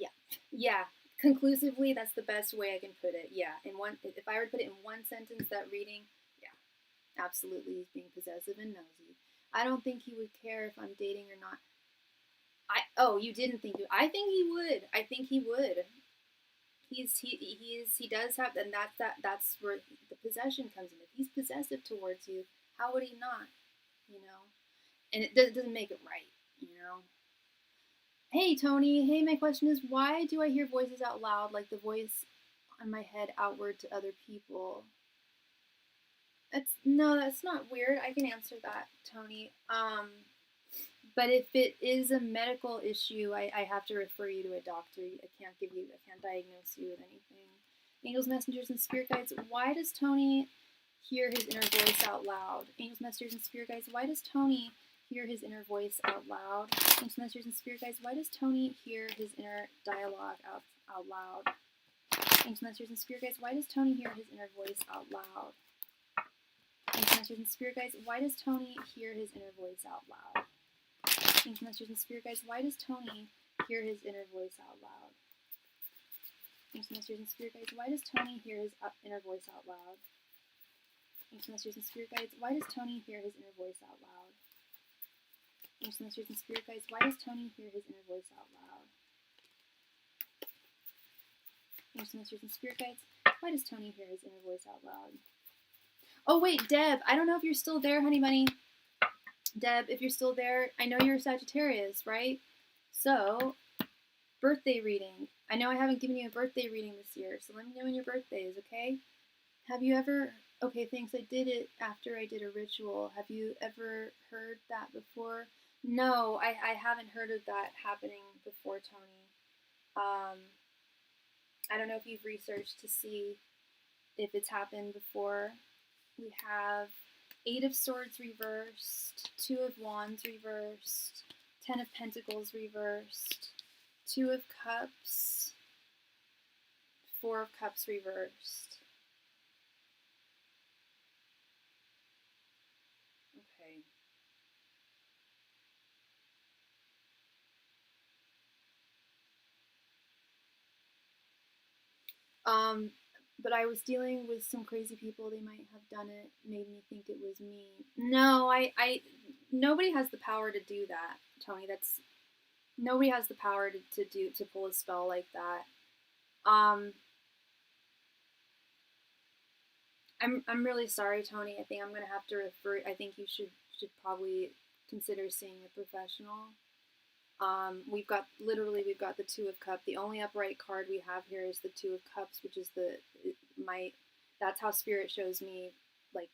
A: yeah. Conclusively, that's the best way I can put it. Yeah, if I were to put it in one sentence, that reading, yeah, absolutely, he's being possessive and nosy. I don't think he would care if I'm dating or not. You didn't think you? I think he would. I think he would. He does have, and that's where the possession comes in. If he's possessive towards you, how would he not? You know, and it doesn't make it right. You know. Hey Tony, hey, my question is, why do I hear voices out loud, like the voice on my head outward to other people? That's not weird. I can answer that, Tony. But if it is a medical issue, I have to refer you to a doctor. I can't diagnose you with anything. Angels, messengers, and spirit guides, why does Tony hear his inner voice out loud? Angels, messengers, and spirit guides, why does Tony hear his inner voice out loud? Angels, messengers, and spirit guides, why does Tony hear his inner dialogue out loud? Angels, messengers, and spirit guides, why does Tony hear his inner voice out loud? Angels, messengers, and spirit guides, why does Tony hear his inner voice out loud? Angels, messengers, and spirit guides, why does Tony hear his inner voice out loud? Angels, messengers, and spirit guides, why does Tony hear his inner voice out loud? Angels, messengers, and spirit guides, why does Tony hear his inner voice out loud? Angels, messengers, and spirit guides, why does Tony hear his inner voice out loud? Angels, messengers, and spirit guides, why does Tony hear his inner voice out loud? Oh wait, Deb, I don't know if you're still there, honey bunny. Deb, if you're still there, I know you're a Sagittarius, right? So, birthday reading. I know I haven't given you a birthday reading this year, so let me know when your birthday is, okay? Have you ever... Okay, thanks, I did it after I did a ritual. Have you ever heard that before? No, I haven't heard of that happening before, Tony. I don't know if you've researched to see if it's happened before. We have 8 of Swords reversed, 2 of Wands reversed, 10 of Pentacles reversed, 2 of Cups, 4 of Cups reversed. Okay. But I was dealing with some crazy people. They might have done it, made me think it was me. No, nobody has the power to do that, Tony. Nobody has the power to pull a spell like that. I'm really sorry, Tony. I think I'm gonna have to refer. I think you should probably consider seeing a professional. We've got the 2 of Cups. The only upright card we have here is the 2 of Cups, which is that's how Spirit shows me, like,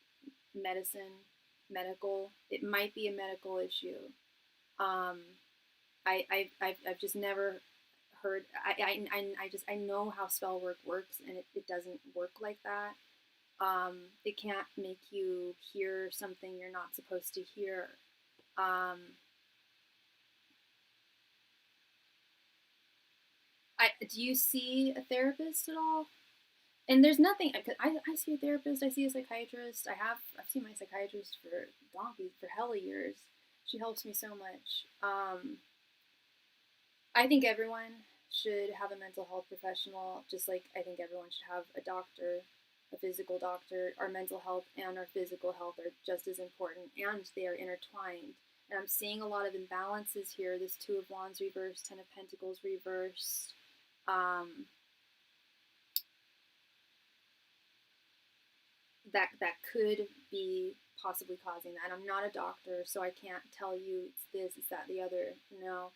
A: medical. It might be a medical issue. I've just never heard. I know how spell work works, and it doesn't work like that. It can't make you hear something you're not supposed to hear. Do you see a therapist at all? And there's nothing. I see a therapist. I see a psychiatrist. I've seen my psychiatrist for hella years. She helps me so much. I think everyone should have a mental health professional, just like I think everyone should have a doctor, a physical doctor. Our mental health and our physical health are just as important, and they are intertwined. And I'm seeing a lot of imbalances here. This 2 of Wands reversed, 10 of Pentacles reversed. That could be possibly causing that. And I'm not a doctor, so I can't tell you it's this, it's that, the other. No.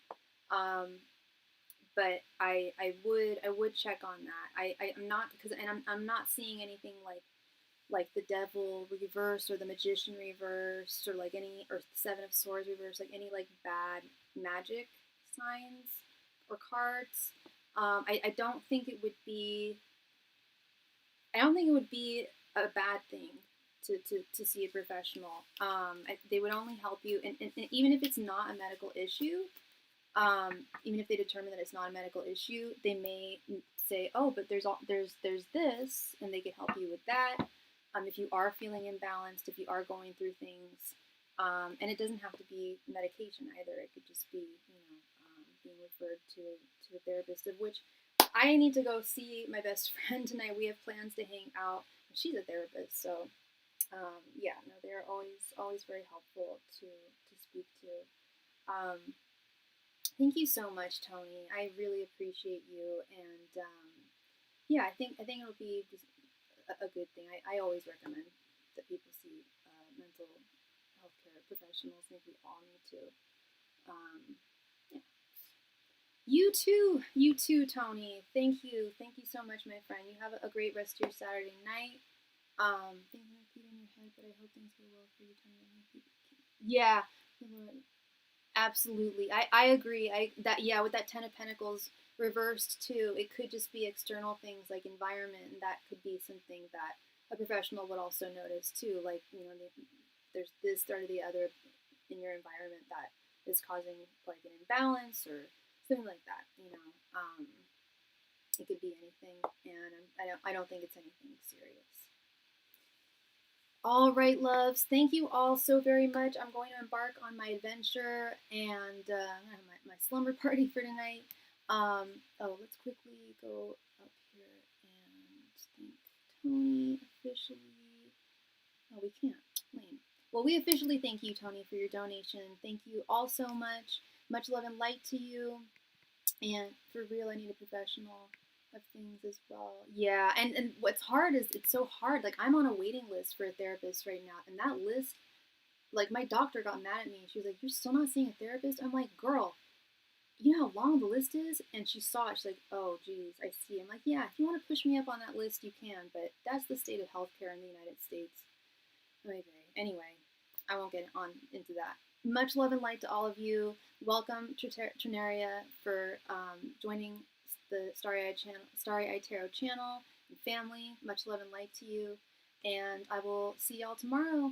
A: But I would check on that. I'm not, because, and I'm not seeing anything like the Devil reversed, or the Magician reversed, or like or 7 of Swords reversed, like any like bad magic signs or cards. I don't think it would be a bad thing to see a professional. They would only help you, and even if it's not a medical issue, even if they determine that it's not a medical issue, they may say, oh, but there's this, and they can help you with that. If you are feeling imbalanced, if you are going through things, and it doesn't have to be medication either. It could just be, being referred to a therapist, of which I need to go see my best friend tonight. We have plans to hang out. She's a therapist, so yeah, no, they're always very helpful to speak to. Thank you so much, Tony. I really appreciate you, and yeah, I think it'll be just a good thing. I always recommend that people see mental health care professionals. I think we all need to. Yeah. You too, Tony. Thank you so much, my friend. You have a great rest of your Saturday night. Things might repeat in your head, but I hope things go well for you, Tony. Yeah, absolutely. I agree. With that Ten of Pentacles reversed too, it could just be external things like environment, and that could be something that a professional would also notice too. Like, there's this or the other in your environment that is causing like an imbalance or something like that. It could be anything, and I don't think it's anything serious. All right, loves. Thank you all so very much. I'm going to embark on my adventure and my slumber party for tonight. Let's quickly go up here and thank Tony officially. Oh, we can't. Lame. Well, we officially thank you, Tony, for your donation. Thank you all so much. Much love and light to you. And for real, I need a professional of things as well. Yeah, and what's hard is it's so hard. Like, I'm on a waiting list for a therapist right now, and that list, like, my doctor got mad at me. She was like, "You're still not seeing a therapist?" I'm like, "Girl, you know how long the list is?" And she saw it. She's like, "Oh, geez, I see." I'm like, "Yeah, if you want to push me up on that list, you can, but that's the state of healthcare in the United States." Anyway, I won't get on into that. Much love and light to all of you. Welcome, Trinaria, for joining the Starry Eye Tarot channel and family. Much love and light to you, and I will see y'all tomorrow.